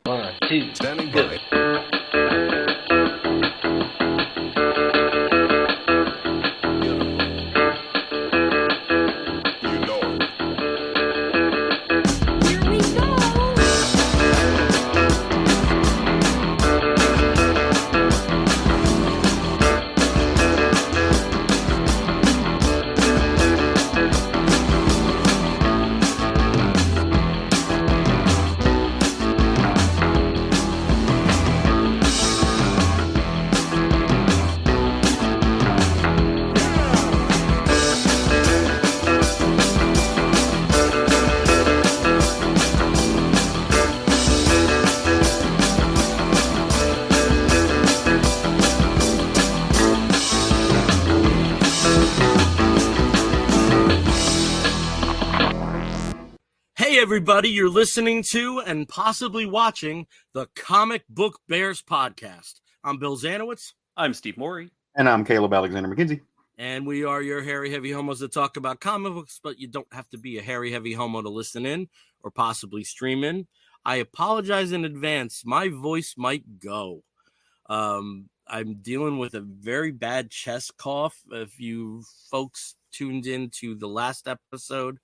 1, 2, Standing go. by. You know it. Here we go. Hey everybody, you're listening to and possibly watching the Comic Book Bears podcast. I'm Bill Zanowitz. I'm Steve Morey. And I'm Caleb Alexander McKenzie. And we are your hairy heavy homos that talk about comic books, but you don't have to be a hairy heavy homo to listen in or possibly stream in. I apologize in advance. My voice might go. I'm dealing with a very bad chest cough. If you folks tuned in to the last episode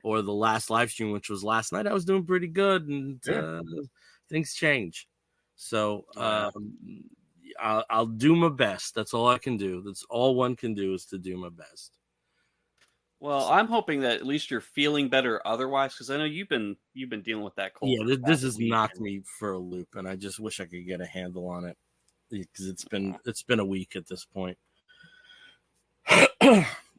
or the last live stream, which was last night, I was doing pretty good, and things change. So I'll do my best. That's all I can do. That's all one can do, is to do my best. Well, I'm hoping that at least you're feeling better otherwise, because I know you've been dealing with that cold. Yeah, this has knocked me for a loop, and I just wish I could get a handle on it, because it's been a week at this point.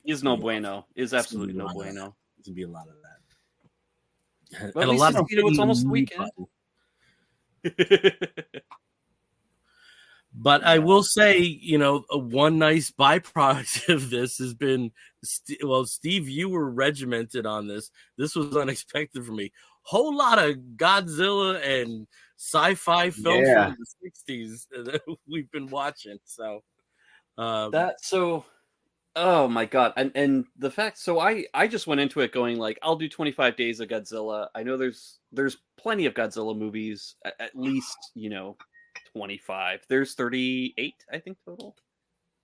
Is no bueno. Is absolutely no bueno. There's gonna be a lot of that. But And at a lot least, of it's almost the weekend. But I will say, one nice byproduct of this has been, Steve, you were regimented on this. This was unexpected for me. Whole lot of Godzilla and sci-fi films from the 60s that we've been watching. So oh my god. And the fact, so I just went into it going like, I'll do 25 days of Godzilla. I know there's plenty of Godzilla movies, at least, 25. There's 38, I think, total.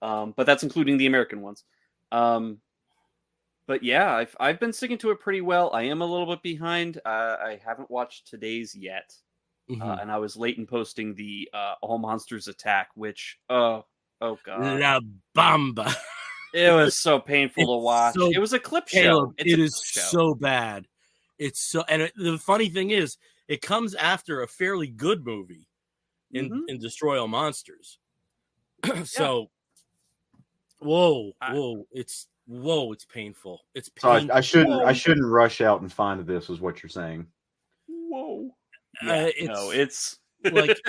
But that's including the American ones. But yeah, I've been sticking to it pretty well. I am a little bit behind. I haven't watched today's yet. And I was late in posting the All Monsters Attack, which, oh god. La Bamba. It was so painful to watch. It was a clip show. It is so bad. It's so, and the funny thing is, it comes after a fairly good movie in Destroy All Monsters. So, it's painful. It's painful. So I shouldn't rush out and find this, is what you're saying. Whoa. It's like,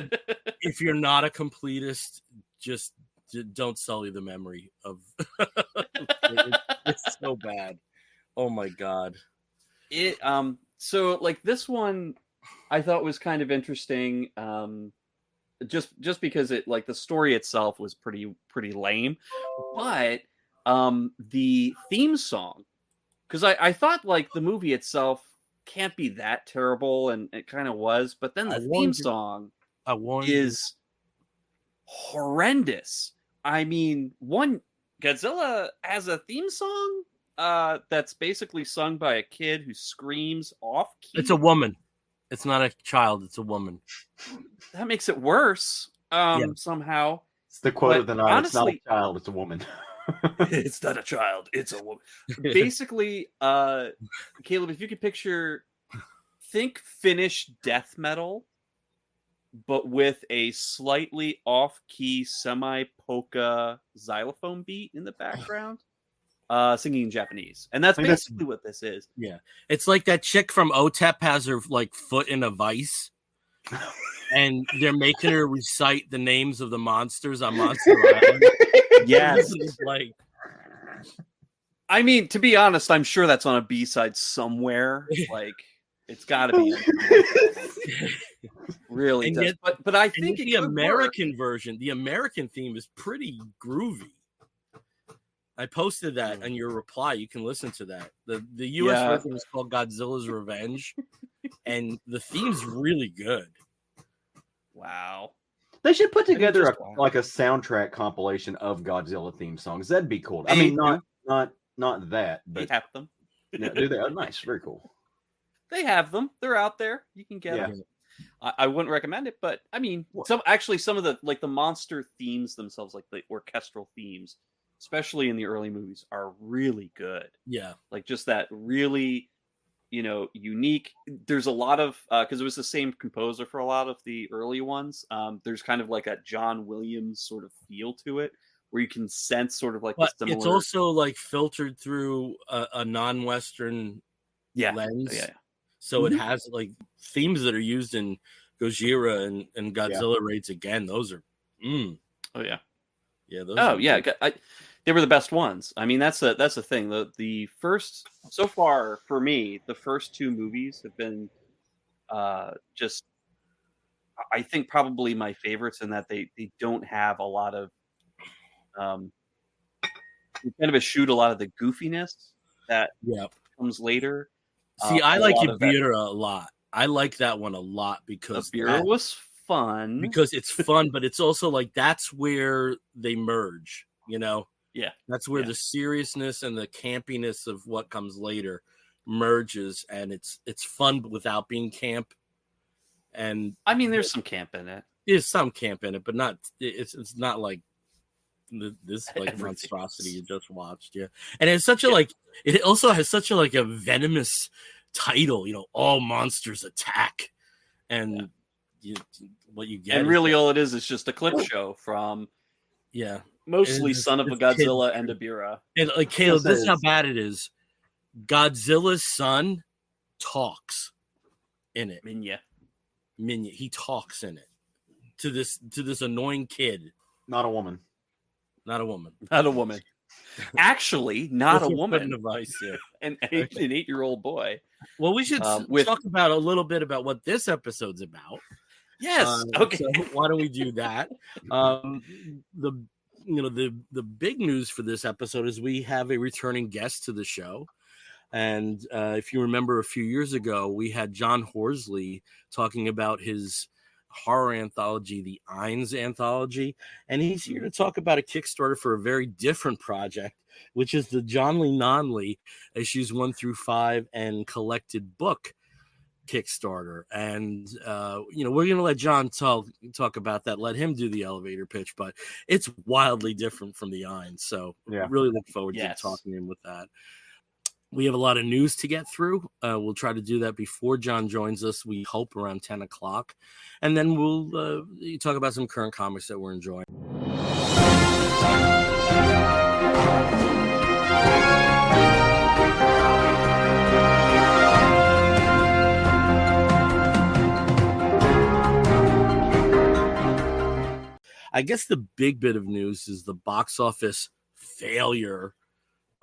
if you're not a completist, just don't sully the memory of it's so bad. Oh my god. So like this one I thought was kind of interesting, just because it, like, the story itself was pretty lame, but the theme song, because I thought like the movie itself can't be that terrible, and it kind of was, but then the theme song is horrendous. I mean, Godzilla has a theme song that's basically sung by a kid who screams off key. It's a woman. It's not a child. It's a woman. That makes it worse somehow. It's the quote of the night. Honestly, it's not a child. It's a woman. It's not a child. It's a woman. Basically, Caleb, if you could think Finnish death metal, but with a slightly off-key semi-polka xylophone beat in the background, singing in Japanese. And that's basically what this is. Yeah. It's like that chick from OTEP has her like foot in a vice, and they're making her recite the names of the monsters on Monster Island. Yes. Like, I mean, to be honest, I'm sure that's on a B-side somewhere. Like, it's got to be. Really does. But I think the American version, the American theme is pretty groovy. I posted that on your reply. You can listen to that. The US version is called Godzilla's Revenge, and the theme's really good. Wow. They should put together just a soundtrack compilation of Godzilla theme songs. That'd be cool. I mean, not that, but they have them. Do they? Oh, nice, very cool. They have them. They're out there. You can get them. I wouldn't recommend it, but I mean, some of the the monster themes themselves, like the orchestral themes, especially in the early movies, are really good. Yeah, like just that really, unique. There's a lot of because it was the same composer for a lot of the early ones. There's kind of like a John Williams sort of feel to it, where you can sense sort of like but the similar. it's also like filtered through a non-Western lens. Yeah. So it has like themes that are used in Gojira and Godzilla Raids Again. Those are, Oh yeah, yeah. Those they were the best ones. I mean, that's the thing. The first, so far for me, the first two movies have been just, I think, probably my favorites in that they don't have a lot of kind of eschew a lot of the goofiness that comes later. See, I like Ibira a lot. I like that one a lot because Ibira was fun. Because it's fun, but it's also like that's where they merge, Yeah. That's where the seriousness and the campiness of what comes later merges, and it's fun without being camp. And I mean, there's some camp in it. There's some camp in it, but not it's not like this like monstrosity you just watched, and it's such a it also has such a venomous title, all monsters attack, and what you get, and really all it is just a clip show from mostly Son of a Godzilla and Ibira. And like Caleb, this is how bad it is. Godzilla's son talks in it. Minya, he talks in it to this annoying kid. Not a woman. Actually, not a woman. Device, an 8-year-old boy. Well, we should talk about a little bit about what this episode's about. Yes. Okay. So why don't we do that? The big news for this episode is we have a returning guest to the show. And if you remember a few years ago, we had John Horsley talking about his horror anthology, the Eynes Anthology, and he's here to talk about a Kickstarter for a very different project, which is the Jonly Nonly issues 1 through 5 and collected book Kickstarter. And we're gonna let John talk about that, let him do the elevator pitch, but it's wildly different from the Eynes, so really look forward to talking to him with that. We have a lot of news to get through. We'll try to do that before John joins us, we hope around 10 o'clock. And then we'll talk about some current comics that we're enjoying. I guess the big bit of news is the box office failure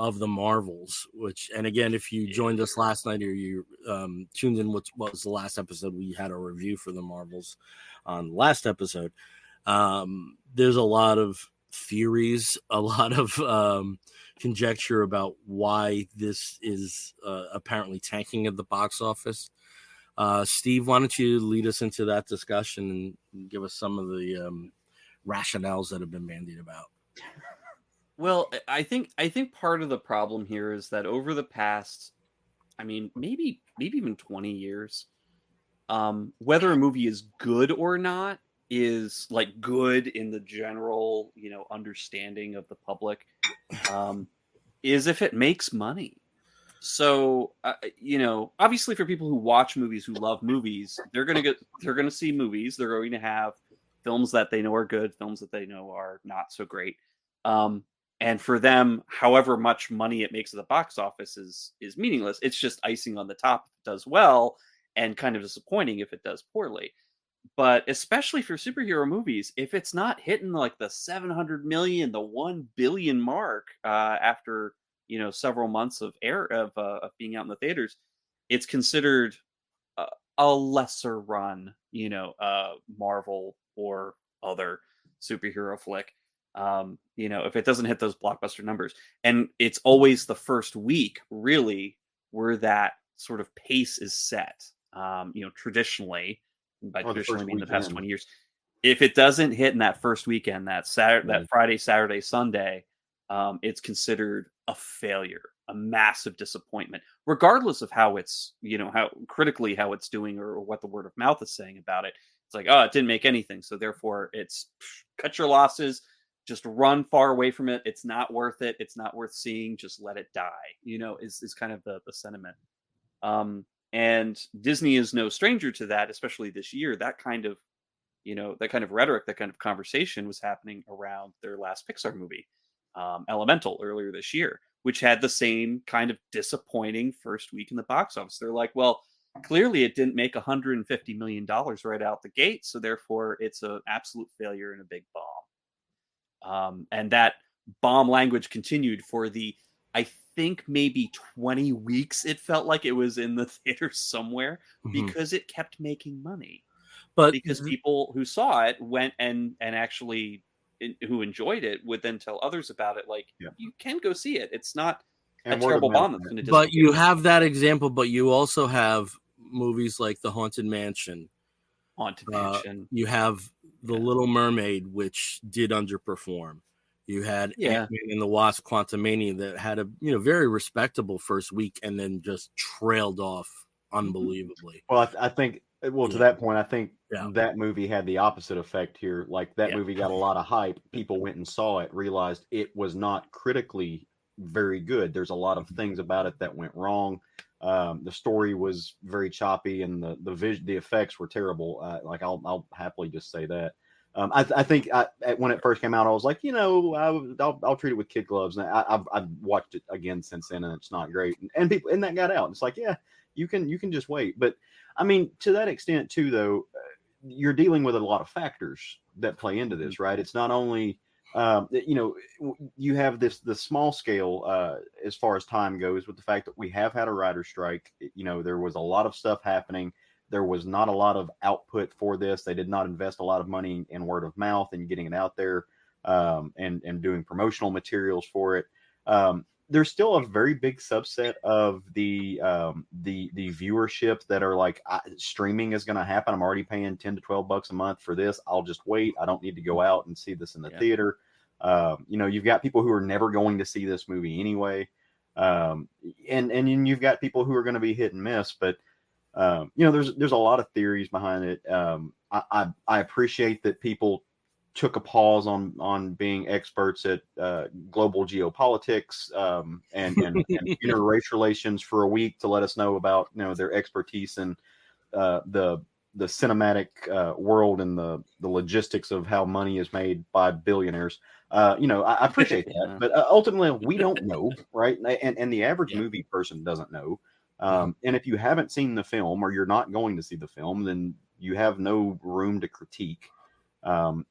of the Marvels, and again, if you joined us last night or you tuned in, what was the last episode, we had a review for the Marvels on the last episode. There's a lot of theories, a lot of conjecture about why this is apparently tanking at the box office. Steve, why don't you lead us into that discussion and give us some of the rationales that have been bandied about? Well, I think part of the problem here is that over the past, I mean, maybe even 20 years, whether a movie is good or not is like good in the general, understanding of the public, is if it makes money. So, obviously for people who watch movies, who love movies, they're going to see movies. They're going to have films that they know are good, films that they know are not so great. And for them, however much money it makes at the box office is meaningless. It's just icing on the top if it does well, and kind of disappointing if it does poorly. But especially for superhero movies, if it's not hitting like the 700 million, the 1 billion mark after several months of being out in the theaters, it's considered a lesser run, Marvel or other superhero flick. If it doesn't hit those blockbuster numbers, and it's always the first week really where that sort of pace is set, traditionally, by Or the traditionally first I mean the past weekend. 20 years. If it doesn't hit in that first weekend, that Friday, Saturday, Sunday, it's considered a failure, a massive disappointment, regardless of how it's, how critically how it's doing or what the word of mouth is saying about it. It's like, oh, it didn't make anything. So therefore it's cut your losses, just run far away from it. It's not worth it. It's not worth seeing. Just let it die, is kind of the sentiment. And Disney is no stranger to that, especially this year. That kind of rhetoric, that kind of conversation was happening around their last Pixar movie, Elemental, earlier this year, which had the same kind of disappointing first week in the box office. They're like, well, clearly it didn't make $150 million right out the gate, so therefore it's an absolute failure and a big bomb. And that bomb language continued for I think maybe 20 weeks. It felt like it was in the theater somewhere because it kept making money. But because people who saw it went and actually who enjoyed it would then tell others about it. Like, you can go see it. It's not a terrible bomb that's going to disappear. But you have that example, but you also have movies like The Haunted Mansion. You have The Little Mermaid, which did underperform. You had Ant-Man and the Wasp: Quantumania that had a very respectable first week and then just trailed off unbelievably. Well, I think to that point, I think that movie had the opposite effect here. Like that movie got a lot of hype. People went and saw it, realized it was not critically very good. There's a lot of things about it that went wrong. The story was very choppy, and the effects were terrible. I'll happily just say that. I think when it first came out, I was like, I'll treat it with kid gloves. And I've watched it again since then, and it's not great. And people, and that got out. It's like, you can just wait. But I mean, to that extent too, though, you're dealing with a lot of factors that play into this, right? It's not only, you have the small scale as far as time goes, with the fact that we have had a writer's strike. There was a lot of stuff happening. There was not a lot of output for this. They did not invest a lot of money in word of mouth and getting it out there, and doing promotional materials for it. There's still a very big subset of the viewership that are like, streaming is going to happen. I'm already paying $10 to $12 a month for this. I'll just wait. I don't need to go out and see this in the theater. You've got people who are never going to see this movie anyway. And you've got people who are going to be hit and miss, but there's a lot of theories behind it. I appreciate that people took a pause on being experts at global geopolitics and interracial relations for a week to let us know about their expertise in the cinematic world and the logistics of how money is made by billionaires. I appreciate that, but ultimately we don't know, right? And the average movie person doesn't know. And if you haven't seen the film, or you're not going to see the film, then you have no room to critique. What's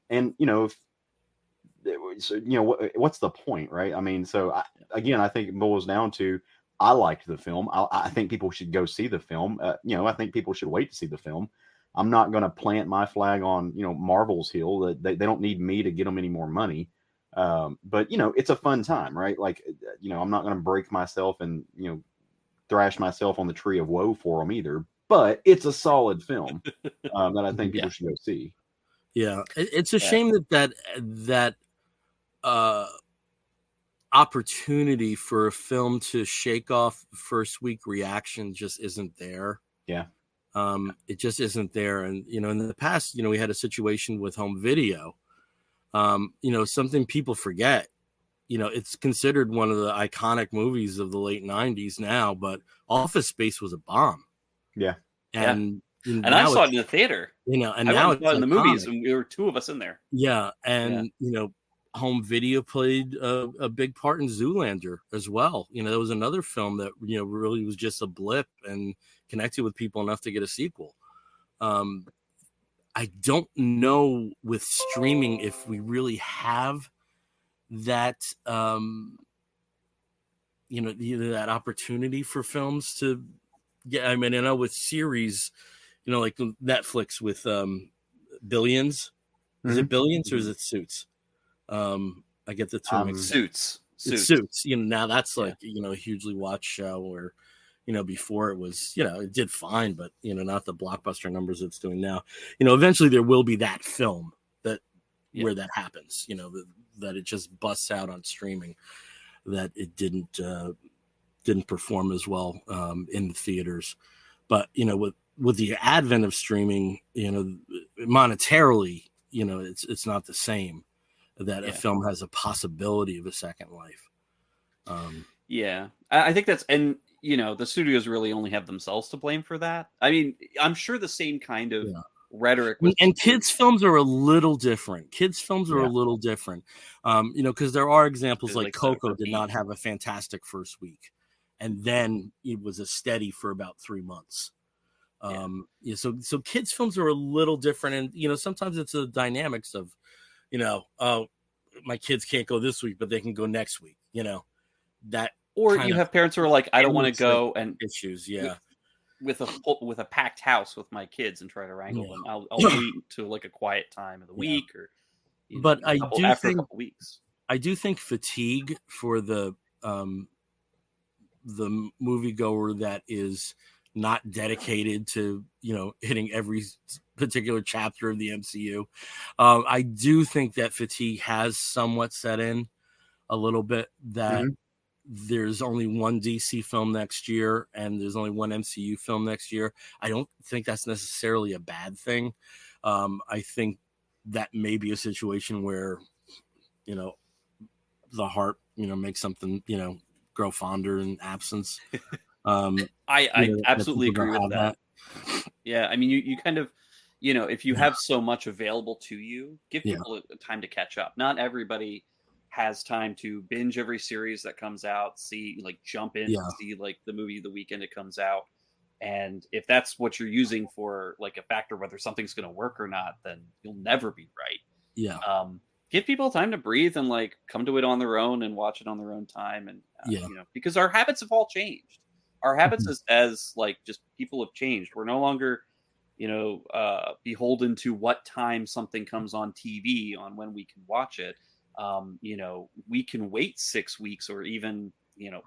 the point, right? I mean, I think it boils down to, I liked the film. I think people should go see the film. I think people should wait to see the film. I'm not going to plant my flag on, Marvel's hill. That they don't need me to get them any more money. But it's a fun time, right? Like, I'm not going to break myself and, thrash myself on the tree of woe for them either. But it's a solid film that I think people should go see. Yeah, it's a shame that opportunity for a film to shake off first week reaction just isn't there. Yeah. It just isn't there. And, in the past, we had a situation with home video. Something people forget, it's considered one of the iconic movies of the late 90s now, but Office Space was a bomb. Yeah. And I saw it in the theater. And I now went it's in the movies, and there were two of us in there. Yeah. And, home video played a big part in Zoolander as well. There was another film that, really was just a blip and connected with people enough to get a sequel. I don't know with streaming if we really have that, that opportunity for films to get. I mean, I know with series, like Netflix with Billions. Is it Billions or is it Suits? I get the two mixed. Suits. It's Suits. Now that's like a hugely watched show where before it was, it did fine, but, not the blockbuster numbers it's doing now. Eventually there will be that film where that happens, that it just busts out on streaming, that it didn't perform as well in the theaters. But, with the advent of streaming, monetarily, it's not the same, that a film has a possibility of a second life. I think that's, and the studios really only have themselves to blame for that. I mean, I'm sure the same kind of rhetoric was, and kids films are a little different. Because there are examples like Coco did not have a fantastic first week, and then it was a steady for about 3 months. So kids films are a little different, and sometimes it's the dynamics of, oh, my kids can't go this week, but they can go next week. That, or you have parents who are like, I don't want to go, and issues, with a packed house with my kids and try to wrangle them. I'll wait to like a quiet time of the week, or but after a couple weeks. I do think fatigue for the moviegoer that is not dedicated to hitting every particular chapter of the MCU. I do think that fatigue has somewhat set in a little bit, that there's only one DC film next year and there's only one MCU film next year. I don't think that's necessarily a bad thing. I think that may be a situation where, the heart, makes something, grow fonder in absence. I absolutely agree with that. Yeah, I mean, you kind of, if you have so much available to you, give people time to catch up. Not everybody has time to binge every series that comes out, jump in and see like the movie the weekend it comes out. And if that's what you're using for like a factor whether something's going to work or not, then you'll never be right. Give people time to breathe and like come to it on their own and watch it on their own time. And because our habits have all changed. Our habits as like just people have changed. We're no longer beholden to what time something comes on TV on when we can watch it. We can wait 6 weeks or even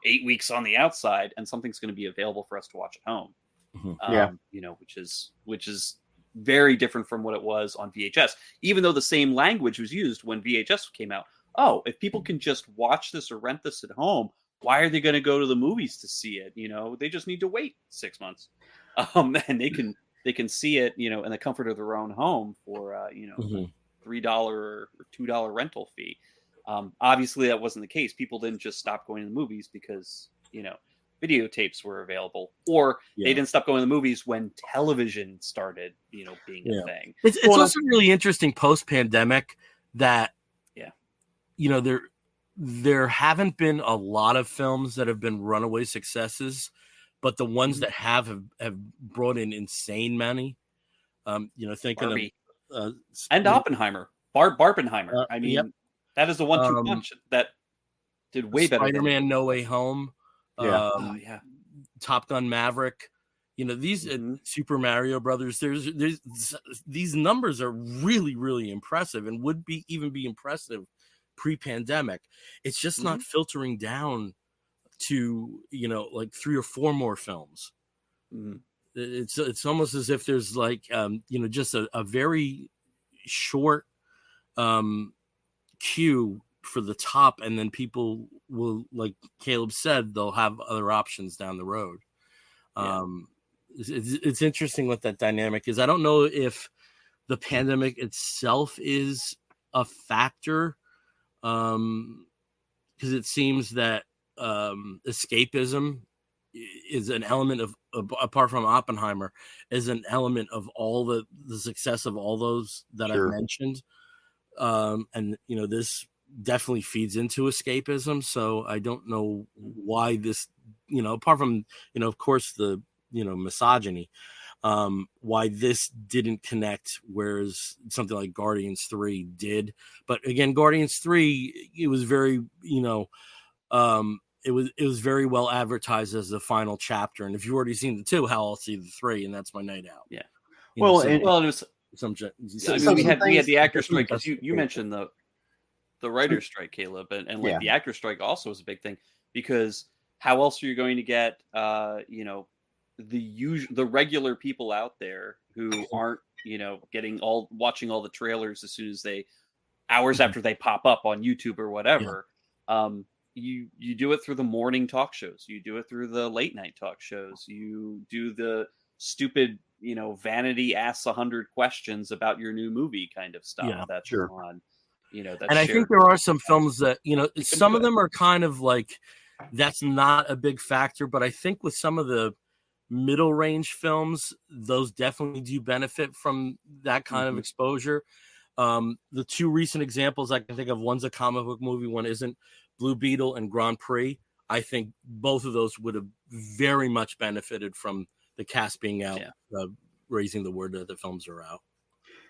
8 weeks on the outside, and something's going to be available for us to watch at home. Which is very different from what it was on VHS, even though the same language was used when VHS came out. Oh, if people can just watch this or rent this at home, why are they going to go to the movies to see it? They just need to wait 6 months, and they can see it, in the comfort of their own home for $3 or $2 rental fee. Obviously, that wasn't the case. People didn't just stop going to the movies because videotapes were available, or they didn't stop going to the movies when television started, being a thing. It's also really interesting post-pandemic that there haven't been a lot of films that have been runaway successes, but the ones that have brought in insane money. Thinking Barbie. of and Oppenheimer, Barbenheimer. I mean, that is the 1-2 punch that did way better. Spider-Man: No Way Home. Top Gun: Maverick. These Super Mario Brothers. There's these numbers are really, really impressive, and would even be impressive pre-pandemic. It's just not filtering down to like 3 or 4 more films. It's almost as if there's like just a very short queue for the top, and then people will, like Caleb said, they'll have other options down the road. It's interesting what that dynamic is. I don't know if the pandemic itself is a factor, because it seems that escapism is an element of, apart from Oppenheimer, is an element of all the success of all those that I've mentioned. And this definitely feeds into escapism. So I don't know why this, apart from, of course, the, misogyny, why this didn't connect, whereas something like Guardians 3 did. But again, Guardians 3, it was very, it was very well advertised as the final chapter. And if you've already seen the 2, how I'll see the 3, and that's my night out. Yeah. It was we had the actor strike, because you mentioned the writer's strike, Caleb, and like the actor strike also was a big thing, because how else are you going to get the regular people out there who aren't watching all the trailers as soon as hours after they pop up on YouTube or whatever. You do it through the morning talk shows, you do it through the late night talk shows, you do the stupid vanity asks 100 questions about your new movie kind of stuff that's on that's and I think there are some films that some of them are kind of like that's not a big factor, but I think with some of the middle range films, those definitely do benefit from that kind of exposure. The two recent examples I can think of, one's a comic book movie, one isn't, Blue Beetle and Grand Prix. I think both of those would have very much benefited from the cast being out, raising the word that the films are out.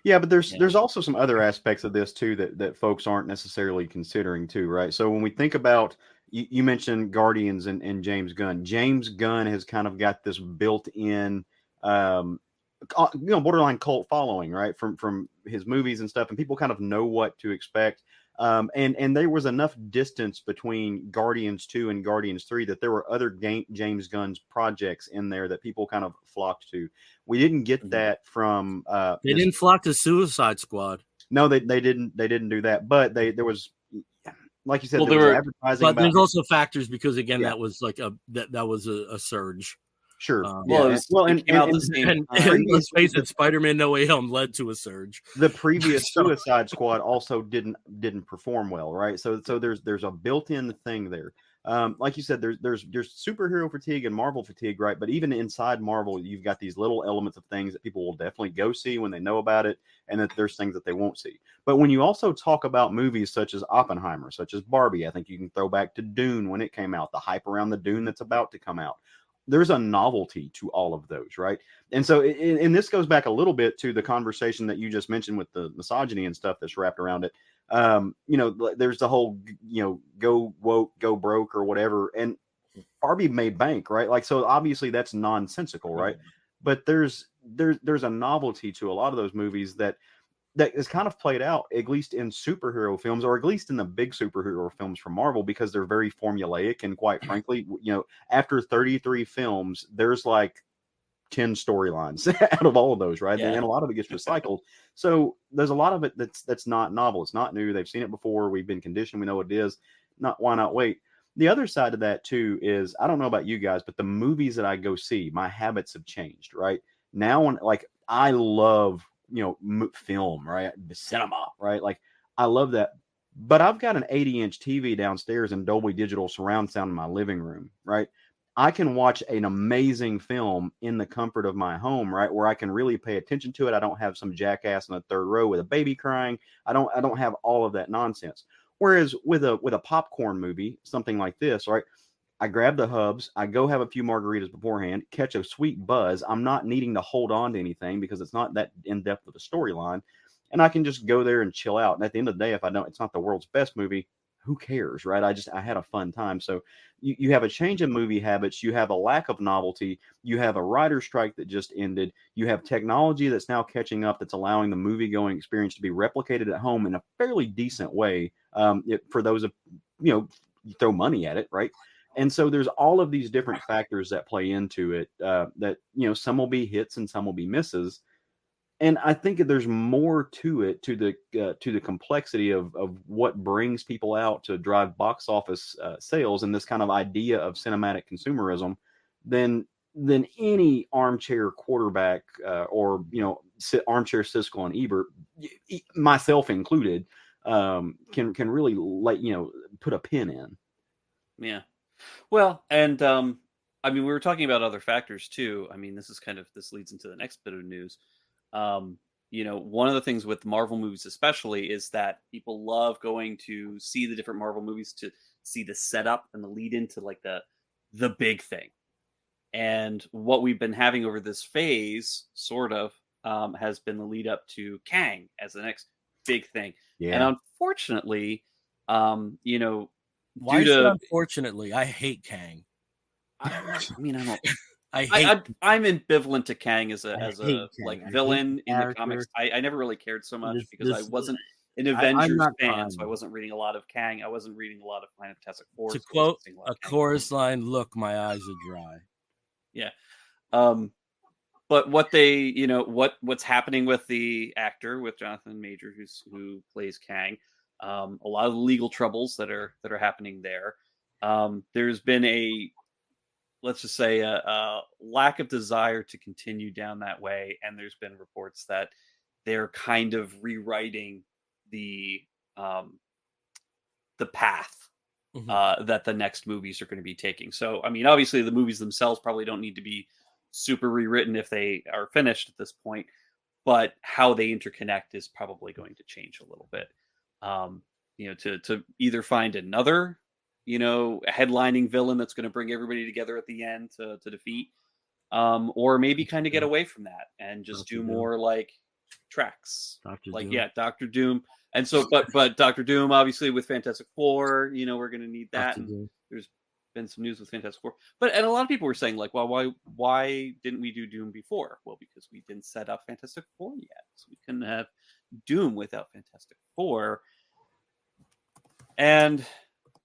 Yeah, but there's also some other aspects of this too that folks aren't necessarily considering too, right? So when we think about, you mentioned Guardians and James Gunn. James Gunn has kind of got this built-in, borderline cult following, right? From his movies and stuff, and people kind of know what to expect. And there was enough distance between Guardians 2 and Guardians 3 that there were other James Gunn's projects in there that people kind of flocked to. We didn't get that from they didn't flock to Suicide Squad. No, they didn't do that, but there was, like you said, well, there was advertising. But there's also factors because again, that was like that was a surge. Sure. And let's face it, Spider-Man No Way Home led to a surge. The previous Suicide Squad also didn't perform well, right? So there's a built-in thing there. Like you said, there's superhero fatigue and Marvel fatigue, right? But even inside Marvel, you've got these little elements of things that people will definitely go see when they know about it, and that there's things that they won't see. But when you also talk about movies such as Oppenheimer, such as Barbie, I think you can throw back to Dune when it came out, the hype around the Dune that's about to come out. There's a novelty to all of those, right? And so, and this goes back a little bit to the conversation that you just mentioned with the misogyny and stuff that's wrapped around it. There's the whole, go woke, go broke or whatever. And Barbie made bank, right? Like, so obviously that's nonsensical, right? But there's a novelty to a lot of those movies that is kind of played out, at least in superhero films, or at least in the big superhero films from Marvel, because they're very formulaic. And quite frankly, after 33 films, there's like 10 storylines out of all of those, right? And a lot of it gets recycled. So there's a lot of it that's not novel. It's not new. They've seen it before. We've been conditioned. We know what it is. Why not wait? The other side of that too is, I don't know about you guys, but the movies that I go see, my habits have changed, right? Now, I love film, right? The cinema, right? Like, I love that. But I've got an 80-inch TV downstairs and Dolby Digital surround sound in my living room, right? I can watch an amazing film in the comfort of my home, right? Where I can really pay attention to it. I don't have some jackass in the third row with a baby crying. I don't have all of that nonsense. Whereas with a popcorn movie, something like this, right? I grab the hubs, I go have a few margaritas beforehand, catch a sweet buzz. I'm not needing to hold on to anything because it's not that in depth of a storyline. And I can just go there and chill out. And at the end of the day, if it's not the world's best movie, who cares, right? I had a fun time. So you have a change in movie habits. You have a lack of novelty. You have a writer's strike that just ended. You have technology that's now catching up, that's allowing the movie going experience to be replicated at home in a fairly decent way. For those of, you throw money at it, right? And so there's all of these different factors that play into it, that, some will be hits and some will be misses. And I think there's more to it, to the complexity of what brings people out to drive box office sales, and this kind of idea of cinematic consumerism than any armchair quarterback or armchair Siskel and Ebert, myself included, can really put a pin in. Yeah. Well, and we were talking about other factors too. This leads into the next bit of news. One of the things with Marvel movies especially is that people love going to see the different Marvel movies to see the setup and the lead into like the big thing. And what we've been having over this phase sort of has been the lead up to Kang as the next big thing. Yeah. And unfortunately, why is it unfortunately? I hate Kang. I don't. I'm ambivalent to Kang as a villain in the comics. I never really cared so much because I wasn't an Avengers not fan, so I crying. wasn't reading a lot of Kang. I wasn't reading a lot of Fantastic Four. To So I wasn't quote seeing a lot a of Kang. chorus line, "Look, my eyes are dry." Yeah. But what they, you know, what's happening with the actor, with Jonathan Major, who plays Kang, a lot of legal troubles that are happening there. There's been let's just say a lack of desire to continue down that way, and there's been reports that they're kind of rewriting the path that the next movies are going to be taking. So, I mean, obviously the movies themselves probably don't need to be super rewritten if they are finished at this point, but how they interconnect is probably going to change a little bit. You know, to either find another, you know, headlining villain that's going to bring everybody together at the end to defeat, or maybe kind of get away from that and just do more like tracks, like Doom. Doctor Doom. And so, but Doctor Doom, obviously, with Fantastic Four, you know, we're going to need that. And there's been some news with Fantastic Four, and a lot of people were saying like, well, why didn't we do Doom before? Well, because we didn't set up Fantastic Four yet, so we couldn't have Doom without Fantastic Four. And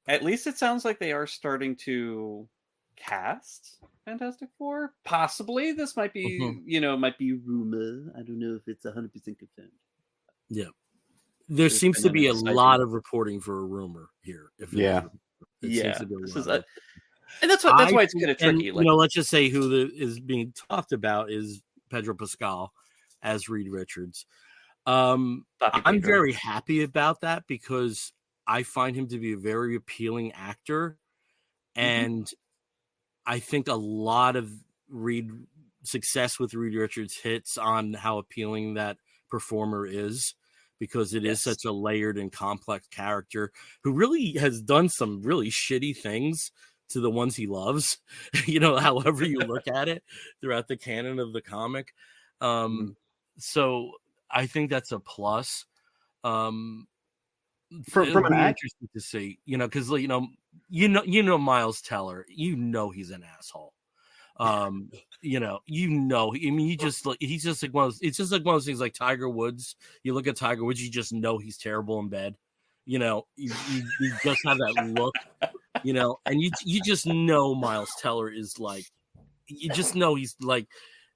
at least it sounds like they are starting to cast Fantastic Four. Possibly this might be, you know, might be rumor. I don't know if it's 100% confirmed. Yeah. There seems to be a lot of reporting for a rumor here. Seems to be a lot and that's why it's kind of tricky. And, you know, let's just say who is being talked about is Pedro Pascal as Reed Richards. I'm very happy about that because I find him to be a very appealing actor, and I think a lot of success with Reed Richards hits on how appealing that performer is. Because it is such a layered and complex character who really has done some really shitty things to the ones he loves, you know, however you look at it throughout the canon of the comic. So I think that's a plus. From an interesting to see, you know, because you know Miles Teller, you know he's an asshole. You know, I mean, he's just like it's just like one of those things like Tiger Woods. You look at Tiger Woods, you just know he's terrible in bed. You know, you just have that look, you know, and you just know Miles Teller is like, you just know he's like,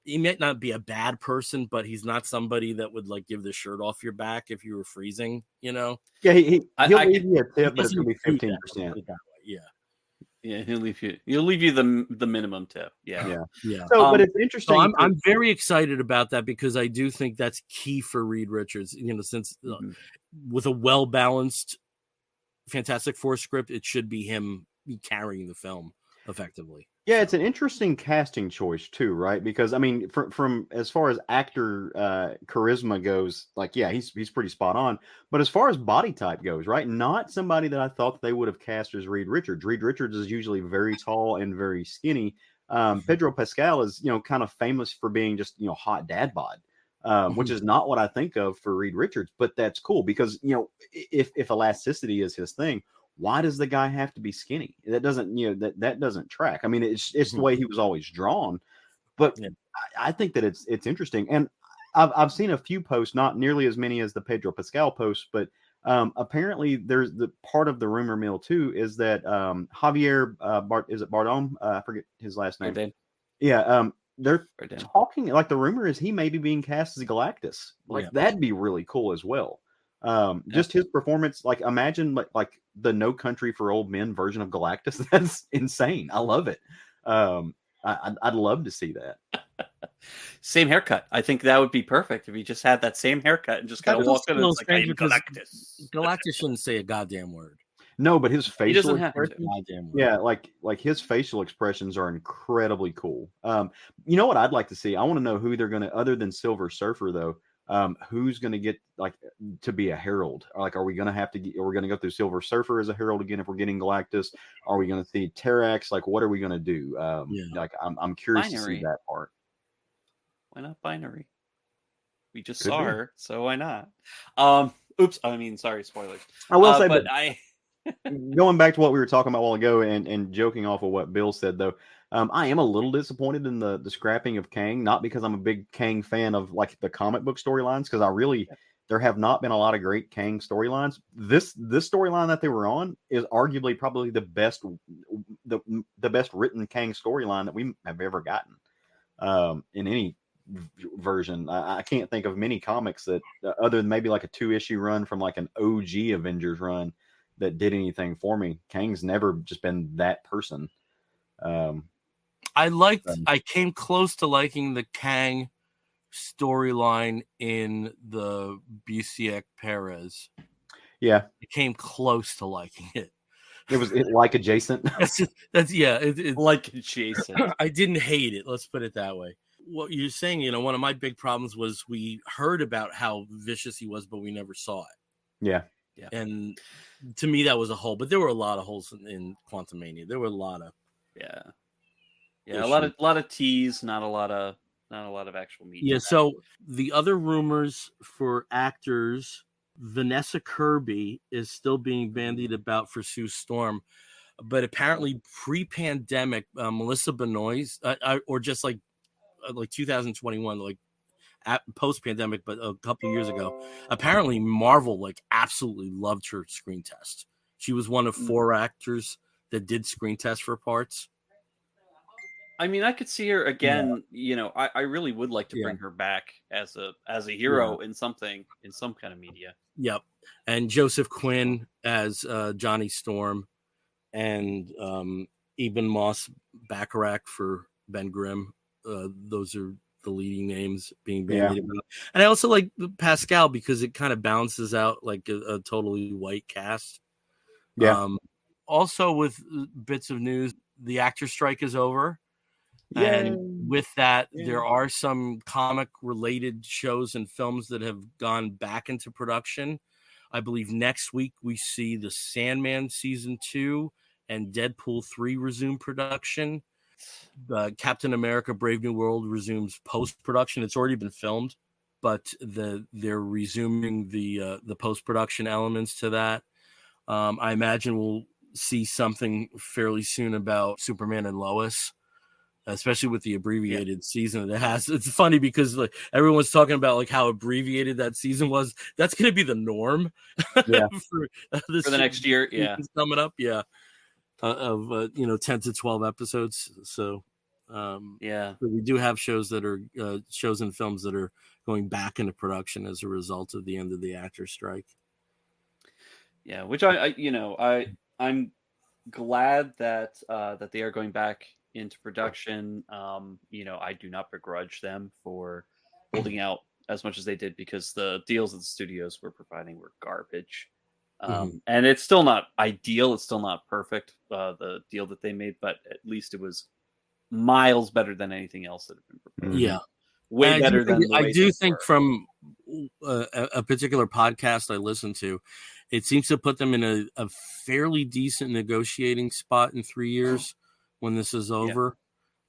he might not be a bad person, but he's not somebody that would like give the shirt off your back if you were freezing, you know? Yeah, he'll leave you a tip, but it's going to be 15%. Yeah. Yeah, he'll leave you the minimum tip. Yeah. So, but it's interesting. So I'm very excited about that because I do think that's key for Reed Richards. You know, since with a well balanced Fantastic Four script, it should be him carrying the film effectively. Yeah, it's an interesting casting choice too, right? Because I mean, from as far as actor charisma goes, like he's pretty spot on. But as far as body type goes, right, not somebody that I thought they would have cast as Reed Richards. Reed Richards is usually very tall and very skinny. Pedro Pascal is kind of famous for being just hot dad bod, which is not what I think of for Reed Richards. But that's cool because if elasticity is his thing. Why does the guy have to be skinny? That doesn't, that doesn't track. I mean, it's the way he was always drawn, but I think that it's interesting. And I've seen a few posts, not nearly as many as the Pedro Pascal posts, but apparently there's the part of the rumor mill too is that Javier Bardem? I forget his last name. Bardem. Yeah, they're talking like the rumor is he may be being cast as Galactus. Like that'd be really cool as well. Just his performance, like imagine like the No Country for Old Men version of Galactus. That's insane. I love it. I'd love to see that. Same haircut. I think that would be perfect if he just had that same haircut and just kind of walked in and like, I'm Galactus. Galactus shouldn't say a goddamn word. No, but his facial expressions, like his facial expressions are incredibly cool. You know what I'd like to see? I want to know who they're gonna, other than Silver Surfer though. Who's going to get like to be a herald? Like, are we going to have to get, are we going to go through Silver Surfer as a herald again if we're getting Galactus? Are we going to see Terrax? Like, what are we going to do? Like, I'm curious to see that part. Why not binary? We just saw her, so why not? Oops, I mean, sorry, spoilers. I will say, but going back to what we were talking about a while ago and joking off of what Bill said though. I am a little disappointed in the scrapping of Kang, not because I'm a big Kang fan of like the comic book storylines, because I really there have not been a lot of great Kang storylines. This storyline that they were on is arguably probably the best written Kang storyline that we have ever gotten in any version. I can't think of many comics that other than maybe like a 2-issue run from like an OG Avengers run that did anything for me. Kang's never just been that person. I came close to liking the Kang storyline in the Busiek Perez. Yeah, it came close to liking it. It was like adjacent. That's like adjacent. I didn't hate it. Let's put it that way. What you're saying, one of my big problems was we heard about how vicious he was, but we never saw it. Yeah. And to me, that was a hole. But there were a lot of holes in Quantumania. There were a lot of a lot of teas, not a lot of actual media. Yeah. So the other rumors for actors, Vanessa Kirby is still being bandied about for Sue Storm, but apparently pre-pandemic, Melissa Benoist, or just like 2021, like post-pandemic, but a couple years ago, apparently Marvel absolutely loved her screen test. She was one of 4 actors that did screen tests for parts. I mean, I could see her again. I really would like to bring her back as a hero in some kind of media. Yep. And Joseph Quinn as Johnny Storm, and Eben Moss Bacharach for Ben Grimm. Those are the leading names being bandied about. And I also like Pascal because it kind of balances out like a totally white cast. Yeah. Also, with bits of news, the actor strike is over. And with that, there are some comic-related shows and films that have gone back into production. I believe next week we see The Sandman Season 2 and Deadpool 3 resume production. Captain America Brave New World resumes post-production. It's already been filmed, but they're resuming the post-production elements to that. I imagine we'll see something fairly soon about Superman and Lois, especially with the abbreviated season that it has. It's funny because everyone's talking about how abbreviated that season was. That's going to be the norm for the next year. Yeah, coming up. Yeah, of 10 to 12 episodes. So but we do have shows that are shows and films that are going back into production as a result of the end of the actor strike. Yeah, which I'm glad that that they are going back into production. I do not begrudge them for holding out as much as they did because the deals that the studios were providing were garbage. And it's still not ideal. It's still not perfect, the deal that they made, but at least it was miles better than anything else that had been proposed. Yeah. Way better than I do think from a particular podcast I listened to, it seems to put them in a fairly decent negotiating spot in 3 years when this is over.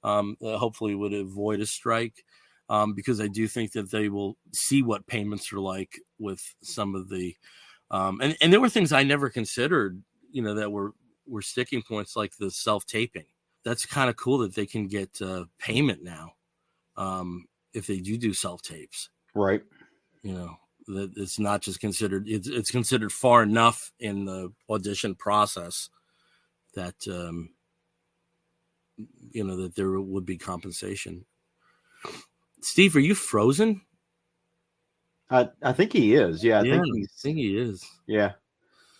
Hopefully would avoid a strike, because I do think that they will see what payments are like with some of the and there were things I never considered, that were sticking points, like the self-taping. That's kind of cool that they can get payment now if they do self-tapes. Right. That it's not just considered, it's considered far enough in the audition process that that there would be compensation. Steve, are you frozen? I think he is. Yeah, I think he is. Yeah.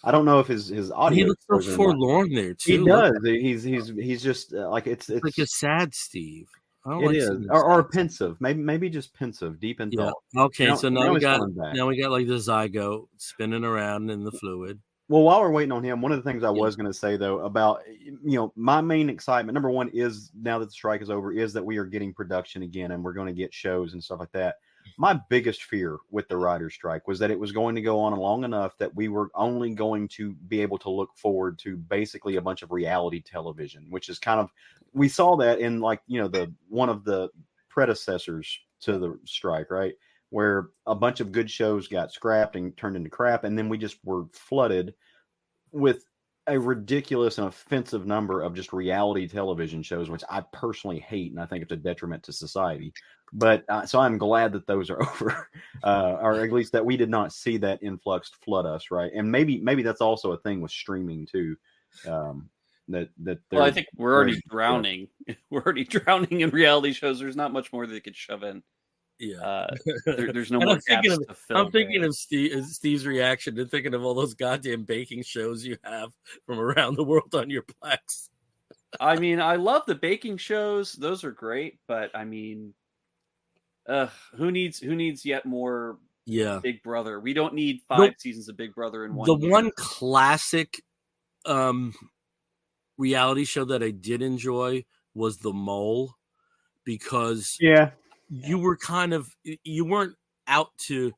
I don't know if his audio. He looks so forlorn there too. He does. He's just it's like a sad Steve. It is, or pensive. Maybe just pensive, deep in thought. Okay, so now we got like the zygote spinning around in the fluid. Well, while we're waiting on him, one of the things I was going to say though about my main excitement, number one, is now that the strike is over, is that we are getting production again and we're going to get shows and stuff like that. My biggest fear with the writer's strike was that it was going to go on long enough that we were only going to be able to look forward to basically a bunch of reality television, which is kind of, we saw that in the one of the predecessors to the strike, right? Where a bunch of good shows got scrapped and turned into crap. And then we just were flooded with a ridiculous and offensive number of just reality television shows, which I personally hate. And I think it's a detriment to society. But so I'm glad that those are over, or at least that we did not see that influx flood us, right? And maybe that's also a thing with streaming too. That well, I think we're already drowning. We're already drowning in reality shows. There's not much more they could shove in. Yeah, there's no more gaps to fill. I'm thinking of Steve's reaction and thinking of all those goddamn baking shows you have from around the world on your Plex. I mean, I love the baking shows; those are great. But I mean, who needs yet more? Yeah, Big Brother. We don't need 5 seasons of Big Brother in one. The one classic reality show that I did enjoy was The Mole, because you weren't out to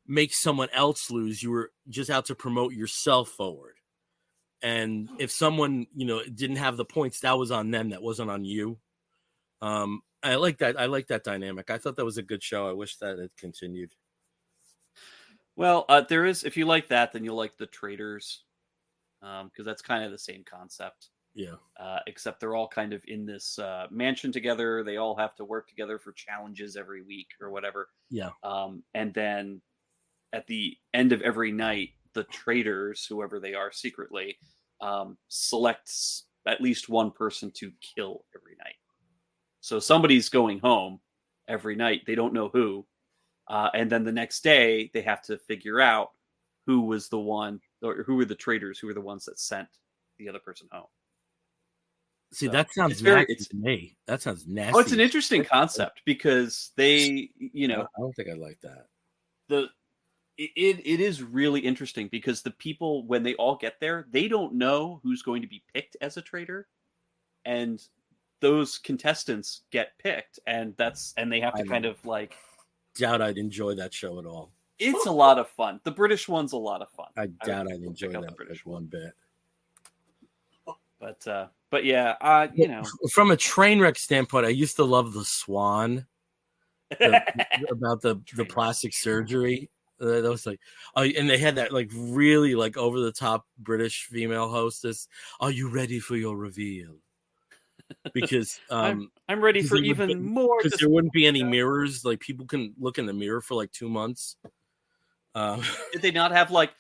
make someone else lose. You were just out to promote yourself forward. And if someone, didn't have the points, that was on them. That wasn't on you. I like that. I like that dynamic. I thought that was a good show. I wish that it continued. Well, there is, if you like that, then you'll like The Traitors, because that's kind of the same concept. Yeah. Except they're all kind of in this mansion together. They all have to work together for challenges every week or whatever. Yeah. And then at the end of every night, the traitors, whoever they are secretly, selects at least one person to kill every night. So somebody's going home every night. They don't know who. And then the next day, they have to figure out who was the one, or who were the traitors, who were the ones that sent the other person home. See, so that sounds nasty to me. That sounds nasty. Oh, it's an interesting concept because they, I don't think I like that. It is really interesting because the people, when they all get there, they don't know who's going to be picked as a traitor, and those contestants get picked, and they have to kind of like. Doubt I'd enjoy that show at all. It's a lot of fun. The British one's a lot of fun. I doubt I'd enjoy that British one bit. But yeah, from a train wreck standpoint, I used to love The Swan, about the plastic surgery. That was like, and they had that like really like over the top British female hostess. Are you ready for your reveal? Because I'm ready for even more. Because there wouldn't be any mirrors. Like people can look in the mirror for like 2 months. Did they not have like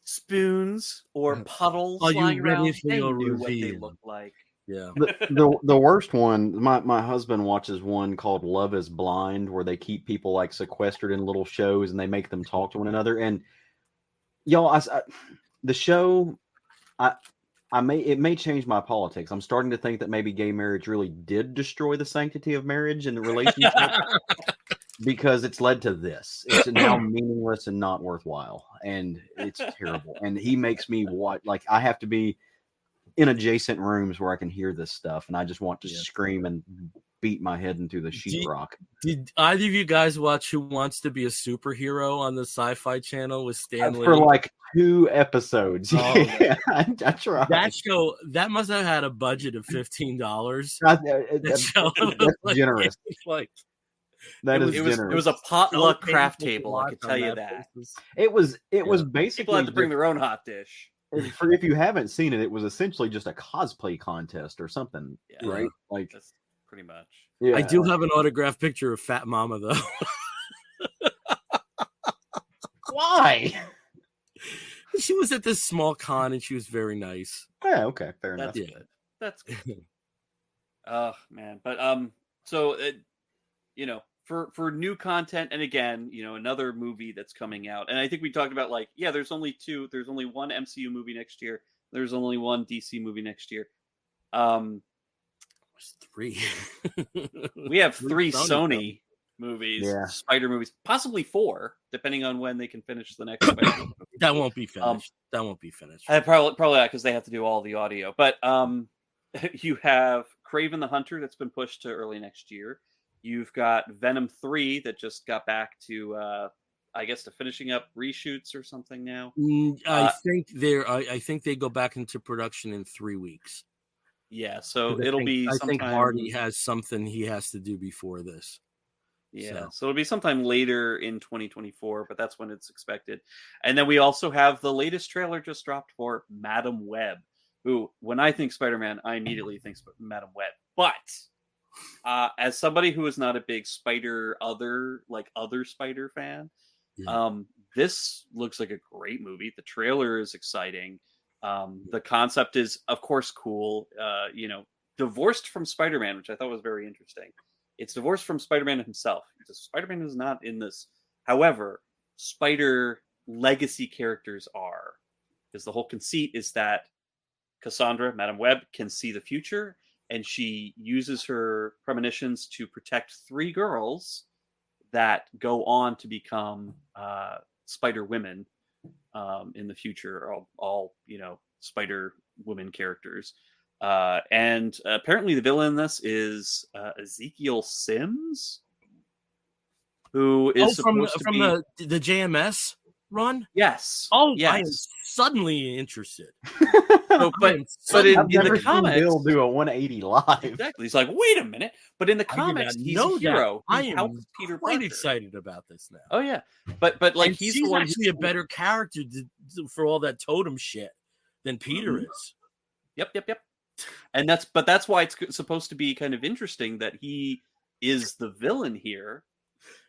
spoons or puddles? Are you ready for your reveal? What they look like. Yeah. The worst one, my husband watches one called Love is Blind, where they keep people like sequestered in little shows and they make them talk to one another. And y'all, the show, it may change my politics. I'm starting to think that maybe gay marriage really did destroy the sanctity of marriage and the relationship because it's led to this. It's now meaningless and not worthwhile, and it's terrible. And he makes me watch, like I have to be in adjacent rooms where I can hear this stuff, and I just want to scream and beat my head into the sheetrock. Did either of you guys watch Who Wants to Be a Superhero on the Sci-Fi Channel with Stanley? For like 2 episodes. Yeah, I tried. That show, that must have had a budget of $15. That's generous. Like that is generous. It was a potluck craft table. I can tell you that. It was basically people had to bring their own hot dish. If you haven't seen it, it was essentially just a cosplay contest or something, right? Like that's pretty much. Yeah. I do have an autographed picture of Fat Mama though. Why? She was at this small con and she was very nice. Yeah, okay, fair enough. That's good. Oh man, but so for new content, and again, another movie that's coming out, and I think we talked about like, there's only one MCU movie next year. There's only one DC movie next year. There's 3. We have 3 Sony movies, Spider movies, possibly 4, depending on when they can finish the next Spider movie. That won't be finished. That won't be finished. Probably not, because they have to do all the audio. But you have Kraven the Hunter that's been pushed to early next year. You've got Venom 3 that just got back to, I guess, to finishing up reshoots or something now. I think they go back into production in 3 weeks. Yeah, so it'll be. I think Hardy has something he has to do before this. Yeah, so it'll be sometime later in 2024, but that's when it's expected. And then we also have the latest trailer just dropped for Madam Web, who, when I think Spider-Man, I immediately think Madam Web. But As somebody who is not a big other Spider fan, this looks like a great movie. The trailer is exciting. The concept is, of course, cool. Divorced from Spider-Man, which I thought was very interesting. It's divorced from Spider-Man himself. Spider-Man is not in this. However, Spider legacy characters are, because the whole conceit is that Cassandra, Madam Web, can see the future, and she uses her premonitions to protect 3 girls that go on to become Spider Women in the future, all Spider Women characters. And apparently the villain in this is Ezekiel Sims, who is supposed to be from the JMS run. Yes. Oh, yes. I am suddenly interested. But in the comics, Bill do a 180 live. Exactly. He's like, wait a minute. But in the comics, he's a hero. I am Peter quite Parker. excited about this now. Oh yeah, but like and he's she's the one actually a better character for all that totem shit than Peter is. Yep. And that's why it's supposed to be kind of interesting that he is the villain here.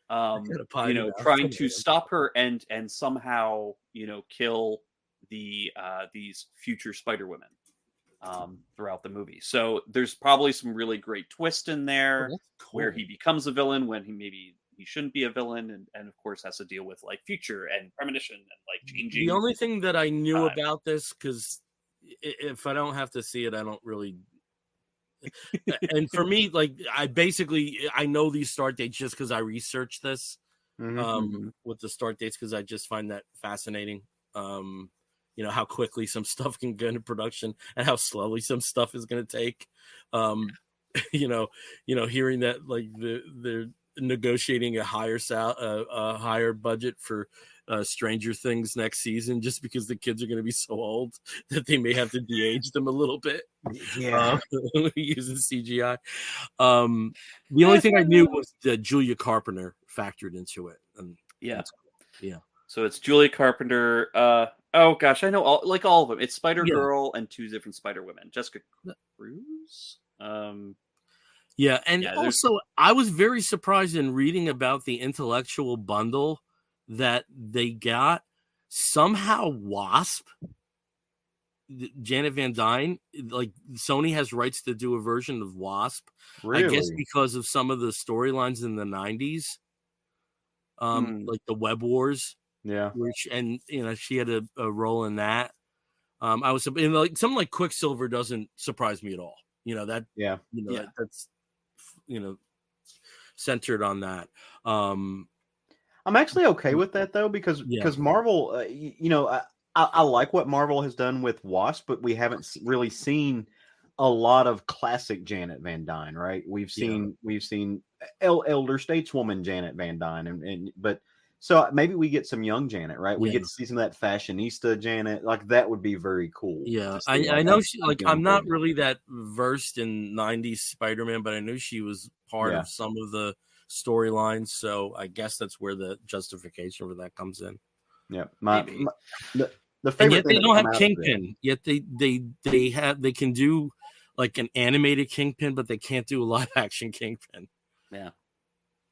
Trying to stop her and somehow kill these future Spider Women throughout the movie. So there's probably some really great twist in there where he becomes a villain when he shouldn't be a villain, and of course has to deal with like future and premonition and like changing. The only thing that I knew about this, because if I don't have to see it, I don't really. And for me, like I know these start dates just because I researched this with the start dates, because I just find that fascinating. How quickly some stuff can go into production and how slowly some stuff is going to take. Hearing that like they're negotiating a higher budget for Stranger Things next season just because the kids are going to be so old that they may have to de-age them a little bit. Yeah, using CGI. The only thing I knew was that Julia Carpenter factored into it. And yeah. So it's Julia Carpenter. Oh gosh, I know all of them. It's Spider Girl and 2 different Spider Women. Jessica Cruz. Also I was very surprised in reading about the intellectual bundle that they got. Somehow Wasp, Janet Van Dyne, like Sony has rights to do a version of Wasp. Really? I guess because of some of the storylines in the 90s. Like the Web Wars. Yeah. She had a role in that. I was like something like Quicksilver doesn't surprise me at all. That's centered on that. I'm actually okay with that though, because Marvel, I like what Marvel has done with Wasp, but we haven't really seen a lot of classic Janet Van Dyne, right? We've seen elder stateswoman Janet Van Dyne, but so maybe we get some young Janet, right? We get to see some of that fashionista Janet, like that would be very cool. Yeah, I know she I'm not really that versed in 90s Spider-Man, but I knew she was part of some of the storylines, so I guess that's where the justification for that comes in. Yeah, the favorite and yet thing they don't have Kingpin. Yet they can do like an animated Kingpin, but they can't do a live action Kingpin. Yeah.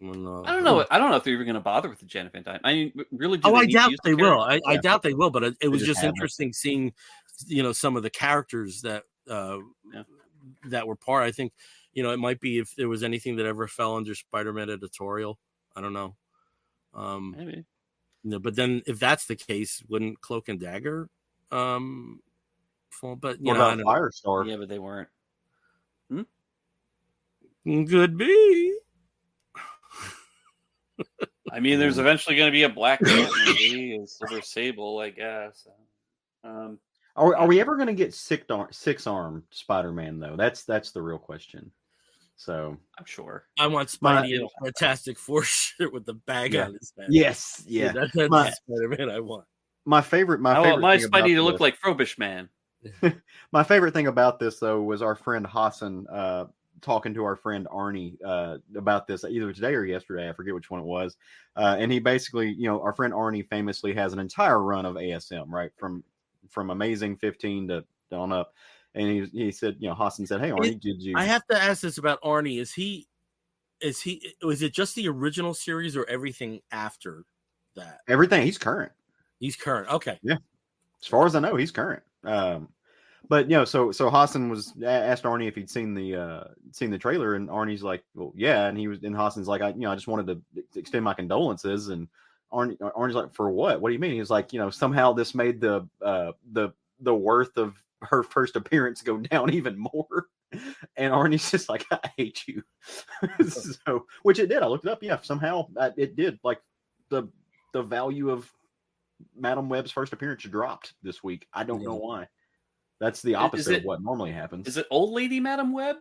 I don't know. I don't know if they're even going to bother with the Janet Van Dyne. I mean, really? I doubt they will. I doubt they will. But it was just interesting seeing, some of the characters that that were part. I think, it might be if there was anything that ever fell under Spider-Man editorial. I don't know. Maybe. But then if that's the case, wouldn't Cloak and Dagger fall? But what about Firestar? Yeah, but they weren't. Could be. I mean, there's eventually going to be a Black Cat movie and Silver Sable, I guess. Are we ever going to get six-armed Spider-Man though? That's the real question. So I'm sure. I want Spidey in a Fantastic Four shirt with the bag on his head. Yes, that's the Spider-Man I want. My favorite. I want my Spidey to look like Frobish Man. My favorite thing about this though was our friend Hassan talking to our friend Arnie about this either today or yesterday. I forget which one it was. And he basically, our friend Arnie famously has an entire run of ASM, right? From Amazing 15 to on up. And he said, Hassan said, "Hey, Arnie, did you?" I have to ask this about Arnie. Was it just the original series or everything after that? Everything. He's current. He's current. Okay. Yeah. As far as I know, he's current. But so Hassan was asked Arnie if he'd seen the trailer, and Arnie's like, "Well, yeah." And Hassan's like, "I just wanted to extend my condolences." And Arnie's like, "For what? What do you mean?" He's like, "Somehow this made the worth of her first appearance go down even more." And Arnie's just like, "I hate you." So, which it did. I looked it up. Yeah, somehow it did. Like the value of Madam Web's first appearance dropped this week. I don't know why. That's the opposite of what normally happens. Is it old lady Madam Web?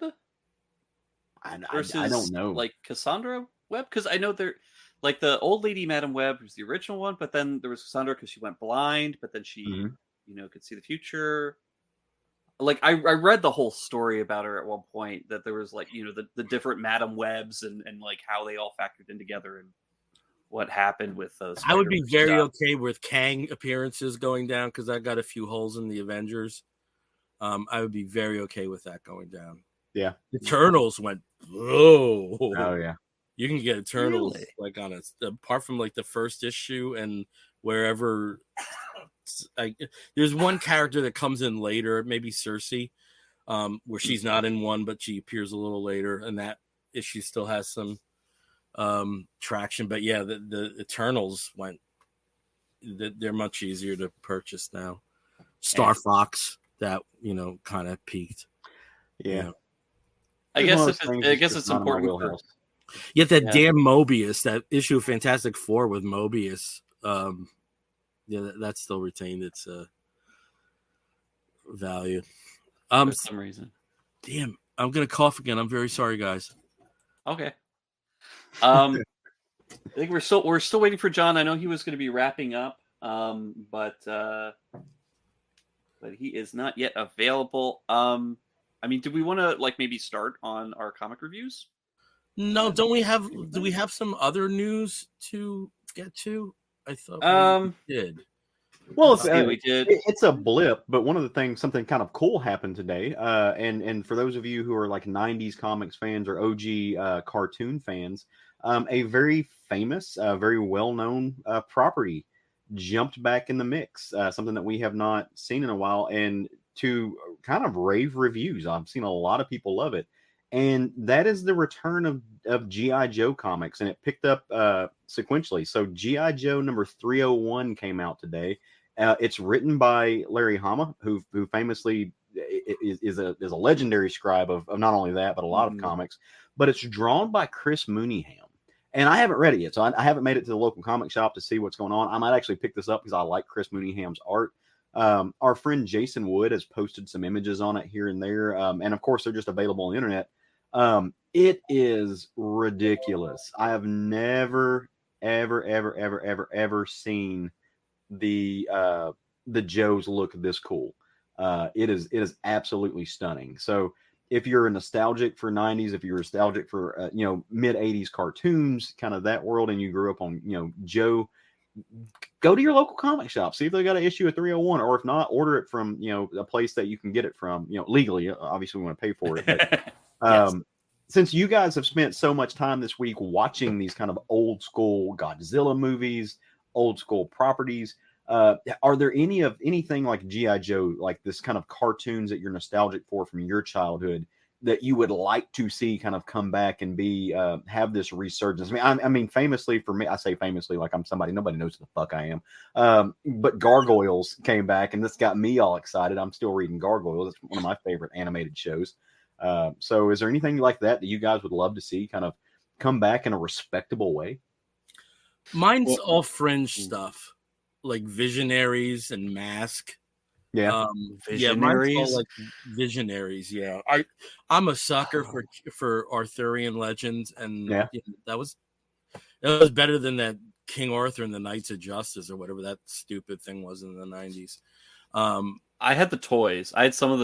I Versus, don't know. Like Cassandra Webb? Because I know there, like the old lady Madam Web was the original one, but then there was Cassandra because she went blind, but then she, could see the future. Like I read the whole story about her at one point, that there was like, the different Madam Webs and like how they all factored in together and what happened with those. I would be very okay with Kang appearances going down because I got a few holes in the Avengers. I would be very okay with that going down. Yeah. Eternals went, whoa. Oh, yeah. You can get Eternals like on apart from like the first issue and wherever. There's one character that comes in later, maybe Cersei, where she's not in one, but she appears a little later, and that issue still has some traction. But yeah, the Eternals went. They're much easier to purchase now. Star Fox. That kind of peaked. Yeah, I guess it's important. Yet that damn Mobius, that issue of Fantastic Four with Mobius, that still retained its value. For some reason. Damn, I'm gonna cough again. I'm very sorry, guys. Okay. I think we're still waiting for John. I know he was going to be wrapping up, but he is not yet available. Do we want to maybe start on our comic reviews? No, do we have some other news to get to? I thought we did. Well, we did. It's a blip, but one of the things, something kind of cool happened today. And for those of you who are like 90s comics fans or OG cartoon fans, a very famous, very well-known property jumped back in the mix, something that we have not seen in a while, and to kind of rave reviews. I've seen a lot of people love it, and that is the return of G.I. Joe comics, and it picked up sequentially. So G.I. Joe number 301 came out today. It's written by Larry Hama, who famously is a legendary scribe of not only that, but a lot of comics, but it's drawn by Chris Mooneyham. And I haven't read it yet, so I haven't made it to the local comic shop to see what's going on. I might actually pick this up because I like Chris Mooneyham's art. Our friend Jason Wood has posted some images on it here and there, and of course they're just available on the internet. It is ridiculous. I have never, ever seen the Joes look this cool. It is absolutely stunning. So if you're nostalgic for 90s, if you're nostalgic for mid 80s cartoons, kind of that world, and you grew up on Joe, go to your local comic shop, see if they got an issue of 301, or if not, order it from a place that you can get it from legally. Obviously we want to pay for it, but yes. Since you guys have spent so much time this week watching these kind of old school Godzilla movies, old school properties, are there anything like G.I. Joe, like this kind of cartoons that you're nostalgic for from your childhood that you would like to see kind of come back and be have this resurgence? I mean, famously for me, I say famously like I'm somebody nobody knows who the fuck I am. But Gargoyles came back, and this got me all excited. I'm still reading Gargoyles. It's one of my favorite animated shows. So is there anything like that you guys would love to see kind of come back in a respectable way? Mine's all fringe stuff, like Visionaries and Mask. Yeah, Visionaries. Mine's all like Visionaries. Yeah, I'm a sucker for Arthurian legends, and that was better than that King Arthur and the Knights of Justice or whatever that stupid thing was in the 90s. I had the toys. I had some of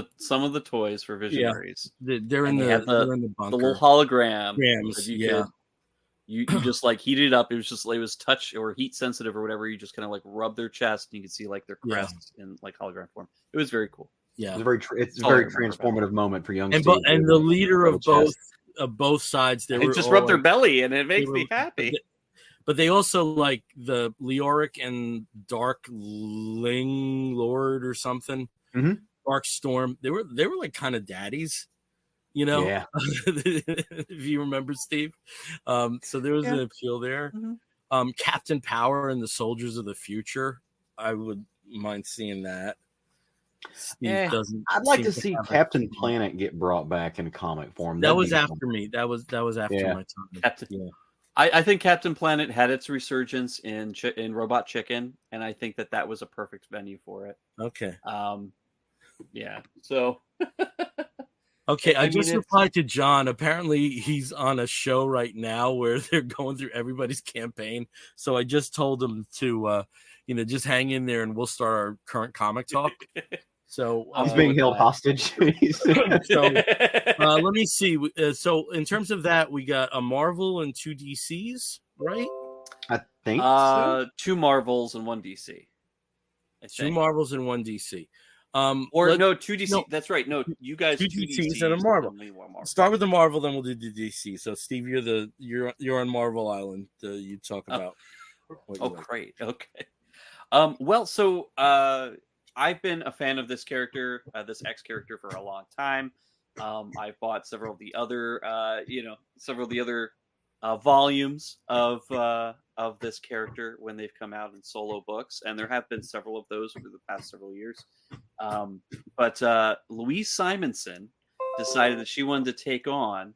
the toys for Visionaries. Yeah, they're in the bunker. The little hologram. You just like heat it up. It was touch or heat sensitive or whatever. You just kind of like rub their chest and you could see like their crests in like hologram form. It was very cool. Yeah, It's a very transformative moment for young Steve. And the leader of both sides, they were just all rub their belly, and it makes me happy. But they also like the Leoric and Dark Ling Lord or something. Mm-hmm. Dark Storm. They were like kind of daddies, you know. Yeah. If you remember, Steve. So there was an appeal there. Mm-hmm. Captain Power and the Soldiers of the Future. I would mind seeing that. Steve doesn't. I'd like to see Captain Planet get brought back in comic form. That was after me. That was after my time. I think Captain Planet had its resurgence in Robot Chicken, and I think that was a perfect venue for it. Okay. Yeah. So. Okay, I just replied to John. Apparently, he's on a show right now where they're going through everybody's campaign. So I just told him to, just hang in there, and we'll start our current comic talk. So he's being held hostage. So let me see. So in terms of that, we got a Marvel and 2 DCs, right? I think so. 2 Marvels and 1 DC. 2 Marvels and 1 DC. 2 DC. No, that's right. No, you guys 2 DCs and a Marvel. Start with the Marvel, then we'll do the DC. So Steve, you're on Marvel Island. You talk about. Great. Okay. So I've been a fan of this character, this X character, for a long time. I've bought several of the other, volumes of this character when they've come out in solo books, and there have been several of those over the past several years. But Louise Simonson decided that she wanted to take on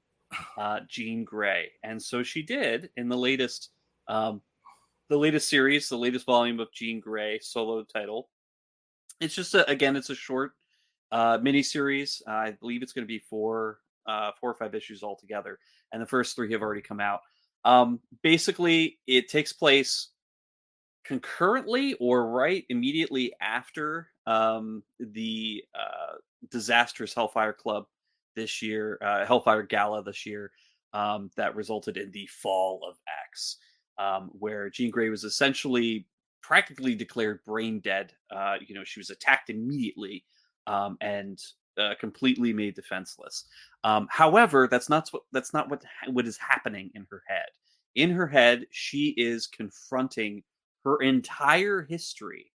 Jean Grey, and so she did in the latest series, the latest volume of Jean Grey, solo title. It's just it's a short mini series. I believe it's going to be 4 or 5 issues altogether, and the first 3 have already come out. Basically, it takes place concurrently or right immediately after the disastrous Hellfire Club this year, Hellfire Gala this year, that resulted in the fall of X, where Jean Grey was essentially practically declared brain dead. She was attacked immediately and completely made defenseless. However, that's not what is happening in her head. In her head, she is confronting her entire history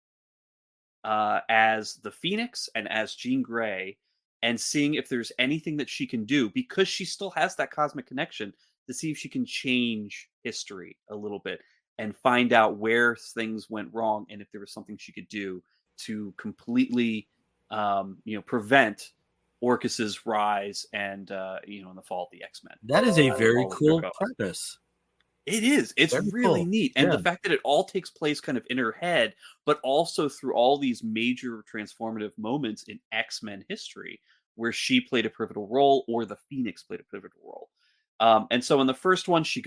as the Phoenix and as Jean Grey, and seeing if there's anything that she can do, because she still has that cosmic connection, to see if she can change history a little bit and find out where things went wrong, and if there was something she could do to completely, prevent Orcus's rise and and the fall of the X-Men. That is a very cool premise. It is. It's very really cool. Neat. And the fact that it all takes place kind of in her head, but also through all these major transformative moments in X-Men history where she played a pivotal role, or the Phoenix played a pivotal role. And so in the first one, she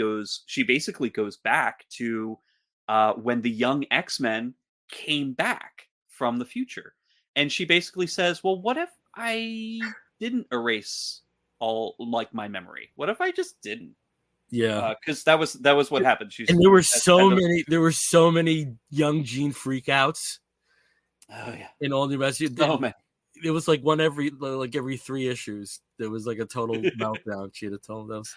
basically goes back to when the young X-Men came back from the future. And she basically says, well, what if I didn't erase all like my memory? What if I just didn't? Yeah, because that was what happened. There were so many young Jean freakouts. Oh yeah, in all the rest. Oh man, it was like every 3 issues. There was like a total meltdown. She had told those.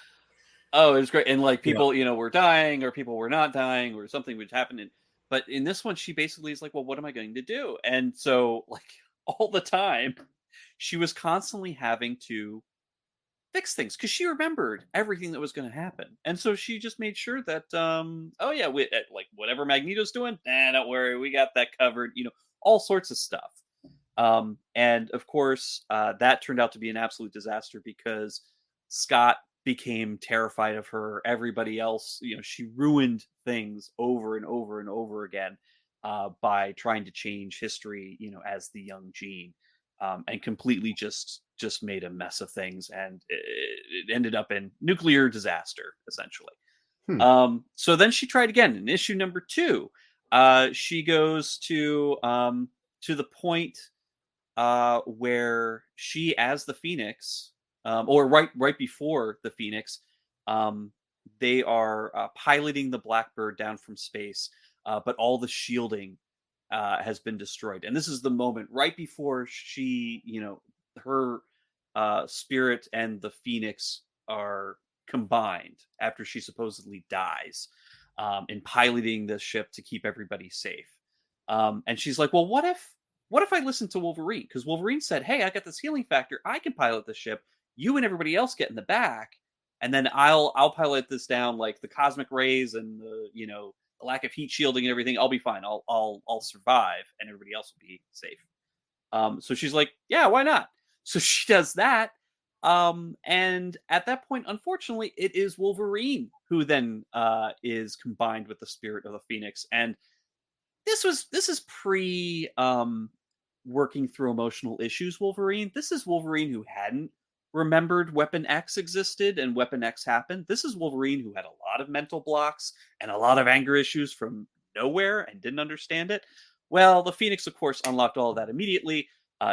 Oh, it was great, and like people, were dying, or people were not dying, or something would happen. But in this one, she basically is like, well, what am I going to do? And so, like, all the time, she was constantly having to fix things because she remembered everything that was going to happen, and so she just made sure that like whatever Magneto's doing, don't worry, we got that covered. All sorts of stuff. And of course, that turned out to be an absolute disaster because Scott became terrified of her. Everybody else, she ruined things over and over and over again by trying to change history, as the young Jean, and completely just made a mess of things, and it ended up in nuclear disaster, essentially. So then she tried again in issue number 2. She goes to the point where she, as the Phoenix, or right before the Phoenix, they are piloting the Blackbird down from space, but all the shielding has been destroyed. And this is the moment right before she, her spirit and the Phoenix are combined after she supposedly dies, in piloting the ship to keep everybody safe. And she's like, well, what if I listen to Wolverine? Because Wolverine said, hey, I got this healing factor. I can pilot the ship. You and everybody else get in the back. And then I'll pilot this down, like the cosmic rays and the, the lack of heat shielding and everything. I'll be fine. I'll survive, and everybody else will be safe. So she's like, yeah, why not? So she does that. And at that point, unfortunately, it is Wolverine who then is combined with the spirit of the Phoenix. And this is pre working through emotional issues Wolverine. This is Wolverine who hadn't remembered Weapon X existed and Weapon X happened. This is Wolverine who had a lot of mental blocks and a lot of anger issues from nowhere and didn't understand it. Well, the Phoenix, of course, unlocked all of that immediately.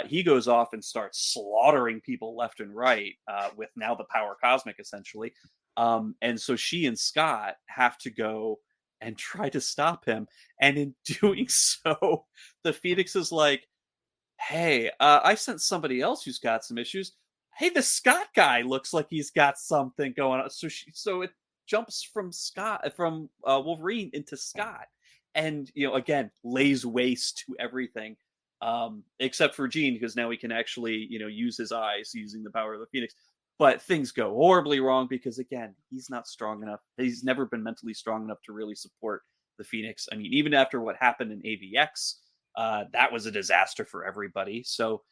He goes off and starts slaughtering people left and right with now the power cosmic, essentially. And so she and Scott have to go and try to stop him. And in doing so, the Phoenix is like, hey, I sent somebody else who's got some issues. Hey, the Scott guy looks like he's got something going on. So it jumps from Wolverine into Scott, and again lays waste to everything, except for Jean, because now he can actually use his eyes using the power of the Phoenix. But things go horribly wrong because again he's not strong enough. He's never been mentally strong enough to really support the Phoenix. I mean, even after what happened in AVX, that was a disaster for everybody. So.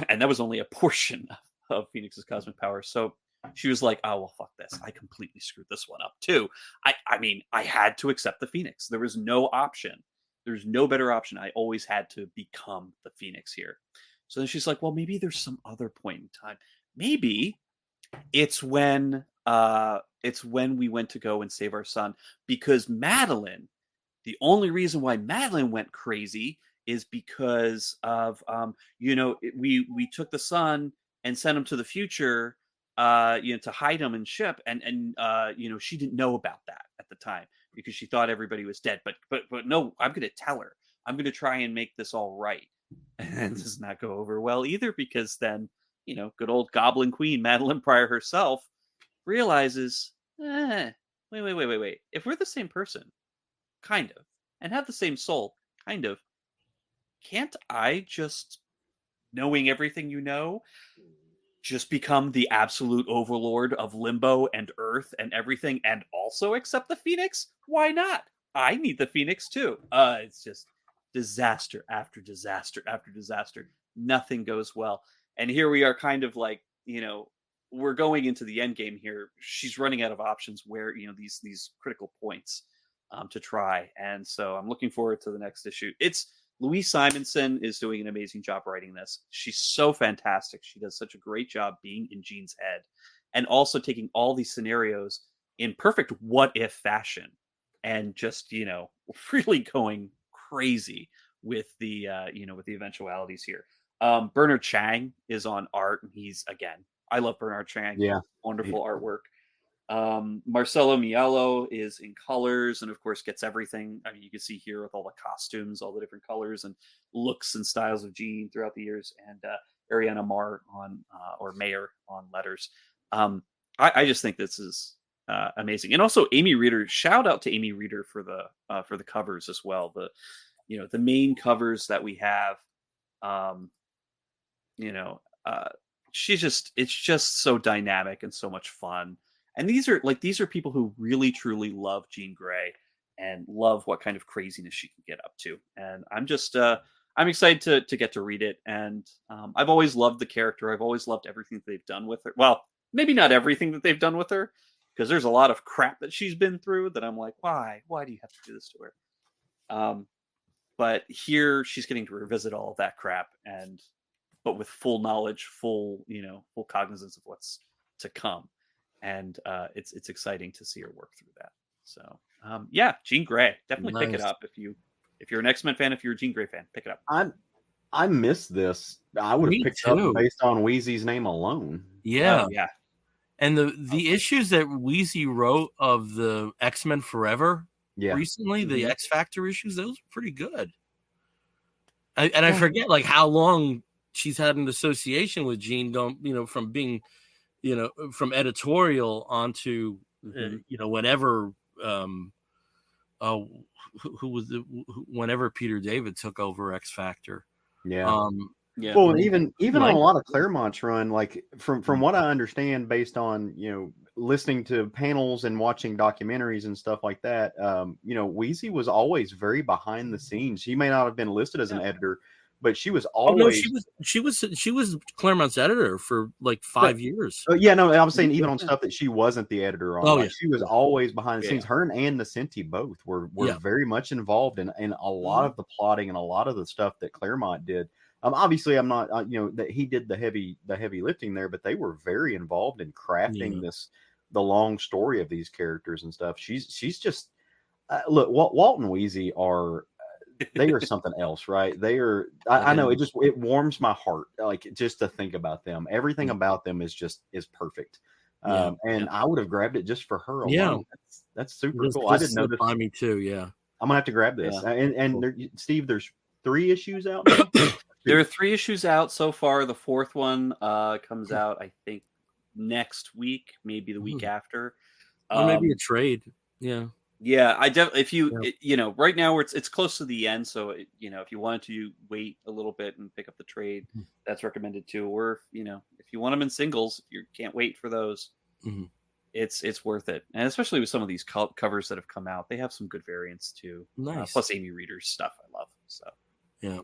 And that was only a portion of Phoenix's cosmic power. So she was like, oh, well, fuck this. I completely screwed this one up too. I mean, I had to accept the Phoenix. There was no option. There's no better option. I always had to become the Phoenix here. So then she's like, well, maybe there's some other point in time. Maybe it's when we went to go and save our son, because Madeline, the only reason why Madeline went crazy is because of we took the son and sent him to the future, to hide him in ship, and she didn't know about that at the time because she thought everybody was dead. But no, I'm going to tell her. I'm going to try and make this all right. And it does not go over well either, because then good old Goblin Queen Madeline Pryor herself realizes, wait. If we're the same person, kind of, and have the same soul, kind of, can't I just, knowing everything just become the absolute overlord of Limbo and Earth and everything, and also accept the Phoenix? Why not? I need the Phoenix too. It's just disaster after disaster after disaster. Nothing goes well. And here we are, kind of like, we're going into the end game here. She's running out of options where, these critical points to try. And so I'm looking forward to the next issue. Louise Simonson is doing an amazing job writing this. She's so fantastic. She does such a great job being in Jean's head, and also taking all these scenarios in perfect what-if fashion, and just really going crazy with the with the eventualities here. Bernard Chang is on art, and I love Bernard Chang. Yeah, wonderful artwork. Marcelo Mielo is in colors, and of course gets everything. I mean, you can see here with all the costumes, all the different colors and looks and styles of Jean throughout the years, and Ariana Mar or Mayer on letters. I just think this is amazing. And also Amy Reeder, shout out to Amy Reeder for the covers as well. The main covers that we have, it's just so dynamic and so much fun. And these are people who really truly love Jean Grey and love what kind of craziness she can get up to. And I'm excited to get to read it. And I've always loved the character. I've always loved everything that they've done with her. Well, maybe not everything that they've done with her, because there's a lot of crap that she's been through that I'm like, why do you have to do this to her? But here she's getting to revisit all of that crap, but with full knowledge, full cognizance of what's to come. And it's exciting to see her work through that. So Jean Grey, definitely pick it up if you're an X-Men fan. If you're a Jean Grey fan, pick it up. I missed this. I would have picked it up based on Wheezy's name alone. Yeah. Yeah. And the issues that Wheezy wrote of the X-Men Forever recently, the X Factor issues, those were pretty good. I forget like how long she's had an association with Gene, from being, from editorial onto, whenever, who was whenever Peter David took over X Factor. Yeah. Yeah. Well, even on a lot of Claremont's run, like from what I understand, based on listening to panels and watching documentaries and stuff like that, Wheezy was always very behind the scenes. She may not have been listed as an editor, but she was always. She was Claremont's editor for like 5 years. Yeah, no, I was saying even on stuff that she wasn't the editor on. Oh, She was always behind the scenes. Her and Ann Nocenti both were very much involved in a lot of the plotting and a lot of the stuff that Claremont did. Obviously, I'm not, that he did the heavy lifting there, but they were very involved in crafting the long story of these characters and stuff. She's just look, Walt and Wheezy they are something else, right? They are. I know it warms my heart, like just to think about them. Everything about them is perfect. And I would have grabbed it just for her alone. Yeah, that's super cool. I didn't know this. Me too. Yeah, I'm gonna have to grab this. And Steve, there's 3 issues out now. There are 3 issues out so far. The 4th one comes out, I think, next week, maybe the week after. Or maybe a trade. Yeah. Yeah, I definitely. If you, right now it's close to the end, so if you wanted to wait a little bit and pick up the trade, that's recommended too. Or if you want them in singles, you can't wait for those. It's worth it, and especially with some of these covers that have come out, they have some good variants too. Nice. Plus Amy Reader's stuff, I love. So yeah.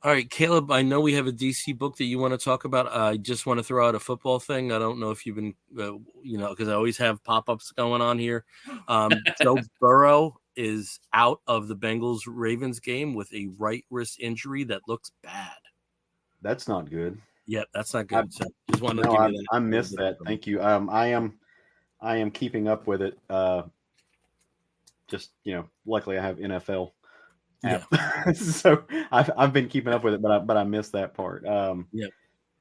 All right, Caleb, I know we have a DC book that you want to talk about. I just want to throw out a football thing. I don't know if you've been, because I always have pop-ups going on here. Joe Burrow is out of the Bengals-Ravens game with a right wrist injury that looks bad. That's not good. Yeah, that's not good. Just wanted to give you that. I missed that. Thank you. I am keeping up with it. Luckily I have NFL. Yeah. So I've been keeping up with it, but I missed that part.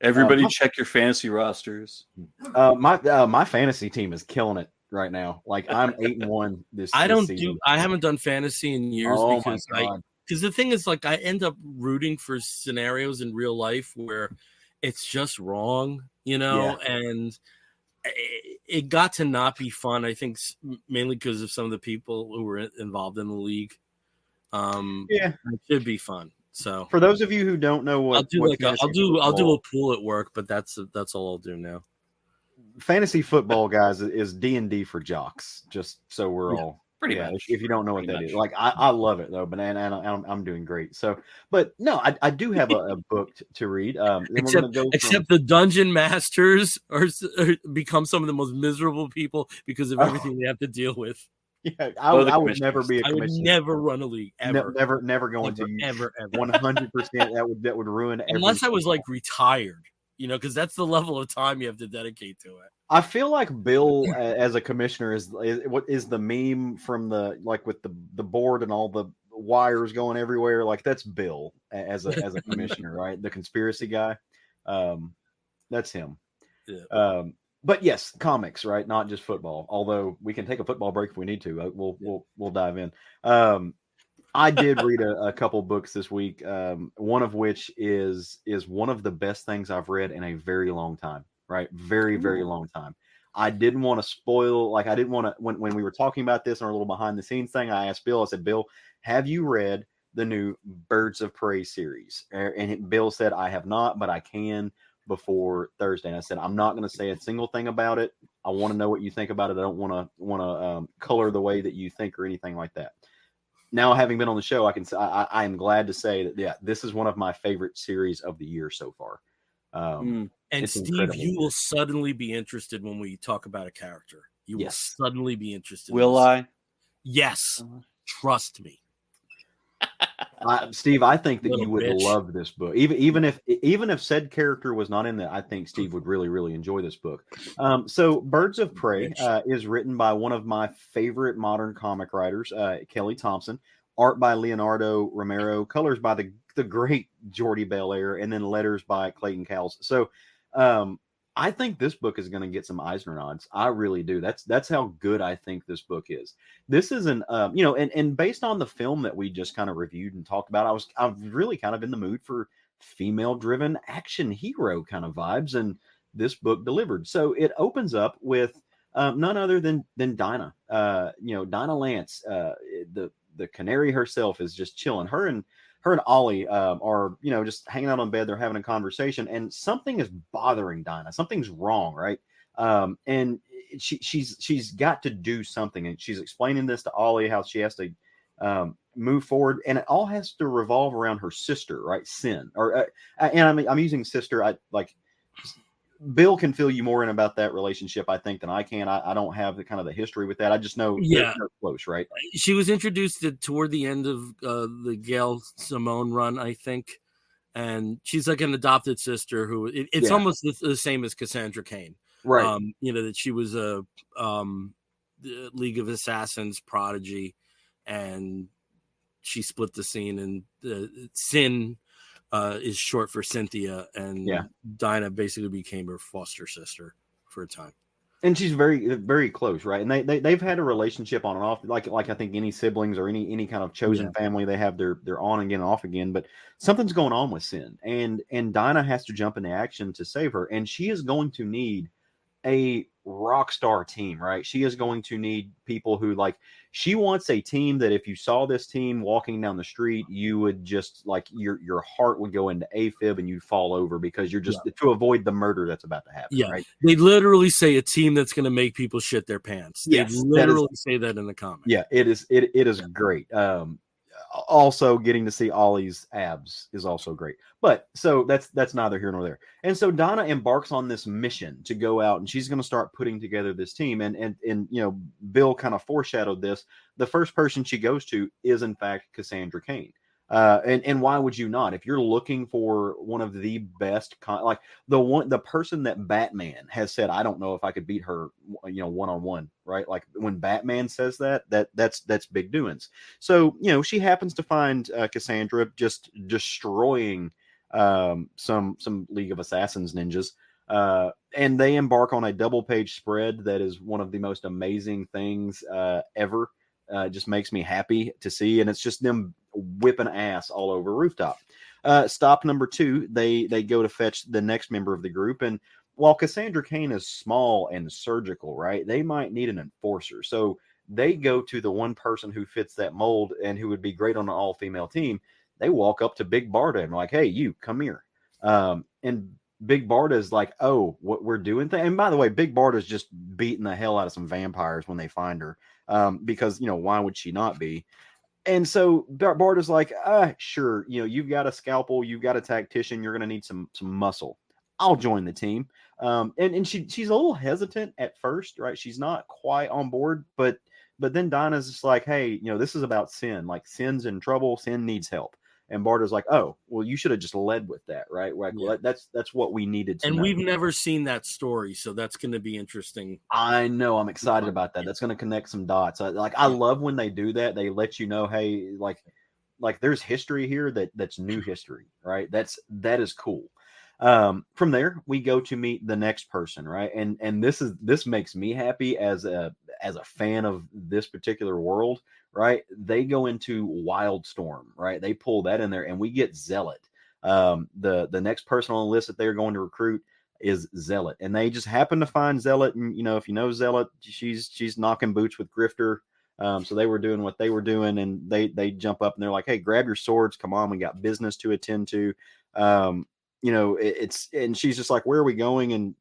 Everybody check your fantasy rosters. My fantasy team is killing it right now. Like I'm 8-1 this season. I haven't done fantasy in years because the thing is, like, I end up rooting for scenarios in real life where it's just wrong, and it got to not be fun. I think mainly because of some of the people who were involved in the league. It should be fun. So for those of you who don't know what I'll do a pool at work, but that's all I'll do now. Fantasy football, guys, is D&D for jocks. Just so we're all pretty much. If you don't know what that is, like I love it though, but I'm doing great. So, but no, I do have a book to read. Except the dungeon masters are become some of the most miserable people because of everything they have to deal with. Yeah, I would never be a commissioner. I would never run a league ever. Never going to ever. 100%. That would ruin everything. Unless I was like retired, because that's the level of time you have to dedicate to it. I feel like Bill as a commissioner is what is the meme from with the board and all the wires going everywhere. Like that's Bill as a commissioner, right? The conspiracy guy. That's him. Yeah. But yes, comics, right? Not just football. Although we can take a football break if we need to. We'll dive in. I did read a couple books this week. One of which is one of the best things I've read in a very long time. Right, very very long time. I didn't want to spoil. Like I didn't want to when we were talking about this and our little behind the scenes thing. I asked Bill. I said, Bill, have you read the new Birds of Prey series? And Bill said, I have not, but I can before Thursday. And I said, I'm not going to say a single thing about it. I want to know what you think about it. I don't want to color the way that you think or anything like that. Now, having been on the show, I can say I am glad to say that this is one of my favorite series of the year so far. And Steve, incredible. You will suddenly be interested when we talk about a character. You will suddenly be interested. Will I? Yes, trust me. Steve, I think that you would love this book. Even if said character was not in there, I think Steve would really, really enjoy this book. So Birds of Prey is written by one of my favorite modern comic writers, Kelly Thompson, art by Leonardo Romero, colors by the great Jordi Belair, and then letters by Clayton Cowles. So I think this book is going to get some Eisner nods. I really do. That's how good I think this book is. This is an and based on the film that we just kind of reviewed and talked about, I'm really kind of in the mood for female driven action hero kind of vibes, and this book delivered. So it opens up with none other than Dinah. Dinah Lance, the canary herself, is just chilling. Her and Ollie are, just hanging out on bed. They're having a conversation, and something is bothering Dinah. Something's wrong, right? And she's got to do something, and she's explaining this to Ollie how she has to move forward, and it all has to revolve around her sister, right? Sin, and I'm using sister. I like. Bill can fill you more in about that relationship, I think, than I can. I don't have the kind of the history with that. I just know they're close, right? She was introduced toward the end of the Gail Simone run, I think, and she's like an adopted sister who it's almost the same as Cassandra Cain, right? That she was a League of Assassins prodigy, and she split the scene, and Sin is short for Cynthia, and Dinah basically became her foster sister for a time. And she's very, very close, right? And they've had a relationship on and off, like I think any siblings or any kind of chosen family, they have their on again, off again. But something's going on with Sin, and Dinah has to jump into action to save her, and she is going to need a rock star team, right? She is going to need people who she wants a team that if you saw this team walking down the street, you would just your heart would go into AFib and you'd fall over because you're just to avoid the murder that's about to happen. Right? They literally say a team that's going to make people shit their pants. They literally say that in the comic. Yeah, it is great. Also getting to see Ollie's abs is also great. But so that's neither here nor there. And so Donna embarks on this mission to go out, and she's going to start putting together this team. And Bill kind of foreshadowed this. The first person she goes to is in fact Cassandra Cain. And why would you not? If you're looking for one of the best, the person that Batman has said, I don't know if I could beat her, one-on-one, right? Like when Batman says that's big doings. So, she happens to find Cassandra just destroying some League of Assassins ninjas. And they embark on a double page spread that is one of the most amazing things ever. Just makes me happy to see. And it's just them whipping ass all over Rooftop. Stop number 2, they go to fetch the next member of the group. And while Cassandra Cain is small and surgical, right, they might need an enforcer. So they go to the one person who fits that mold and who would be great on an all-female team. They walk up to Big Barda and like, hey, you come here. And Big Barda is like, oh, what we're doing. And by the way, Big Barda is just beating the hell out of some vampires when they find her. Because, why would she not be? And so Barda's like, sure, you've got a scalpel, you've got a tactician, you're going to need some muscle. I'll join the team. And she's a little hesitant at first, right? She's not quite on board, but then Dinah's just like, hey, this is about Sin. Like, Sin's in trouble, Sin needs help. And Barda's like, oh, well, you should have just led with that, right? Like, well, that's what we needed to know. We've never seen that story, so that's going to be interesting. I know. I'm excited about that. That's going to connect some dots. I love when they do that. They let you know, hey, like there's history here that's new history, right? That is cool. From there, we go to meet the next person, right? And this makes me happy as a fan of this particular world, right? They go into Wildstorm, right? They pull that in there, and we get Zealot. The next person on the list that they're going to recruit is Zealot, and they just happen to find Zealot. And if you know Zealot, she's knocking boots with Grifter. So they were doing what they were doing, and they jump up and they're like, hey, grab your swords, come on, we got business to attend to. And she's just like, where are we going? And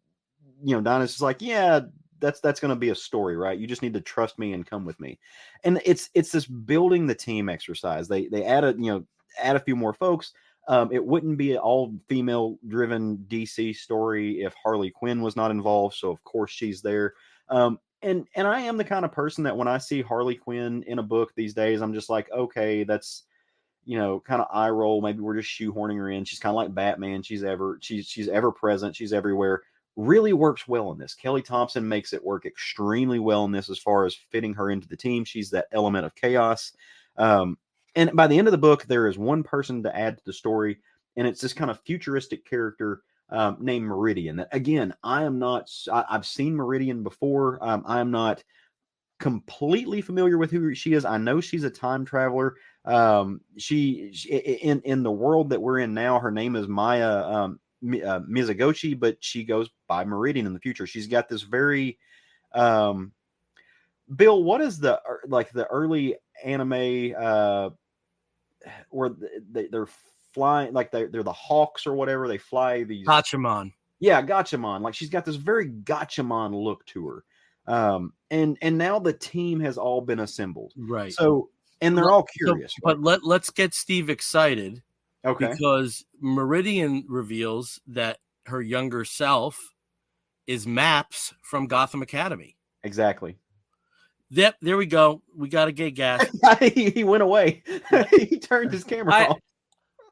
Dinah's just like, yeah, that's going to be a story, right? You just need to trust me and come with me. And it's this building the team exercise. They add a few more folks. It wouldn't be an all female driven DC story if Harley Quinn was not involved. So of course she's there. And I am the kind of person that when I see Harley Quinn in a book these days, I'm just like, okay, that's, kind of eye roll. Maybe we're just shoehorning her in. She's kind of like Batman. She's ever present. She's everywhere. Really works well in this. Kelly Thompson makes it work extremely well in this as far as fitting her into the team. She's that element of chaos. And by the end of the book, there is one person to add to the story, and it's this kind of futuristic character named Meridian. That again, I've seen Meridian before. I am not completely familiar with who she is. I know she's a time traveler. She in the world that we're in now, her name is Maya Mizoguchi, but she goes by Meridian in the future. She's got this very Bill, what is the early anime where they're flying, like they're the hawks or whatever, they fly these Hachiman. Yeah, Gatchaman. Like she's got this very Gatchaman look to her. And now the team has all been assembled. Right. So, and they're all curious. But let's get Steve excited. Okay. Because Meridian reveals that her younger self is Maps from Gotham Academy. Exactly. Yep, there we go. We got a gay gas. He went away. He turned his camera off.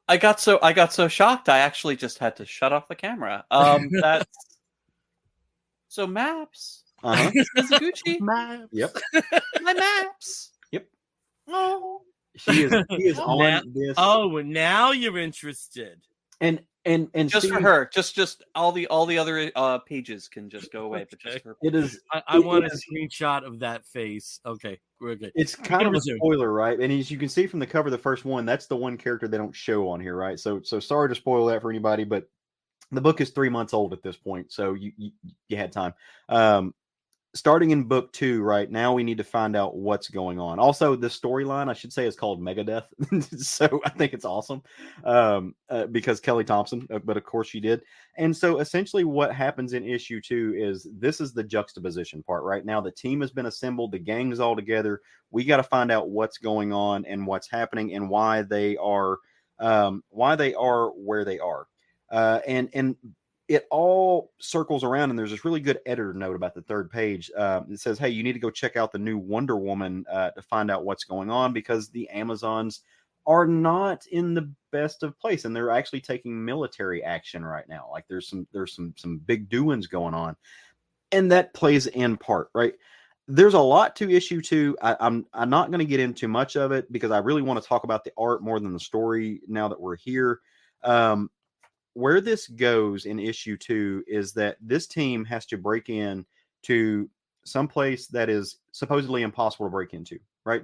I got so shocked. I actually just had to shut off the camera. That's so Maps. Mizoguchi. Maps. Yep. My Maps. Yep. Oh. He is on this. Oh, and now you're interested. And just Steve, for her, just all the other pages can just go away. But just her. It is. I want a screenshot of that face. Okay, we're good. It's kind of a spoiler, right? And as you can see from the cover of the first one, that's the one character they don't show on here, right? So sorry to spoil that for anybody, but the book is 3 months old at this point, so you had time. Starting in book 2 right now, we need to find out what's going on. Also, the storyline, I should say, is called Megadeth. So I think it's awesome because Kelly Thompson, but of course she did. And so essentially what happens in issue 2 is this is the juxtaposition part. Right now, the team has been assembled. The gang's all together. We got to find out what's going on and what's happening and why they are where they are. And it all circles around, and there's this really good editor note about the third page. It says, hey, you need to go check out the new Wonder Woman to find out what's going on because the Amazons are not in the best of place, and they're actually taking military action right now. Like there's some big doings going on, and that plays in part, right? There's a lot to issue 2. I'm not going to get into much of it because I really want to talk about the art more than the story now that we're here. Where this goes in issue 2 is that this team has to break in to some place that is supposedly impossible to break into, right?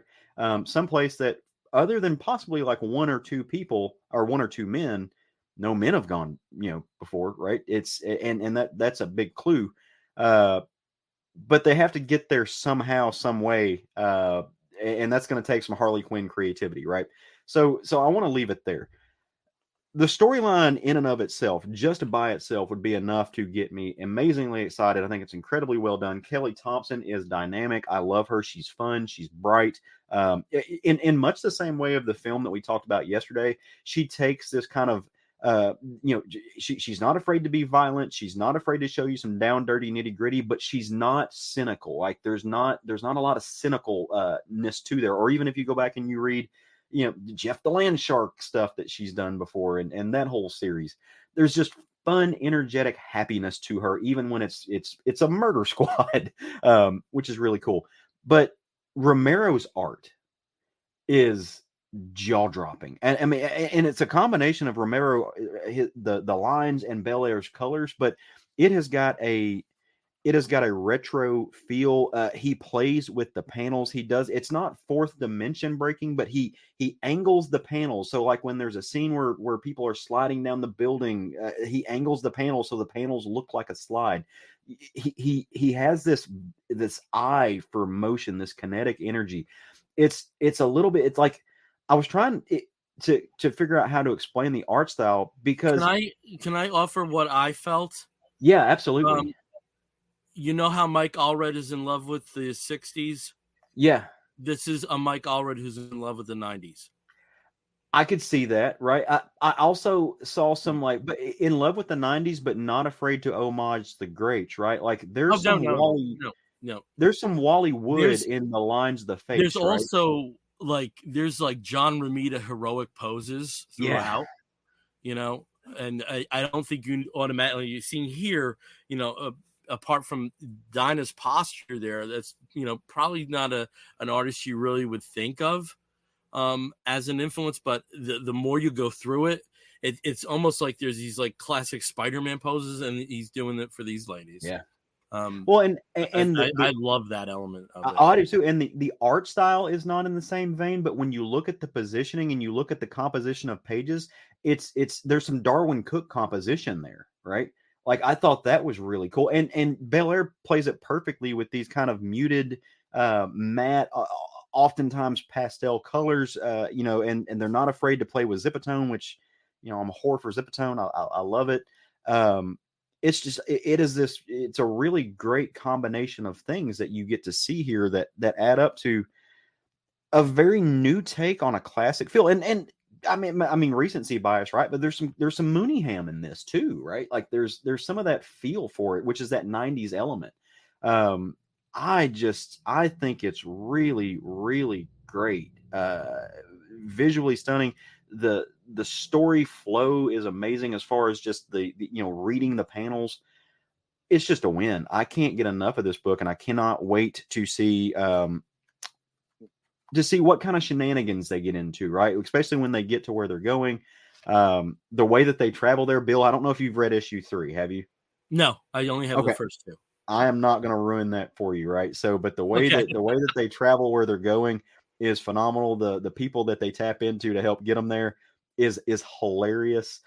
Some place that other than possibly like 1 or 2 people or 1 or 2 men, no men have gone, before, right? It's and that's a big clue. But they have to get there somehow, some way, and that's going to take some Harley Quinn creativity, right? So I want to leave it there. The storyline in and of itself, just by itself, would be enough to get me amazingly excited. I think it's incredibly well done. Kelly Thompson is dynamic. I love her. She's fun. She's bright. In much the same way of the film that we talked about yesterday, she takes this kind of, she's not afraid to be violent. She's not afraid to show you some down dirty nitty gritty, but she's not cynical. Like there's not a lot of cynicalness to there. Or even if you go back and you read, Jeff the Land Shark stuff that she's done before and that whole series. There's just fun, energetic happiness to her, even when it's a murder squad, which is really cool. But Romero's art is jaw-dropping. And I mean, and it's a combination of Romero, the lines and Belair's colors, but it has got a retro feel. He plays with the panels. It's not fourth dimension breaking, but he angles the panels. So like when there's a scene where people are sliding down the building, he angles the panels so the panels look like a slide. He has this eye for motion, this kinetic energy. It's a little bit, it's like I was trying to figure out how to explain the art style because can I offer what I felt? Yeah, absolutely. You know how Mike Allred is in love with the 60s? Yeah. This is a Mike Allred who's in love with the 90s. I could see that, right? I also saw some but in love with the 90s, but not afraid to homage the greats, right? Like there's there's some Wally Wood in the lines of the face. There's also there's John Romita heroic poses throughout, and I don't think you automatically you've seen here, apart from Dinah's posture there, that's probably not an artist you really would think of as an influence, but the more you go through it, it's almost like there's these like classic Spider-Man poses, and he's doing it for these ladies. Yeah. Well, and the, I love that element of it. I do too. And the art style is not in the same vein, but when you look at the positioning and you look at the composition of pages, it's there's some Darwin Cook composition there, right? Like I thought that was really cool. And Belair plays it perfectly with these kind of muted, matte, oftentimes pastel colors, and they're not afraid to play with Zipatone, which, I'm a whore for Zipatone. I love it. It's just, it's a really great combination of things that you get to see here that add up to a very new take on a classic feel. And I mean recency bias, right? But there's some Mooneyham in this too, right? Like there's some of that feel for it, which is that 90s element. I think it's really, really great. Visually stunning. The story flow is amazing as far as just the reading the panels. It's just a win. I can't get enough of this book, and I cannot wait to see what kind of shenanigans they get into, right? Especially when they get to where they're going. The way that they travel there, Bill, I don't know if you've read issue 3, have you? No, I only have the first 2. I am not going to ruin that for you, right? So, but the way that they travel where they're going is phenomenal. The people that they tap into to help get them there is hilarious.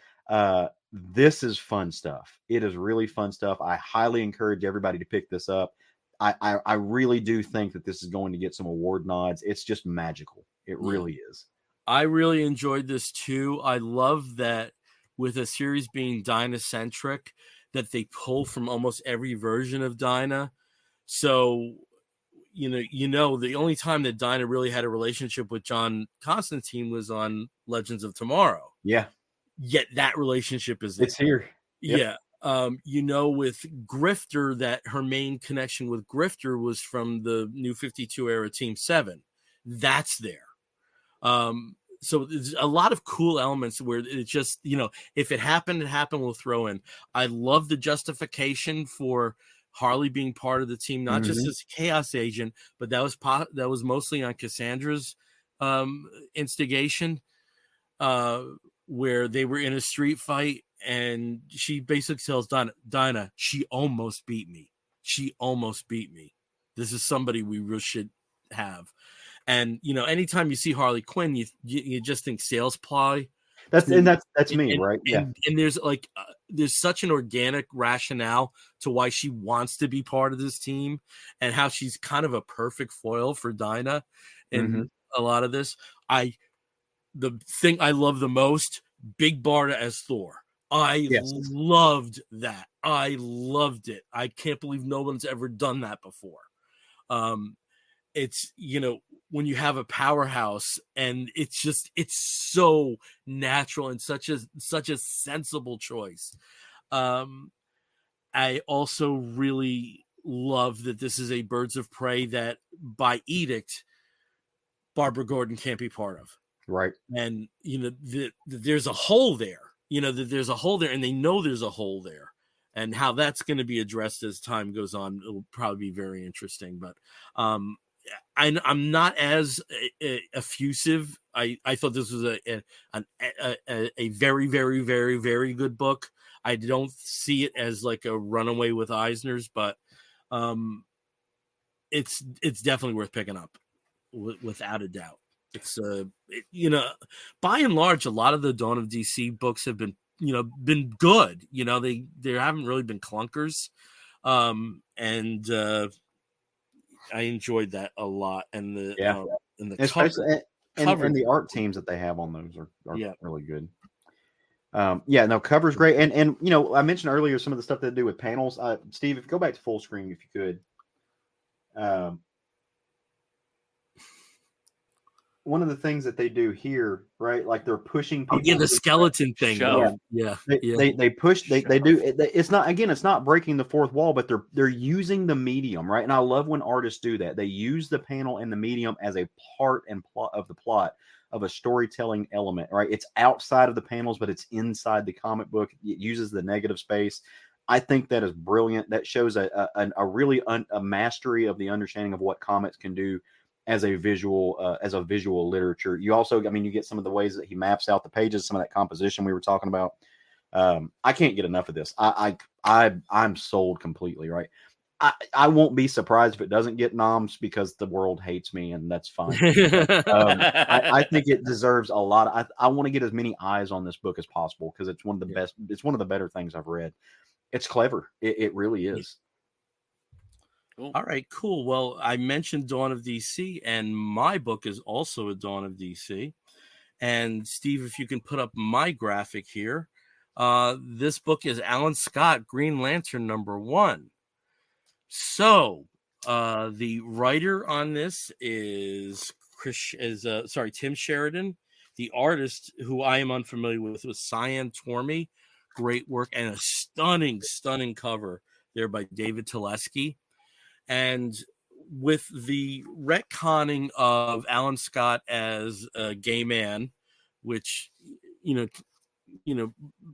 This is fun stuff. It is really fun stuff. I highly encourage everybody to pick this up. I really do think that this is going to get some award nods. It's just magical. It really is. I really enjoyed this too. I love that with a series being Dinah-centric, that they pull from almost every version of Dinah. So, the only time that Dinah really had a relationship with John Constantine was on Legends of Tomorrow. Yeah. Yet that relationship is there. It's here. Yep. Yeah. With Grifter, that her main connection with Grifter was from the New 52 era Team 7. That's there. So there's a lot of cool elements where it's just, if it happened, we'll throw in. I love the justification for Harley being part of the team, not just as a chaos agent, but that was mostly on Cassandra's instigation, where they were in a street fight, and she basically tells Dinah, she almost beat me. This is somebody we really should have. And anytime you see Harley Quinn, you just think sales ply. That's me, right? Yeah. And there's there's such an organic rationale to why she wants to be part of this team, and how she's kind of a perfect foil for Dinah in a lot of this. The thing I love the most, Big Barda as Thor. I loved that. I loved it. I can't believe no one's ever done that before. It's, when you have a powerhouse, and it's so natural and such a sensible choice. I also really love that this is a Birds of Prey that by edict, Barbara Gordon can't be part of. Right. And, there's a hole there, and they know there's a hole there, and how that's going to be addressed as time goes on. It'll probably be very interesting, but, I'm not as effusive. I thought this was a very, very, very, very good book. I don't see it as like a runaway with Eisner's, but it's definitely worth picking up without a doubt. It's by and large, a lot of the Dawn of DC books have been good. They haven't really been clunkers, and I enjoyed that a lot, and the especially and the art teams that they have on those are really good. Cover's great, and I mentioned earlier some of the stuff they do with panels. Steve, if you go back to full screen, if you could. One of the things that they do here, right? Like they're pushing people. The skeleton thing. They push. They do. It's not breaking the fourth wall, but they're using the medium, right? And I love when artists do that. They use the panel and the medium as a part and plot of the plot of a storytelling element, right? It's outside of the panels, but it's inside the comic book. It uses the negative space. I think that is brilliant. That shows a really a mastery of the understanding of what comics can do as a visual literature. You also, I mean, you get some of the ways that he maps out the pages, some of that composition we were talking about. I can't get enough of this. I'm sold completely, right? I won't be surprised if it doesn't get noms because the world hates me, and that's fine. I think it deserves a lot. I want to get as many eyes on this book as possible because it's one of the best. It's one of the better things I've read. It's clever. It really is. Cool. All right, cool. Well, I mentioned Dawn of DC, and my book is also a Dawn of DC. And Steve, if you can put up my graphic here, this book is Alan Scott, Green Lantern #1. So the writer on this is Tim Sheridan. The artist, who I am unfamiliar with, was Cyan Tormey. Great work, and a stunning cover there by David Teleski. And with the retconning of Alan Scott as a gay man, which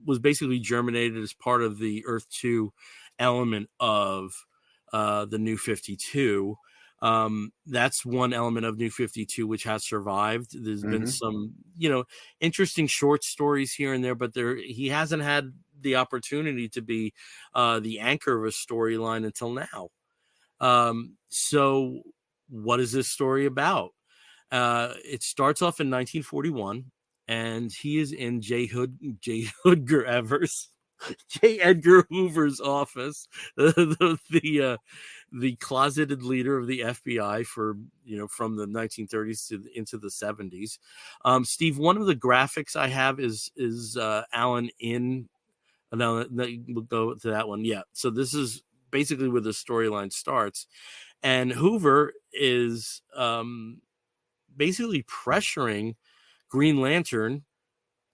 was basically germinated as part of the Earth 2 element of the New 52. That's one element of New 52 which has survived. There's been some, interesting short stories here and there, but he hasn't had the opportunity to be the anchor of a storyline until now. So what is this story about? It starts off in 1941, and he is in J. Edgar Hoover's office, the closeted leader of the FBI from the 1930s into the 70s. Steve, one of the graphics I have is Alan in. No, we'll go to that one. Yeah. So this is basically where the storyline starts, and Hoover is basically pressuring Green Lantern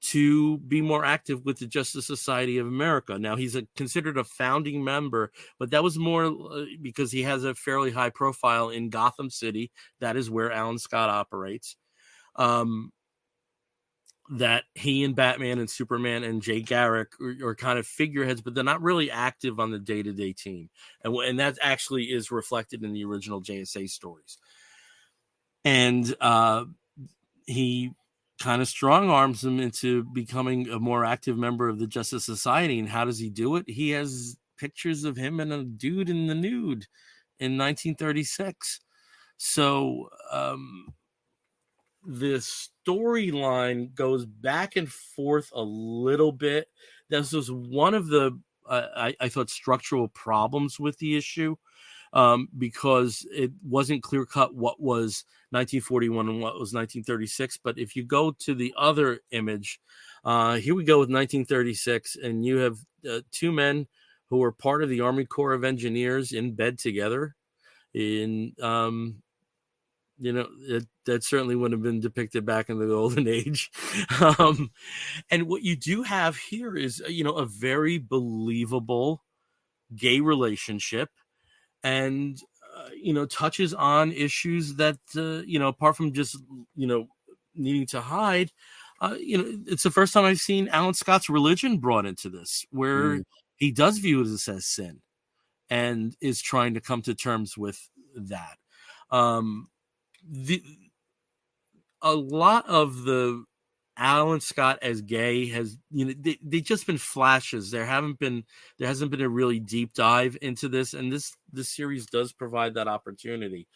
to be more active with the Justice Society of America. Now, he's considered a founding member, but that was more because he has a fairly high profile in Gotham City. That is where Alan Scott operates. That he and Batman and Superman and Jay Garrick are kind of figureheads, but they're not really active on the day-to-day team. And that actually is reflected in the original JSA stories. And he kind of strong arms him into becoming a more active member of the Justice Society. And how does he do it? He has pictures of him and a dude in the nude in 1936. So the storyline goes back and forth a little bit. This was one of the I thought structural problems with the issue, because it wasn't clear cut what was 1941 and what was 1936. But if you go to the other image, here we go with 1936, and you have two men who were part of the Army Corps of Engineers in bed together. That certainly would have been depicted back in the golden age. And what you do have here is, a very believable gay relationship, and, touches on issues that, apart from just, needing to hide, it's the first time I've seen Alan Scott's religion brought into this, where he does view this as sin and is trying to come to terms with that. A lot of the Alan Scott as gay has, they just been flashes. There hasn't been a really deep dive into this, and this series does provide that opportunity.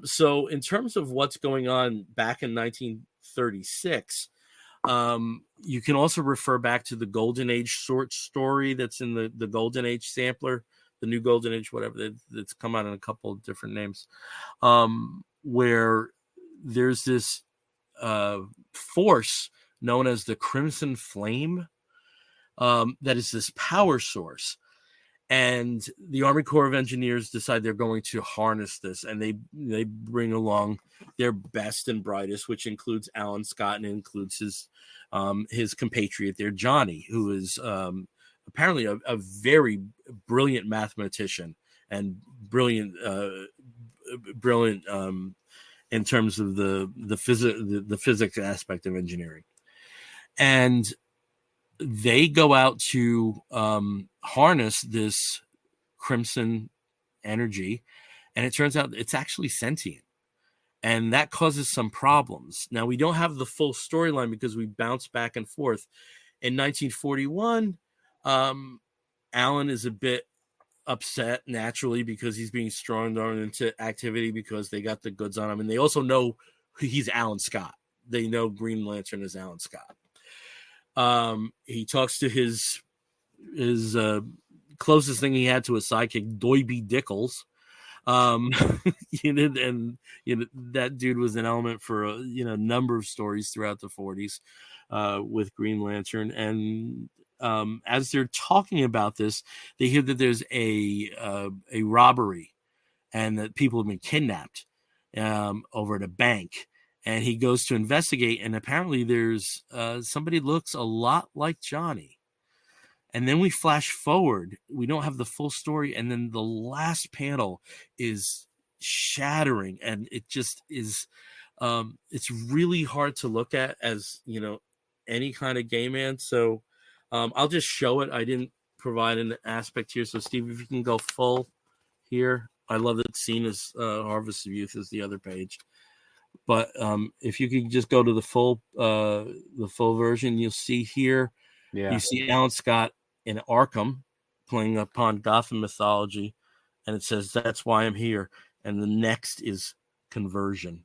So in terms of what's going on back in 1936, you can also refer back to the Golden Age short story that's in the Golden Age sampler, the new Golden Age, whatever, that's come out in a couple of different names, where there's this force known as the Crimson Flame, that is this power source. And the Army Corps of Engineers decide they're going to harness this, and they bring along their best and brightest, which includes Alan Scott and includes his compatriot there, Johnny, who is apparently a very brilliant mathematician and brilliant in terms of the physics aspect of engineering. And they go out to harness this crimson energy, and it turns out it's actually sentient. and that causes some problems. Now, we don't have the full storyline because we bounce back and forth. In 1941, Alan is a bit upset naturally because he's being strung into activity because they got the goods on him, and they also know he's Alan Scott. They know Green Lantern is Alan Scott. He talks to his closest thing he had to a sidekick, Doiby Dickles. And that dude was an element for a number of stories throughout the 40s with Green Lantern. And as they're talking about this, they hear that there's a robbery and that people have been kidnapped over at a bank. And he goes to investigate, and apparently there's somebody looks a lot like Johnny. And then we flash forward. We don't have the full story. And then the last panel is shattering. And it just is, it's really hard to look at as, any kind of gay man. So I'll just show it. I didn't provide an aspect here. So Steve, if you can go full here. I love that scene is Harvest of Youth is the other page. But if you could just go to the full version, you'll see here. Yeah. You see Alan Scott in Arkham playing upon Gotham mythology, and it says, "That's why I'm here." And the next is conversion.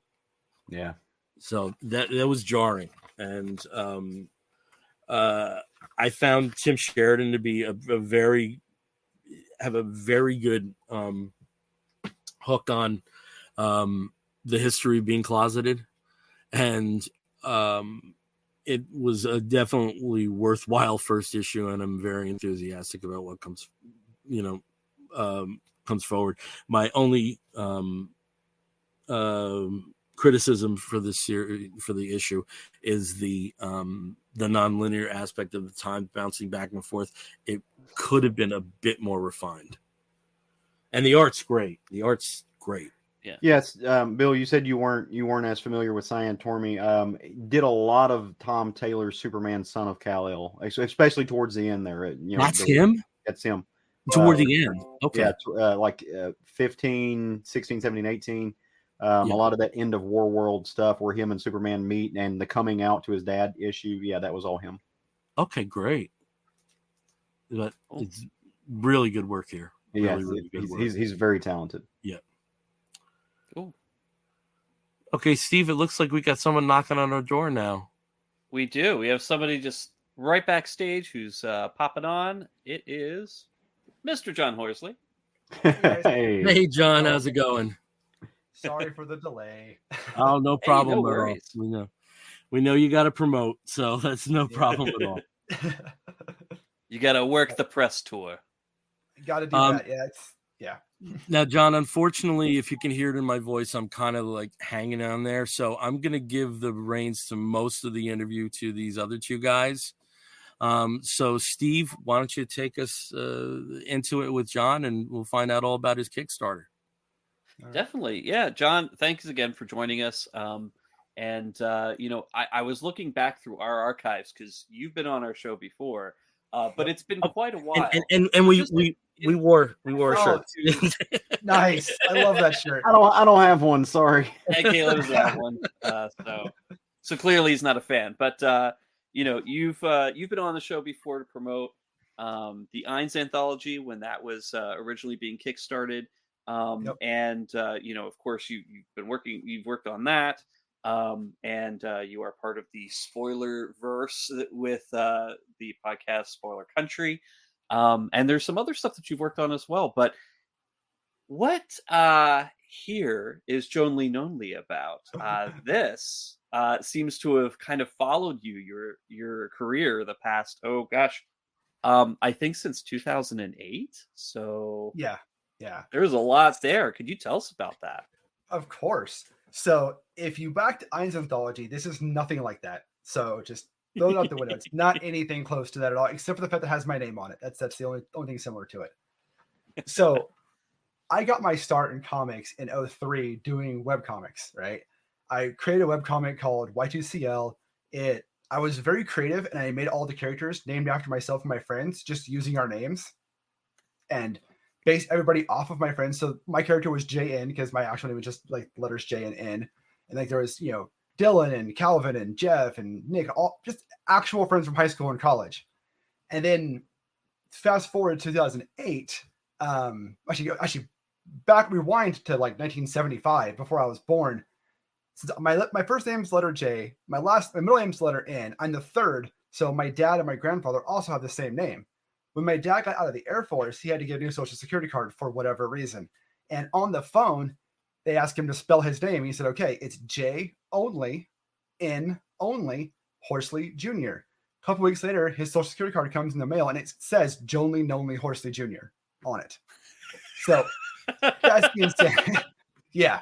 Yeah. So that was jarring. And I found Tim Sheridan to be a very good hook on the history of being closeted, and it was a definitely worthwhile first issue, and I'm very enthusiastic about what comes forward. My only criticism for this series, for the issue, is the non-linear aspect of the time bouncing back and forth. It could have been a bit more refined, and the art's great. Yeah. Yes, Bill, you said you weren't as familiar with Cyan Tormey. Did a lot of Tom Taylor's Superman, Son of Kal-El, especially towards the end there. That's him? That's him. Toward the end. Okay. Yeah, like 15, 16, 17, 18. A lot of that end of War World stuff where him and Superman meet and the coming out to his dad issue. Yeah, that was all him. Okay, great. But it's really good work here. Yeah, really good work. He's very talented. Yeah. Cool. Okay, Steve, it looks like we got someone knocking on our door now. We do. We have somebody just right backstage who's popping on. It is Mr. John Horsley. Hey, John, how's it going? Sorry for the delay. Oh, no problem no at all. We know you got to promote, so that's no problem at all. You got to work the press tour. You got to do that. Yeah. Now, John, unfortunately, if you can hear it in my voice, I'm kind of like hanging on there. So I'm going to give the reins to most of the interview to these other two guys. So Steve, why don't you take us into it with John, and we'll find out all about his Kickstarter. Definitely. Yeah. John, thanks again for joining us. I was looking back through our archives because you've been on our show before, but it's been quite a while. And we wore a shirt. Nice. I love that shirt. I don't have one. Sorry. Yeah, Kaylie doesn't have one. So clearly he's not a fan. But you've been on the show before to promote the Eynes Anthology when that was originally being kickstarted. And of course you've worked on that. And you are part of the spoiler verse with the podcast Spoiler Country. And there's some other stuff that you've worked on as well. But what here is Jonly Nonly about? This seems to have kind of followed your career the past, I think since 2008. So yeah. There's a lot there. Could you tell us about that? Of course. So if you back to Eynes Anthology, this is nothing like that. So just throw it out the window. It's not anything close to that at all, except for the fact that it has my name on it. That's the only thing similar to it. So I got my start in comics in 2003 doing webcomics, right? I created a webcomic called Y2CL. I was very creative, and I made all the characters named after myself and my friends, just using our names, and based everybody off of my friends. So my character was JN because my actual name was just like letters J and N. And like there was, Dylan and Calvin and Jeff and Nick, all just actual friends from high school and college. And then fast forward to 2008, actually rewind to like 1975 before I was born. Since my first name's letter J, my middle name's letter N. I'm the third, so my dad and my grandfather also have the same name. When my dad got out of the Air Force, he had to get a new Social Security card for whatever reason. And on the phone, they asked him to spell his name. He said, "Okay, it's J only, N only, Horsley Jr." A couple weeks later, his Social Security card comes in the mail, and it says Jonly Nonly Horsley Jr. on it. So that's insane. Yeah.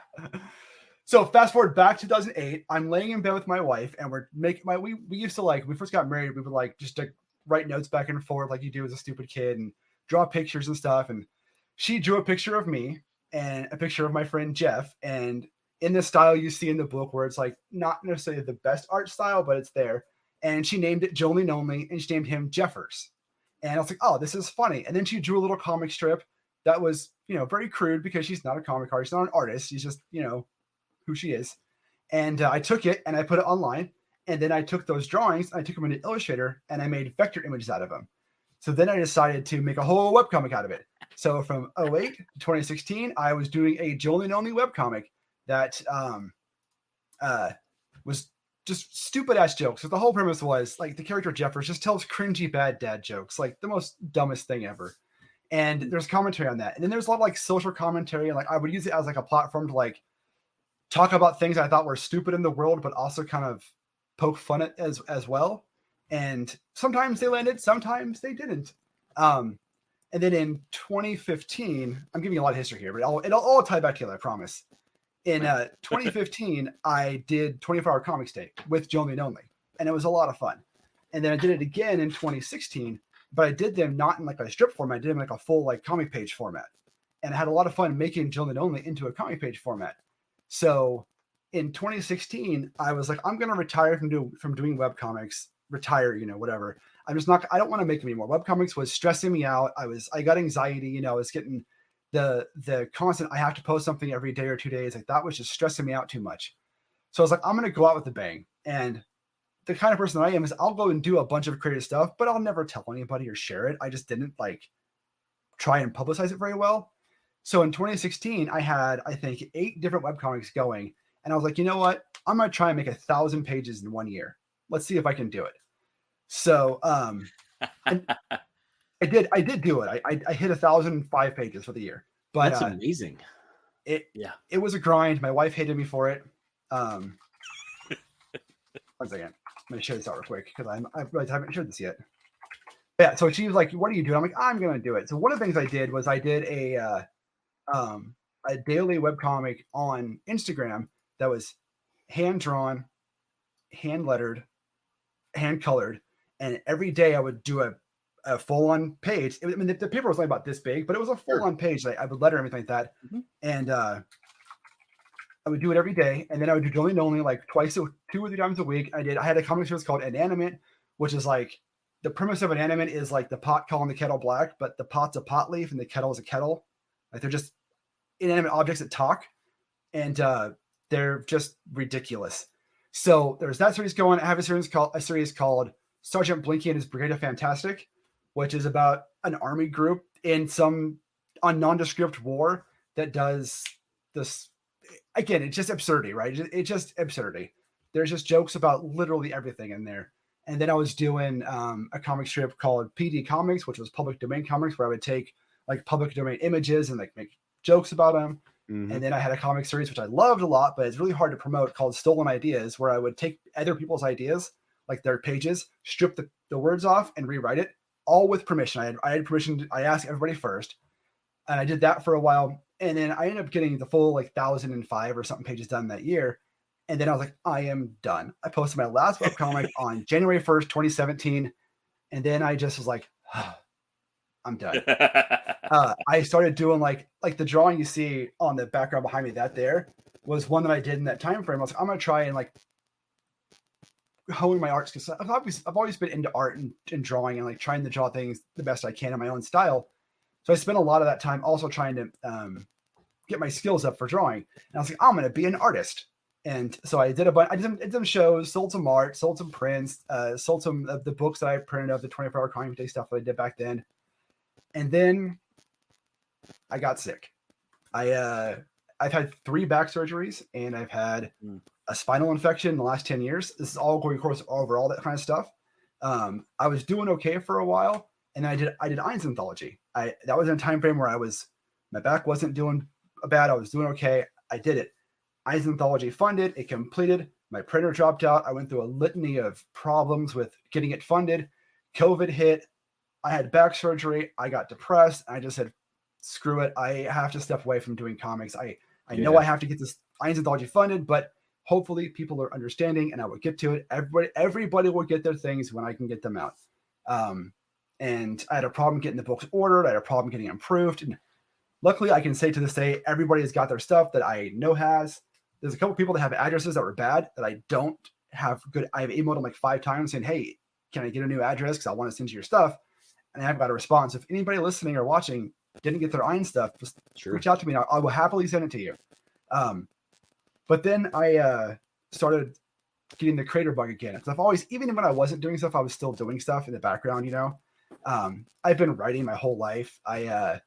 So fast forward back to 2008, I'm laying in bed with my wife, and we're making we used to when we first got married, we would just write notes back and forth like you do as a stupid kid and draw pictures and stuff. And she drew a picture of me and a picture of my friend Jeff. And in the style you see in the book where it's like not necessarily the best art style, but it's there. And she named it Jonly Nonly, and she named him Jeffers. And I was like, oh, this is funny. And then she drew a little comic strip that was, very crude because she's not a comic artist, she's not an artist. She's just, who she is. And I took it and I put it online. And then I took those drawings, I took them into Illustrator, and I made vector images out of them. So then I decided to make a whole webcomic out of it. So from 2008 to 2016, I was doing a Jonly Nonly webcomic that was just stupid ass jokes. So the whole premise was like the character Jeffers just tells cringy bad dad jokes, like the most dumbest thing ever. And there's commentary on that. And then there's a lot of social commentary. And I would use it as a platform to talk about things I thought were stupid in the world, but also kind of poke fun at as well. And sometimes they landed, sometimes they didn't. And then in 2015, I'm giving you a lot of history here, but it'll all tie back together, I promise. In 2015, I did 24-hour comics day with Jonly Nonly, and it was a lot of fun. And then I did it again in 2016, but I did them not in a strip format. I did them in a full comic page format. And I had a lot of fun making Jonly Nonly into a comic page format. So in 2016, I was like, I'm going to retire from doing webcomics, whatever. I'm just not, I don't want to make them anymore. Webcomics was stressing me out. I got anxiety, I was getting the constant, I have to post something every day or 2 days. That was just stressing me out too much. So I was like, I'm going to go out with a bang. And the kind of person that I am is I'll go and do a bunch of creative stuff, but I'll never tell anybody or share it. I just didn't try and publicize it very well. So in 2016, I had, I think, 8 different webcomics going. And I was like, you know what? I'm going to try and make 1,000 pages in 1 year. Let's see if I can do it. So I did do it. I hit 1,005 pages for the year. But that's amazing. It was a grind. My wife hated me for it. 1 second. I'm going to share this out real quick because I realized I haven't shared this yet. Yeah, so she was like, what do you do? I'm like, I'm going to do it. So one of the things I did was I did a daily webcomic on Instagram that was hand-drawn, hand-lettered, hand-colored, and every day I would do a full-on page. The paper was only about this big, but it was a full-on page. I would letter everything like that. Mm-hmm. And I would do it every day, and then I would do Jonly Nonly 2 or 3 times a week. I had a comic series called Inanimate, which is the premise of Inanimate is the pot calling the kettle black, but the pot's a pot leaf and the kettle is a kettle. They're just inanimate objects that talk, and they're just ridiculous. So there's that series going. I have a series called Sergeant Blinky and His Brigade of Fantastic, which is about an army group in some nondescript war that does this. Again, it's just absurdity, right? It's just absurdity. There's just jokes about literally everything in there. And then I was doing a comic strip called PD Comics, which was public domain comics, where I would take public domain images and make jokes about them. Mm-hmm. And then I had a comic series, which I loved a lot, but it's really hard to promote, called Stolen Ideas, where I would take other people's ideas, their pages, strip the words off and rewrite it, all with permission. I had permission. I asked everybody first. And I did that for a while. And then I ended up getting the full 1,005 or something pages done that year. And then I was like, I am done. I posted my last webcomic on January 1st, 2017. And then I just was like, oh, I'm done. I started doing the drawing you see on the background behind me. That there was one that I did in that time frame. I was like, I'm going to try and hone my art skills. I've always been into art and drawing and trying to draw things the best I can in my own style. So I spent a lot of that time also trying to get my skills up for drawing. And I was like, I'm going to be an artist. And so I did a bunch. I did some shows, sold some art, sold some prints, sold some of the books that I printed of the 24-hour comic day stuff that I did back then. And then I got sick. I've had 3 back surgeries, and I've had a spinal infection in the last 10 years. This is all going, of course, over all that kind of stuff. I was doing okay for a while, and I did Eynes Anthology. That was in a time frame where my back wasn't doing bad. I was doing okay. I did it. Eynes Anthology funded. It completed. My printer dropped out. I went through a litany of problems with getting it funded. COVID hit. I had back surgery. I got depressed. I just said, screw it. I have to step away from doing comics. I know I have to get this Eynes Anthology funded, but hopefully people are understanding and I will get to it. Everybody will get their things when I can get them out. And I had a problem getting the books ordered. I had a problem getting them approved. And luckily I can say to this day, everybody has got their stuff that I know has. There's a couple people that have addresses that were bad that I don't have good. I've emailed them like 5 times saying, hey, can I get a new address? Because I want to send you your stuff. And I haven't got a response. If anybody listening or watching didn't get their Eynes stuff, just reach out to me. And I will happily send it to you. But then I started getting the creator bug again. Because I've always, even when I wasn't doing stuff, I was still doing stuff in the background, you know. I've been writing my whole life. I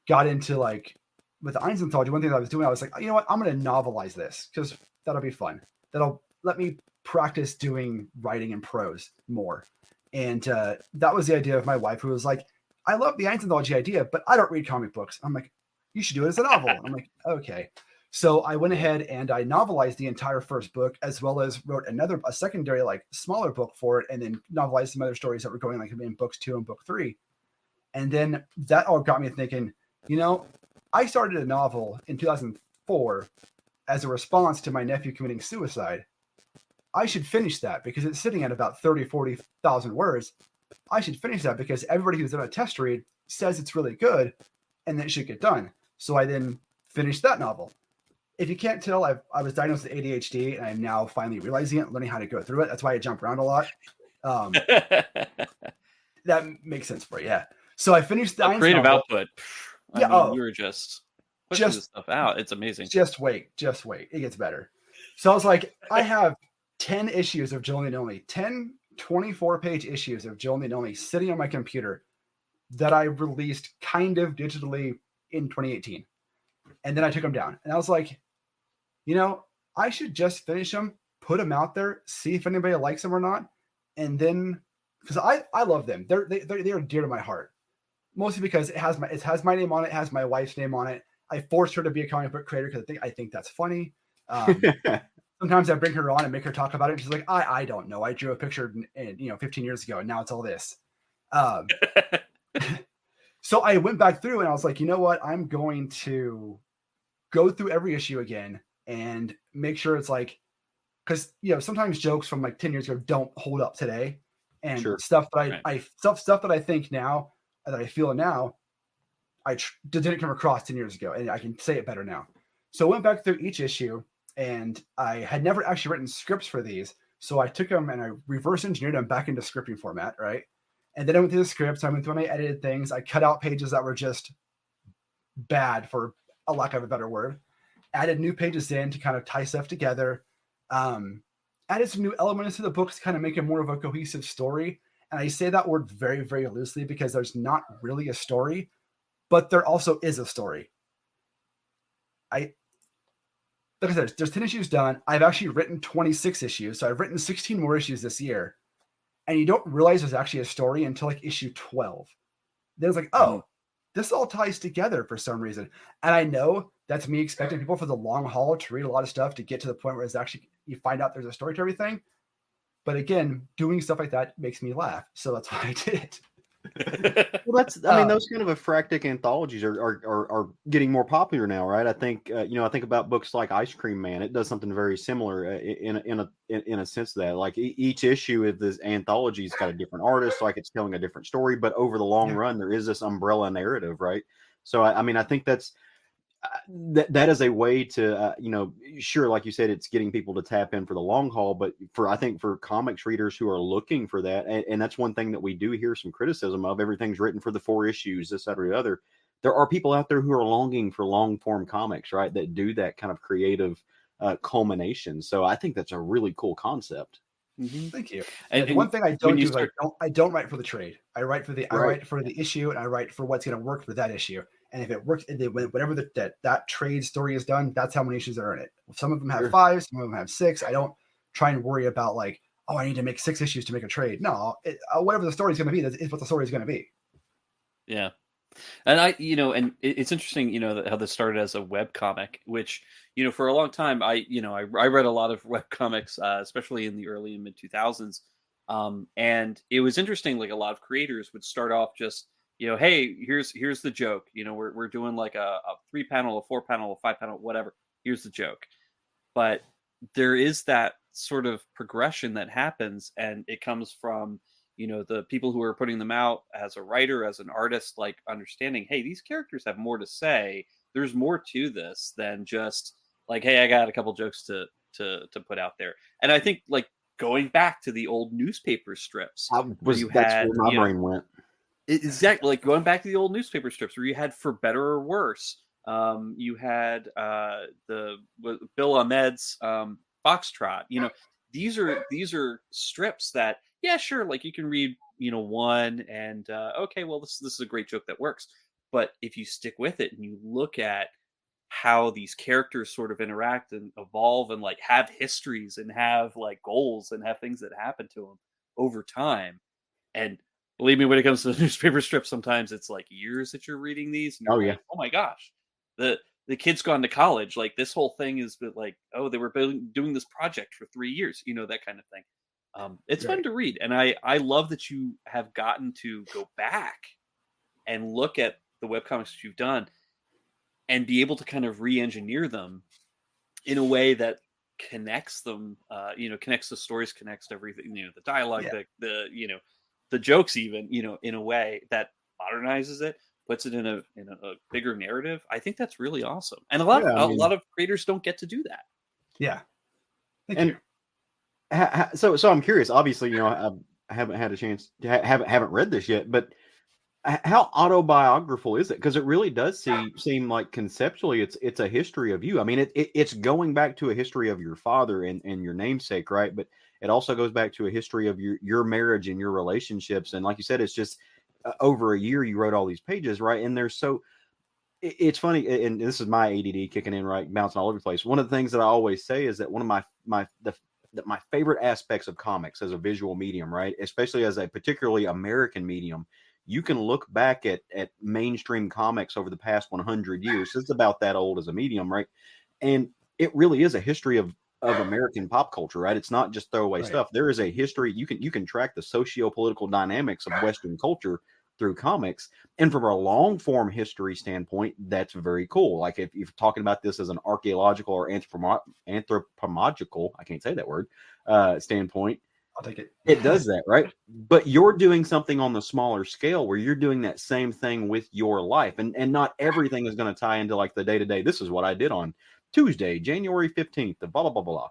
got into like, with the Eynes Anthology, one thing that I was doing, I was like, you know what, I'm going to novelize this because that'll be fun. That'll let me practice doing writing and prose more. And that was the idea of my wife, who was like, I love the Eynes Anthology idea, but I don't read comic books. I'm like, you should do it as a novel. I'm like, okay. So I went ahead and I novelized the entire first book, as well as wrote a secondary, like smaller book for it, and then novelized some other stories that were going like in books 2 and book 3. And then that all got me thinking, you know, I started a novel in 2004 as a response to my nephew committing suicide. I should finish that because it's sitting at about 40,000 words. I should finish that because everybody who's done a test read says it's really good and that it should get done. So I then finished that novel. If you can't tell, I was diagnosed with ADHD and I'm now finally realizing it, learning how to go through it. That's why I jump around a lot. That makes sense for you. Yeah. So I finished the creative novel. output. I mean, you were just pushing this stuff out. It's amazing. Just wait. It gets better. So I was like, I have 10 issues of Jonly Nonly, 10 24-page issues of Jonly Nonly sitting on my computer that I released kind of digitally in 2018. And then I took them down. And I was like, you know, I should just finish them, put them out there, see if anybody likes them or not. And then, because I love them. They are dear to my heart. Mostly because it has my name on it, it has my wife's name on it. I forced her to be a comic book creator because I think that's funny. Sometimes I bring her on and make her talk about it. And she's like, I don't know. I drew a picture 15 years ago and now it's all this. So I went back through and I was like, you know what? I'm going to go through every issue again and make sure it's like, because sometimes jokes from like 10 years ago don't hold up today, and stuff that stuff that I think now, that I feel now, I didn't come across 10 years ago, and I can say it better now. So I went back through each issue, and I had never actually written scripts for these. So I took them and I reverse engineered them back into scripting format, right? And then I went through the scripts. I went through and I edited things. I cut out pages that were just bad, for a lack of a better word. Added new pages in to kind of tie stuff together. Added some new elements to the books to kind of make it more of a cohesive story. And I say that word very, very loosely because there's not really a story, but there also is a story. Like I said, there's 10 issues done. I've actually written 26 issues. So I've written 16 more issues this year. And you don't realize there's actually a story until like issue 12. Then it's like, oh, this all ties together for some reason. And I know that's me expecting people for the long haul to read a lot of stuff to get to the point where it's actually, you find out there's a story to everything. But again, doing stuff like that makes me laugh. So that's why I did it. Well, I mean, those kind of ephractic anthologies are getting more popular now, right? I think, I think about books like Ice Cream Man. It does something very similar in a sense that, like, each issue of this anthology's got a different artist, like it's telling a different story, but over the long run, there is this umbrella narrative, right? So, I mean, I think that is a way to, sure, like you said, it's getting people to tap in for the long haul, but I think for comics readers who are looking for that, and that's one thing that we do hear some criticism of, everything's written for the 4 issues, this, that, or the other. There are people out there who are longing for long form comics, right? That do that kind of creative culmination. So I think that's a really cool concept. Mm-hmm. Thank you. And the one thing I don't do start... is I don't write for the trade. I write for the Right. I write for the issue, and I write for what's going to work for that issue. And if it works, whatever that trade story is done, that's how many issues are in it. Some of them have 5, some of them have 6. I don't try and worry about like, oh, I need to make 6 issues to make a trade. No, whatever the story is going to be, is what the story is going to be. Yeah. And and it's interesting, how this started as a webcomic, which, for a long time, I read a lot of webcomics, especially in the early and mid 2000s. And it was interesting, like a lot of creators would start off just, hey, here's the joke. We're doing like a 3-panel, a 4-panel, a 5-panel, whatever. Here's the joke. But there is that sort of progression that happens, and it comes from, the people who are putting them out as a writer, as an artist, like understanding, hey, these characters have more to say. There's more to this than just like, hey, I got a couple jokes to put out there. And I think like going back to the old newspaper strips, That's where my brain went. Exactly, like going back to the old newspaper strips where you had For Better or Worse. You had the Bill Ahmed's Foxtrot. These are strips that, yeah, sure, like you can read, one and okay, well, this is a great joke that works. But if you stick with it and you look at how these characters sort of interact and evolve and like have histories and have like goals and have things that happen to them over time, and believe me, when it comes to the newspaper strips, sometimes it's like years that you're reading these. And you're like, oh my gosh, the kid's gone to college. Like this whole thing is like, oh, they were doing this project for 3 years, that kind of thing. It's fun to read. And I love that you have gotten to go back and look at the webcomics that you've done and be able to kind of re-engineer them in a way that connects them, connects the stories, connects everything, the dialogue, the jokes, even, in a way that modernizes it, puts it in a bigger narrative. I think that's really awesome. And a lot of creators don't get to do that. Yeah. Thank you. So I'm curious. Obviously, I haven't had a chance to haven't read this yet, but how autobiographical is it? Because it really does seem like conceptually it's a history of you. I mean, it's going back to a history of your father and your namesake, right? But it also goes back to a history of your marriage and your relationships. And like you said, it's just over a year you wrote all these pages, right? And it's funny, and this is my ADD kicking in, right, bouncing all over the place. One of the things that I always say is that one of my favorite aspects of comics as a visual medium, right, especially as a particularly American medium, you can look back at mainstream comics over the past 100 years. It's about that old as a medium, right? And it really is a history of American pop culture, right? It's not just throwaway stuff. There is a history. You can track the socio-political dynamics of Western culture through comics. And from a long form history standpoint, that's very cool. Like if you're talking about this as an archaeological or anthropological, I can't say that word, standpoint, I'll take it. It does that, right? But you're doing something on the smaller scale where you're doing that same thing with your life. And not everything is going to tie into like the day-to-day. This is what I did on Tuesday, January 15th, blah, blah, blah, blah.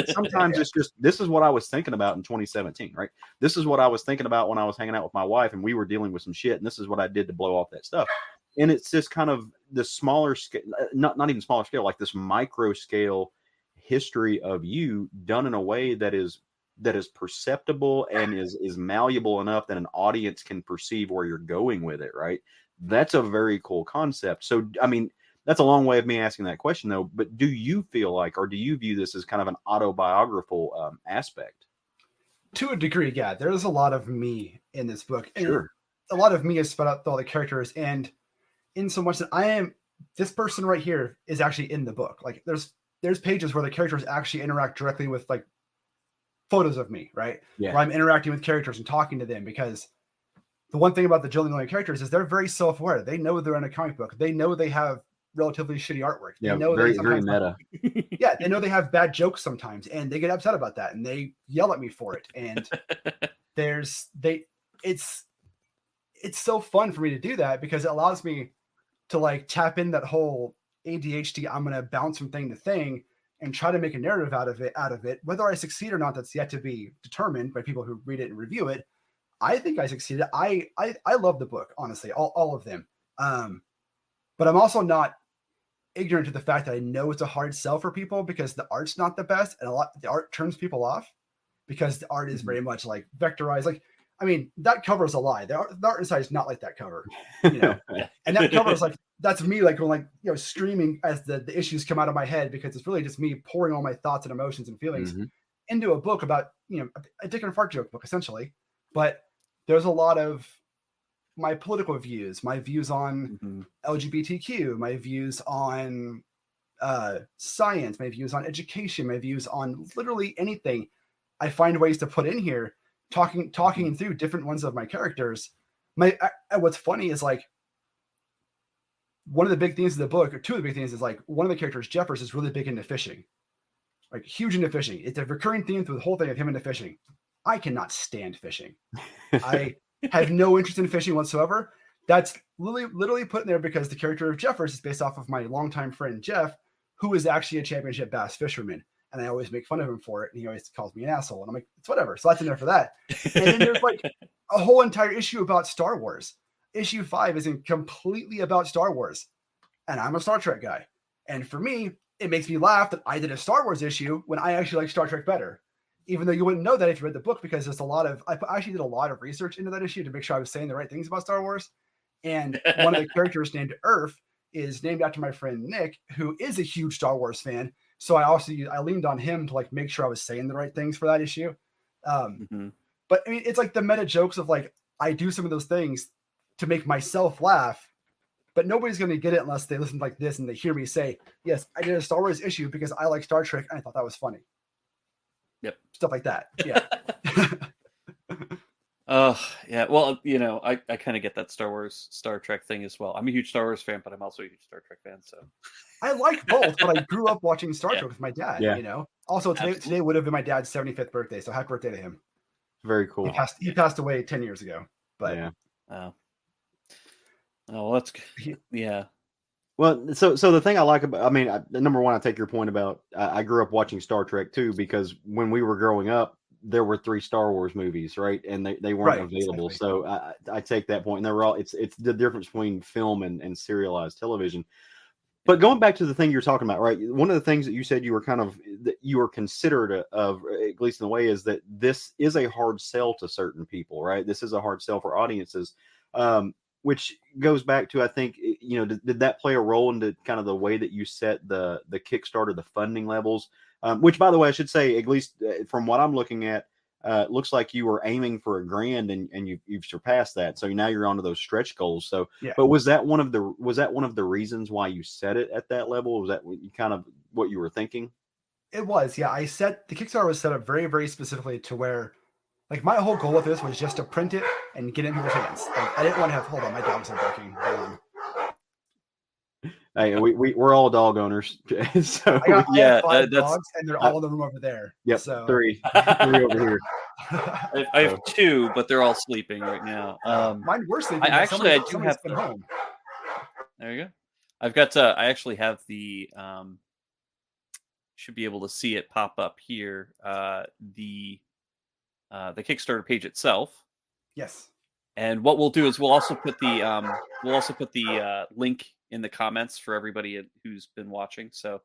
Sometimes it's just, this is what I was thinking about in 2017, right? This is what I was thinking about when I was hanging out with my wife and we were dealing with some shit. And this is what I did to blow off that stuff. And it's just kind of the smaller scale, not even smaller scale, like this micro scale history of you done in a way that is perceptible and is malleable enough that an audience can perceive where you're going with it, right? That's a very cool concept. So, I mean, that's a long way of me asking that question, though. But do you feel like, or do you view this as kind of an autobiographical aspect? To a degree, yeah. There's a lot of me in this book. And sure. A lot of me is spread out with all the characters. And in so much that this person right here is actually in the book. Like there's pages where the characters actually interact directly with like photos of me, right? Yeah. Where I'm interacting with characters and talking to them, because the one thing about the Jonly Nonly characters is they're very self-aware. They know they're in a comic book. They know they have relatively shitty artwork. They know very meta. Yeah, they know they have bad jokes sometimes, and they get upset about that, and they yell at me for it. And it's so fun for me to do that because it allows me to like tap in that whole ADHD. I'm gonna bounce from thing to thing and try to make a narrative out of it. Whether I succeed or not, that's yet to be determined by people who read it and review it. I think I succeeded. I love the book, honestly, all of them. But I'm also not ignorant to the fact that I know it's a hard sell for people because the art's not the best, and the art turns people off because the art is very much like vectorized. Like, I mean, that cover is a lie. The art inside is not like that cover, you know. And that cover is like, that's me, like, when, like, streaming as the issues come out of my head, because it's really just me pouring all my thoughts and emotions and feelings into a book about, a dick and fart joke book essentially. But there's a lot of my political views, my views on LGBTQ, my views on science, my views on education, my views on literally anything. I find ways to put in here, talking through different ones of my characters. What's funny is, like, one of the big themes of the book, or two of the big things, is like one of the characters, Jeffers, is really big into fishing, like huge into fishing. It's a recurring theme through the whole thing of him into fishing. I cannot stand fishing. I have no interest in fishing whatsoever. That's literally put in there because the character of Jeffers is based off of my longtime friend Jeff, who is actually a championship bass fisherman. And I always make fun of him for it. And he always calls me an asshole. And I'm like, it's whatever. So that's in there for that. And then there's like a whole entire issue about Star Wars. Issue 5 isn't completely about Star Wars. And I'm a Star Trek guy. And for me, it makes me laugh that I did a Star Wars issue when I actually like Star Trek better. Even though you wouldn't know that if you read the book, because there's I actually did a lot of research into that issue to make sure I was saying the right things about Star Wars. And one of the characters named Earf is named after my friend Nick, who is a huge Star Wars fan. So I leaned on him to, like, make sure I was saying the right things for that issue. But I mean, it's like the meta jokes of, like, I do some of those things to make myself laugh, but nobody's going to get it unless they listen like this and they hear me say, yes, I did a Star Wars issue because I like Star Trek and I thought that was funny. Yep. Stuff like that. Yeah. Yeah. Well, I kind of get that Star Trek thing as well. I'm a huge Star Wars fan, but I'm also a huge Star Trek fan. So I like both, but I grew up watching Star Trek with my dad, Also, today would have been my dad's 75th birthday, so happy birthday to him. Very cool. He passed away 10 years ago, but yeah. Oh, that's good. Yeah. Well, so the thing I like about, number one, I take your point about, I grew up watching Star Trek too, because when we were growing up, there were 3 Star Wars movies, right? And they weren't available. Exactly. So I take that point, and they were all, it's the difference between film and serialized television. But going back to the thing you're talking about, right? One of the things that you said you were considerate of, at least in a way, is that this is a hard sell to certain people, right? This is a hard sell for audiences, which goes back to, I think, did that play a role into kind of the way that you set the Kickstarter, the funding levels? Which, by the way, I should say, at least from what I'm looking at, looks like you were aiming for $1,000 and you've surpassed that. So now you're onto those stretch goals. So, yeah. But was that one of the reasons why you set it at that level? Was that kind of what you were thinking? It was, yeah. The Kickstarter was set up very, very specifically to where, like, my whole goal with this was just to print it and get it in people's hands. Like, I didn't want to have. Hold on, my dogs are barking. Hey, we're all dog owners, so I have 5 dogs, and they're all in the room over there. Yep, so 3 over here. I have 2, but they're all sleeping right now. Mine were sleeping. I do have them home. There you go. I've got. I actually have the. Should be able to see it pop up here. The Kickstarter page itself. Yes. And what we'll do is we'll also put the link in the comments for everybody who's been watching, so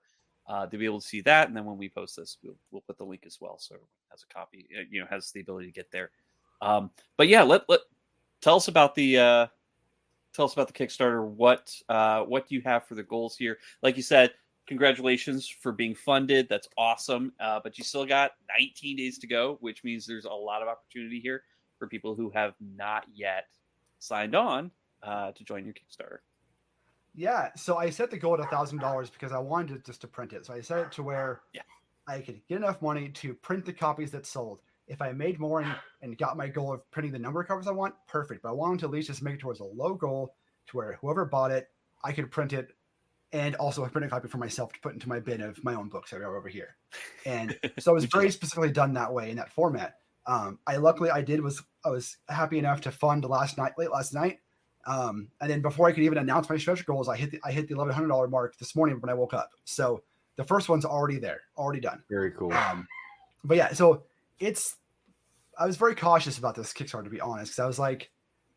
to be able to see that. And then when we post this, we'll put the link as well, so everyone has a copy, has the ability to get there. But yeah, tell us about the Kickstarter. What do you have for the goals here? Like you said, congratulations for being funded. That's awesome. But you still got 19 days to go, which means there's a lot of opportunity here for people who have not yet signed on to join your Kickstarter. Yeah, so I set the goal at $1,000 because I wanted just to print it. So I set it to where I could get enough money to print the copies that sold. If I made more and got my goal of printing the number of copies I want, perfect. But I wanted to at least just make it towards a low goal to where whoever bought it, I could print it, and also a printed copy for myself to put into my bin of my own books that are over here. And so it was very specifically done that way in that format. I was happy enough to fund late last night. And then before I could even announce my stretch goals, I hit the $1,100 mark this morning when I woke up. So the first one's already there, already done. Very cool. But yeah, so I was very cautious about this Kickstarter, to be honest, because I was like,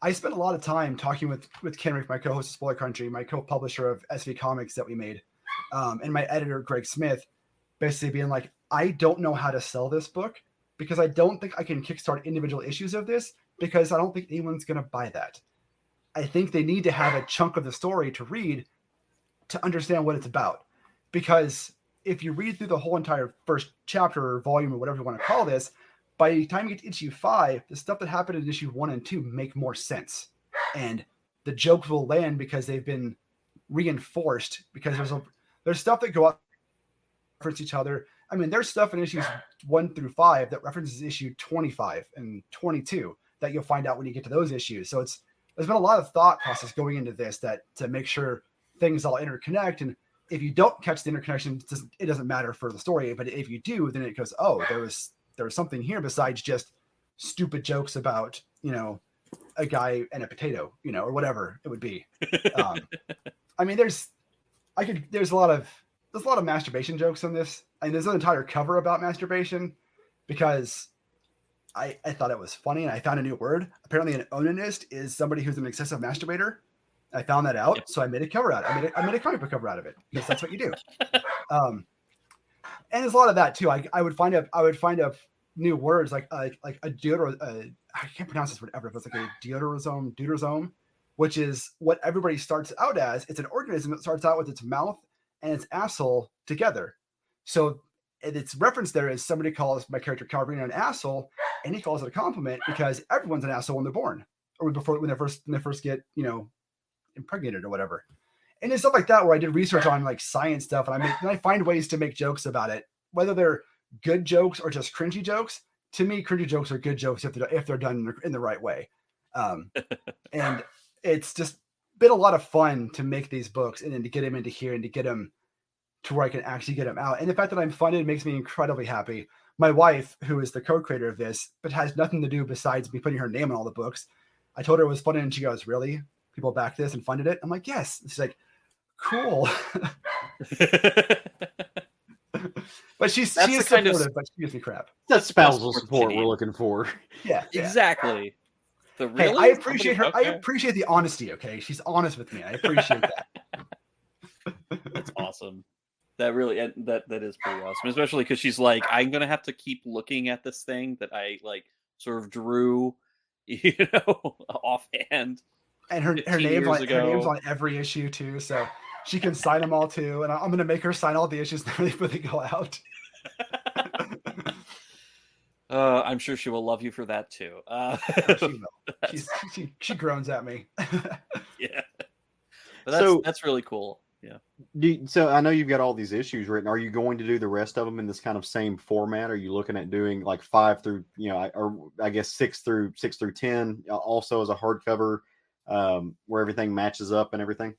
I spent a lot of time talking with Kenrick, my co-host of Spoiler Country, my co-publisher of SV Comics that we made. and my editor, Greg Smith, basically being like, I don't know how to sell this book because I don't think I can kickstart individual issues of this because I don't think anyone's going to buy that. I think they need to have a chunk of the story to read to understand what it's about. Because if you read through the whole entire first chapter or volume or whatever you want to call this, by the time you get to issue 5, the stuff that happened in issue 1 and 2 make more sense. And the jokes will land because they've been reinforced, because there's stuff that go up reference each other. I mean, there's stuff in issues 1 through 5 that references issue 25 and 22 that you'll find out when you get to those issues. So there's been a lot of thought process going into this that to make sure things all interconnect. And if you don't catch the interconnection, it doesn't matter for the story. But if you do, then it goes, oh, there was something here besides just stupid jokes about, a guy and a potato, or whatever it would be. I mean, there's a lot of masturbation jokes in this. I mean, there's an entire cover about masturbation because I thought it was funny and I found a new word. Apparently an onanist is somebody who's an excessive masturbator. I found that out. So I made a cover out of it. I made a comic book cover out of it because that's what you do. And there's a lot of that too. I would find up new words like a deodorant. I can't pronounce this word ever, but it's like a deuterosome, which is what everybody starts out as. It's an organism that starts out with its mouth and its asshole together. So its reference there is somebody calls my character Calvereena an asshole, and he calls it a compliment because everyone's an asshole when they're born or when they first get impregnated or whatever. And it's stuff like that where I did research on like science stuff, and I find ways to make jokes about it, whether they're good jokes or just cringy jokes. To me, cringy jokes are good jokes if they're done in the right way. And it's just been a lot of fun to make these books and then to get them into here and to get them to where I can actually get them out. And the fact that I'm funded makes me incredibly happy. My wife, who is the co-creator of this, but has nothing to do besides me putting her name on all the books. I told her it was funded and she goes, really? People backed this and funded it? I'm like, yes. She's like, cool. But she is supportive, but she gives me crap. That's spousal support we're looking for. Yeah. Exactly. Hey, I appreciate her. Okay. I appreciate the honesty. Okay, she's honest with me. I appreciate that. That's awesome. That really that is pretty awesome, especially because she's like, I'm gonna have to keep looking at this thing that I like sort of drew, offhand. And her name's on every issue too, so she can sign them all too. And I'm gonna make her sign all the issues when they go out. I'm sure she will love you for that too. She will. She groans at me. Yeah, but that's really cool. Yeah. So I know you've got all these issues written. Are you going to do the rest of them in this kind of same format? Are you looking at doing like 5 through, or I guess 6 through 10, also as a hardcover, where everything matches up and everything?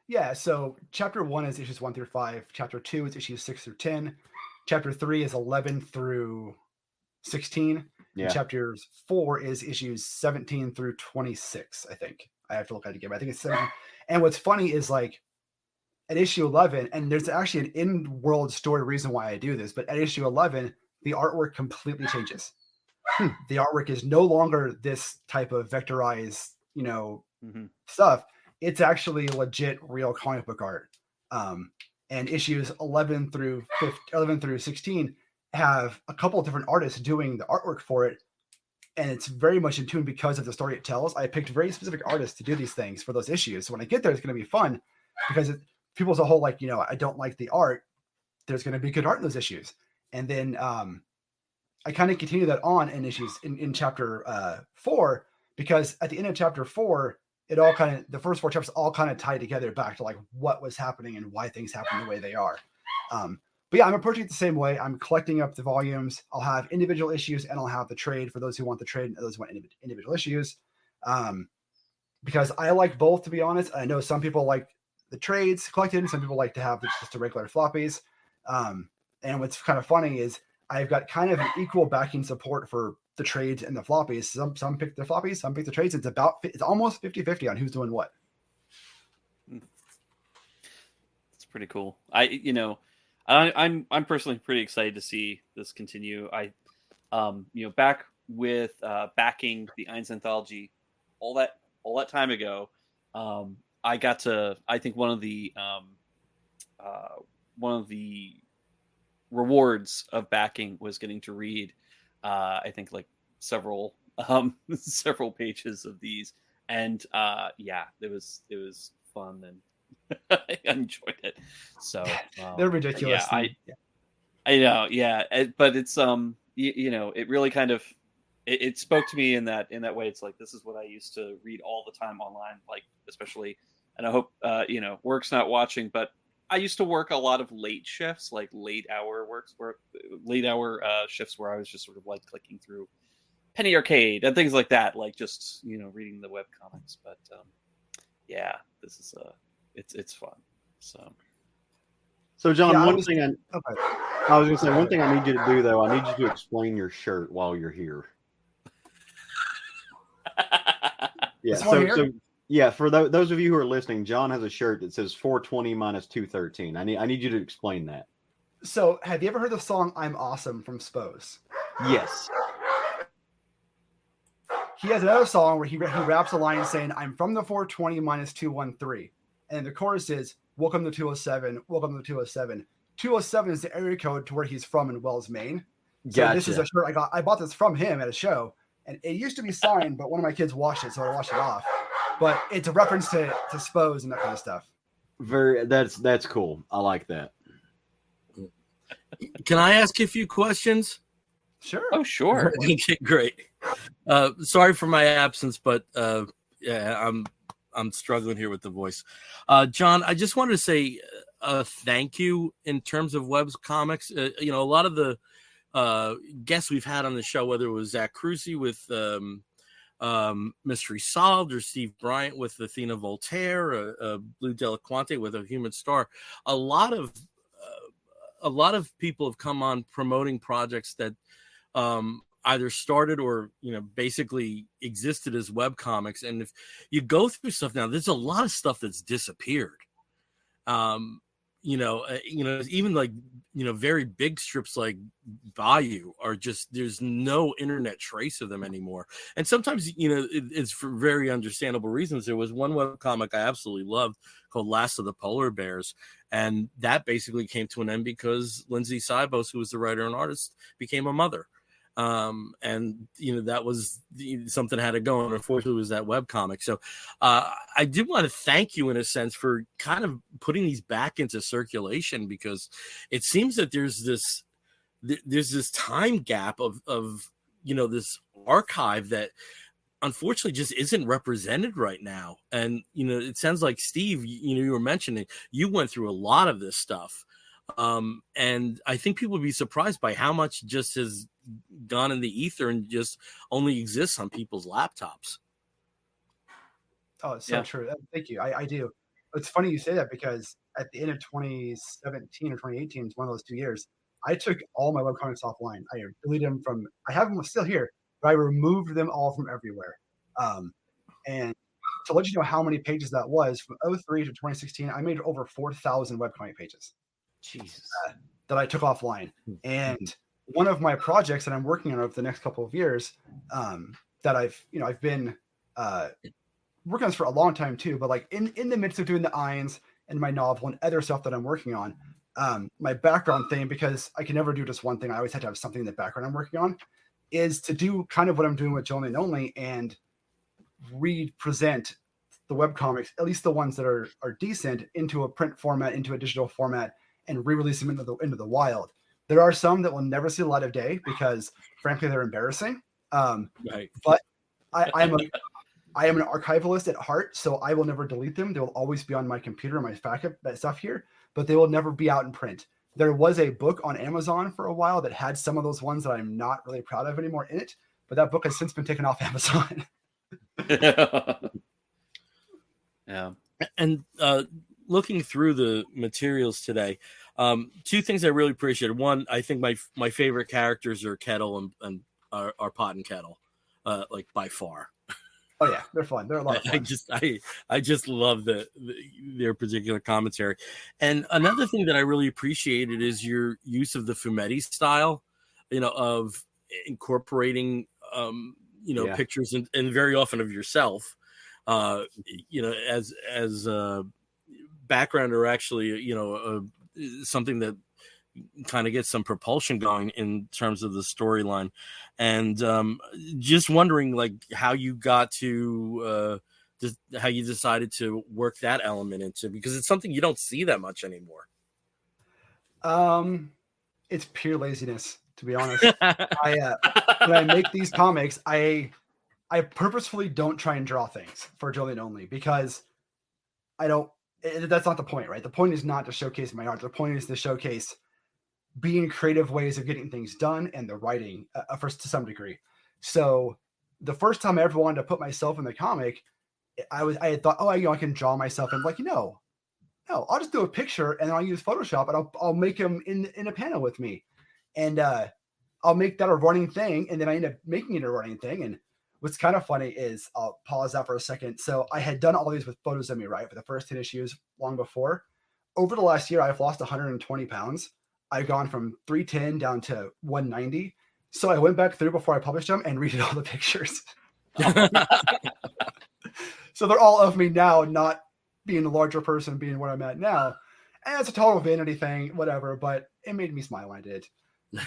Yeah. So chapter 1 is issues 1 through 5. Chapter 2 is issues 6 through 10. Chapter 3 is 11 through 16. Yeah. And chapters 4 is issues 17 through 26. I think I have to look at it again. I think it's 17. And what's funny is like, at issue 11, and there's actually an in-world story reason why I do this, but at issue 11, the artwork completely changes. The artwork is no longer this type of vectorized, stuff. It's actually legit, real comic book art. And issues 11 through 16 have a couple of different artists doing the artwork for it, and it's very much in tune because of the story it tells. I picked very specific artists to do these things for those issues. So when I get there, it's going to be fun because people as a whole, like, I don't like the art. There's going to be good art in those issues. And then I kind of continue that on in issues in chapter 4, because at the end of chapter 4, the first 4 chapters all kind of tie together back to like what was happening and why things happen the way they are. But yeah, I'm approaching it the same way. I'm collecting up the volumes. I'll have individual issues and I'll have the trade for those who want the trade and those who want individual issues. Because I like both, to be honest. I know some people like the trades collected, and some people like to have just the regular floppies. And what's kind of funny is I've got kind of an equal backing support for the trades and the floppies. Some pick the floppies, some pick the trades. It's almost 50-50 on who's doing what. It's pretty cool. I'm personally pretty excited to see this continue. Back with backing the Eynes Anthology all that time ago, I got to, I think one of the one of the rewards of backing was getting to read, I think like several several pages of these, and it was fun, and I enjoyed it. So They're ridiculous. I know, but it's it really kind of it spoke to me in that way. It's like, this is what I used to read all the time online, like, especially, and I hope work's not watching, but I used to work a lot of late shifts, like late hour shifts where I was just sort of like clicking through Penny Arcade and things like that, like just reading the web comics. But this is it's fun. So John, Yeah, one thing I was going to say, one thing I need you to do though, I need you to explain your shirt while you're here. Yeah. So for those of you who are listening, John has a shirt that says 420 minus 213. I need you to explain that. So, have you ever heard the song "I'm Awesome" from Spose? Yes. He has another song where he raps a line saying, "I'm from the 420 minus 213," and the chorus is, "Welcome to 207. Welcome to 207." 207 is the area code to where he's from in Wells, Maine. So Gotcha. This is a shirt I bought this from him at a show, and it used to be signed, but one of my kids washed it, so I washed it off. But it's a reference to Spose and that kind of stuff. That's cool. I like that. Can I ask you a few questions? Sure. Oh, sure. Okay, great. Sorry for my absence, but I'm struggling here with the voice. John, I just wanted to say thank you in terms of Web's comics. A lot of the guests we've had on the show, whether it was Zach Cruzy with Mystery Solved, or Steve Bryant with Athena Voltaire, Blue Delaquante with A Human Star, a lot of people have come on promoting projects that either started or basically existed as web comics. And if you go through stuff now, there's a lot of stuff that's disappeared. Even like very big strips like Bayou are just, there's no internet trace of them anymore. And sometimes it's for very understandable reasons. There was one web comic I absolutely loved called Last of the Polar Bears, and that basically came to an end because Lindsay Sybos, who was the writer and artist, became a mother. And that was something had to go, and unfortunately it was that web comic. So I did want to thank you in a sense for kind of putting these back into circulation, because it seems that there's this time gap of this archive that unfortunately just isn't represented right now. And it sounds like, Steve, you were mentioning you went through a lot of this stuff, and I think people would be surprised by how much just has gone in the ether and just only exists on people's laptops. Oh, it's so true. Thank you. I do. It's funny you say that, because at the end of 2017 or 2018, it's one of those 2 years, I took all my webcomics offline. I deleted them I have them still here, but I removed them all from everywhere. And to let you know how many pages that was, from 2003 to 2016, I made over 4,000 webcomic pages. Jesus. That I took offline. And one of my projects that I'm working on over the next couple of years, that I've been working on this for a long time too, but like in the midst of doing the Eynes and my novel and other stuff that I'm working on, my background thing, because I can never do just one thing, I always have to have something in the background I'm working on, is to do kind of what I'm doing with Jonly Nonly and represent the webcomics, at least the ones that are decent, into a print format, into a digital format, and re-release them into the wild. There are some that will never see the light of day because, frankly, they're embarrassing. Right. But I am an archivalist at heart, so I will never delete them. They will always be on my computer, my backup stuff here, but they will never be out in print. There was a book on Amazon for a while that had some of those ones that I'm not really proud of anymore in it, but that book has since been taken off Amazon. Yeah. And looking through the materials today, two things I really appreciated. One, I think my favorite characters are Kettle and are Pot and Kettle, like by far. Oh yeah, they're fun. They're a lot of fun. I just love their particular commentary. And another thing that I really appreciated is your use of the Fumetti style, of incorporating pictures and very often of yourself, as background are actually, something that kind of gets some propulsion going in terms of the storyline. And just wondering, like, how you got to how you decided to work that element into, because it's something you don't see that much anymore. It's pure laziness, to be honest. When I make these comics, I purposefully don't try and draw things for Jonly Nonly, because that's not the point, right? The point is not to showcase my art. The point is to showcase being creative ways of getting things done and the writing to some degree. So the first time I ever wanted to put myself in the comic, I had thought, I can draw myself, and like, no, I'll just do a picture and I'll use Photoshop and I'll make him in a panel with me. And I'll make that a running thing. And then I end up making it a running thing. And what's kind of funny is, I'll pause that for a second. So I had done all these with photos of me, right, for the first 10 issues long before. Over the last year, I've lost 120 pounds. I've gone from 310 down to 190. So I went back through before I published them and redid all the pictures. So they're all of me now, not being a larger person, being where I'm at now. And it's a total vanity thing, whatever, but it made me smile when I did.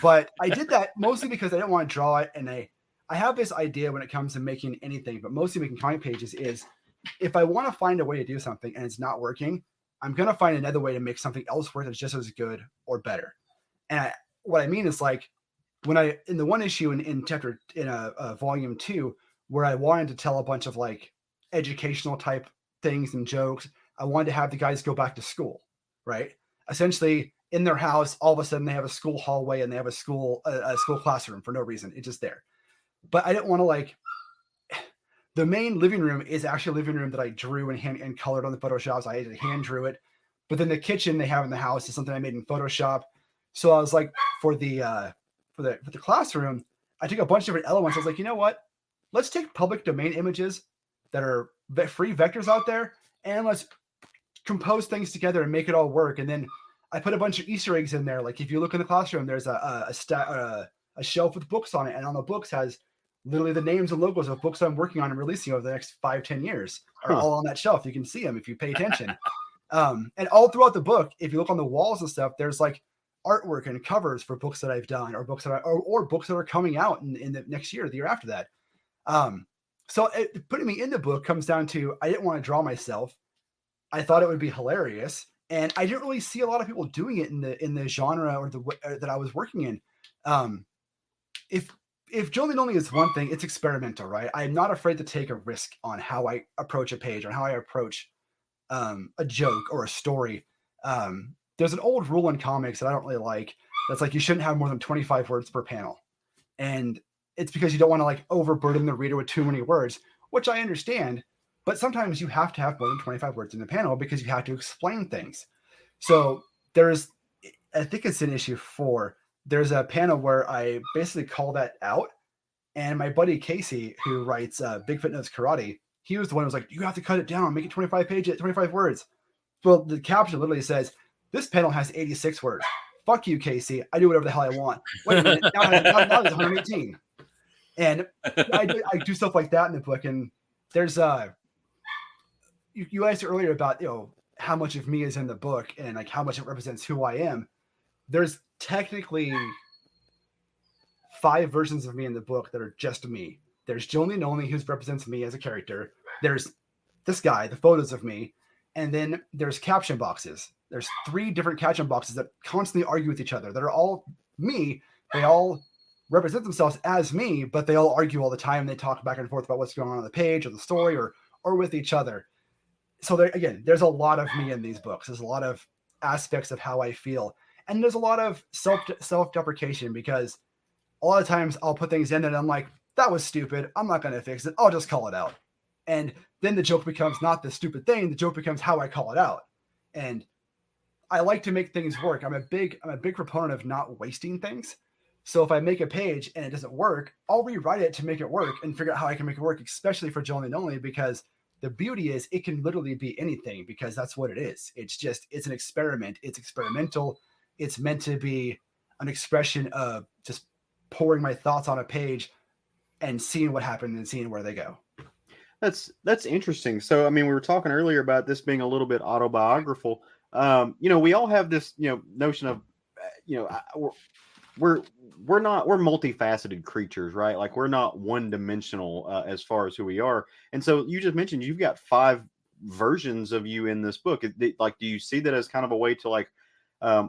But I did that mostly because I didn't want to draw it. And I have this idea when it comes to making anything, but mostly making comic pages, is if I want to find a way to do something and it's not working, I'm going to find another way to make something else work that's just as good or better. And what I mean is, like, when in the one issue in volume 2, where I wanted to tell a bunch of like educational type things and jokes, I wanted to have the guys go back to school, right? Essentially in their house, all of a sudden they have a school hallway and they have a school classroom for no reason. It's just there. But I didn't want to, like, the main living room is actually a living room that I drew and colored on the Photoshops. I hand drew it. But then the kitchen they have in the house is something I made in Photoshop. So I was like, for the classroom, I took a bunch of different elements. I was like, you know what? Let's take public domain images that are free vectors out there, and let's compose things together and make it all work. And then I put a bunch of Easter eggs in there. Like, if you look in the classroom, there's a shelf with books on it, and on the books has literally the names and logos of books I'm working on and releasing over the next 5-10 years are all on that shelf. You can see them if you pay attention. And all throughout the book, if you look on the walls and stuff, there's like artwork and covers for books that I've done, or books that or books that are coming out in the next year, the year after that. So putting me in the book comes down to, I didn't want to draw myself. I thought it would be hilarious, and I didn't really see a lot of people doing it in the genre or that I was working in. If Jonly Nonly is one thing, it's experimental, right? I'm not afraid to take a risk on how I approach a page or how I approach a joke or a story. There's an old rule in comics that I don't really like. That's like, you shouldn't have more than 25 words per panel. And it's because you don't want to like overburden the reader with too many words, which I understand. But sometimes you have to have more than 25 words in the panel because you have to explain things. So I think it's in issue 4. There's a panel where I basically call that out. And my buddy Casey, who writes Bigfoot Knows Karate, he was the one who was like, you have to cut it down, make it 25 words. Well, the caption literally says, this panel has 86 words. Fuck you, Casey. I do whatever the hell I want. Wait a minute. Now it's 118. And I do stuff like that in the book. And there's you asked earlier about, how much of me is in the book and like how much it represents who I am. There's technically 5 versions of me in the book that are just me. There's Jonly Nonly, who represents me as a character. There's this guy, the photos of me. And then there's caption boxes. There's 3 different caption boxes that constantly argue with each other. That are all me. They all represent themselves as me, but they all argue all the time. They talk back and forth about what's going on the page or the story or with each other. So there's a lot of me in these books. There's a lot of aspects of how I feel. And there's a lot of self-deprecation, because a lot of times I'll put things in and I'm like, that was stupid. I'm not going to fix it. I'll just call it out. And then the joke becomes not the stupid thing. The joke becomes how I call it out. And I like to make things work. I'm a big proponent of not wasting things. So if I make a page and it doesn't work, I'll rewrite it to make it work and figure out how I can make it work, especially for Jonly Nonly, because the beauty is it can literally be anything, because that's what it is. It's an experiment. It's experimental. It's meant to be an expression of just pouring my thoughts on a page and seeing what happens and seeing where they go. That's interesting. So, I mean, we were talking earlier about this being a little bit autobiographical. We all have this, notion of, we're we're multifaceted creatures, right? Like we're not one dimensional as far as who we are. And so you just mentioned you've got 5 versions of you in this book. Like, do you see that as kind of a way to like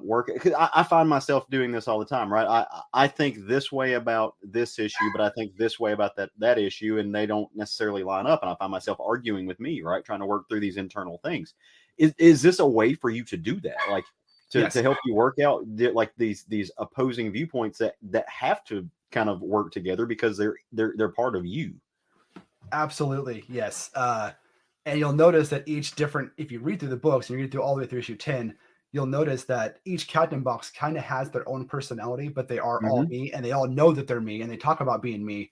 work? Because I find myself doing this all the time, right? I think this way about this issue, but I think this way about that issue, and they don't necessarily line up. And I find myself arguing with me, right? Trying to work through these internal things. Is this a way for you to do that? Like to help you work out like these opposing viewpoints that have to kind of work together because they're part of you. Absolutely. Yes. And you'll notice that if you read through the books and you read through all the way through issue 10, you'll notice that each captain box kind of has their own personality, but they are all me, and they all know that they're me, and they talk about being me,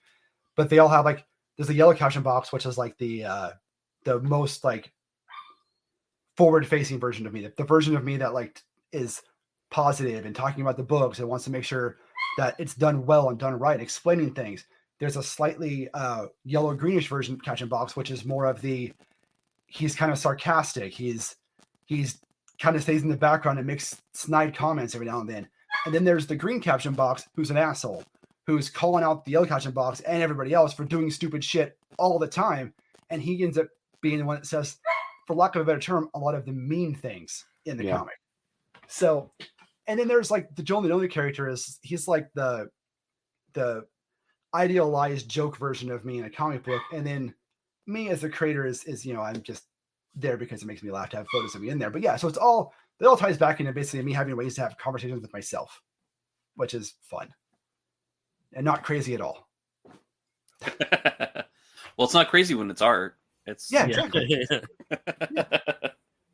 but they all have like, there's a yellow caption box, which is like the most like forward facing version of me, the version of me that like is positive and talking about the books and wants to make sure that it's done well and done right, explaining things. There's a slightly yellow greenish version caption box, which is more of he's kind of sarcastic. He's kind of stays in the background and makes snide comments every now and then. And then there's the green caption box, who's an asshole, who's calling out the yellow caption box and everybody else for doing stupid shit all the time. And he ends up being the one that says, for lack of a better term, a lot of the mean things in the comic. So, and then there's like the Jonly Nonly character he's like the idealized joke version of me in a comic book. And then me as the creator is I'm just there because it makes me laugh to have photos of me in there. But yeah, so it all ties back into basically me having ways to have conversations with myself, which is fun and not crazy at all. Well, it's not crazy when it's art. It's exactly. Yeah.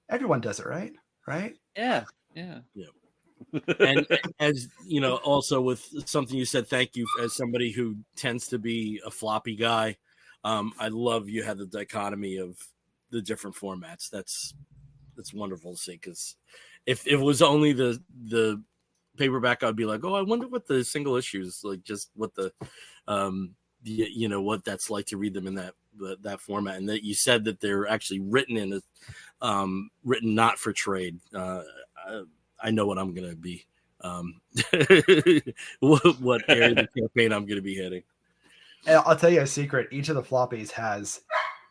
Everyone does it, right? Yeah. And as you know, also with something you said, thank you, as somebody who tends to be a floppy guy. I love you had the dichotomy of the different formats. That's wonderful to see, because if it was only the paperback, I'd be like, oh, I wonder what the single issues like, just what the what that's like to read them in that format. And that you said that they're actually written written not for trade. I know what I'm going to be, what area of the campaign I'm going to be hitting. And I'll tell you a secret. Each of the floppies has,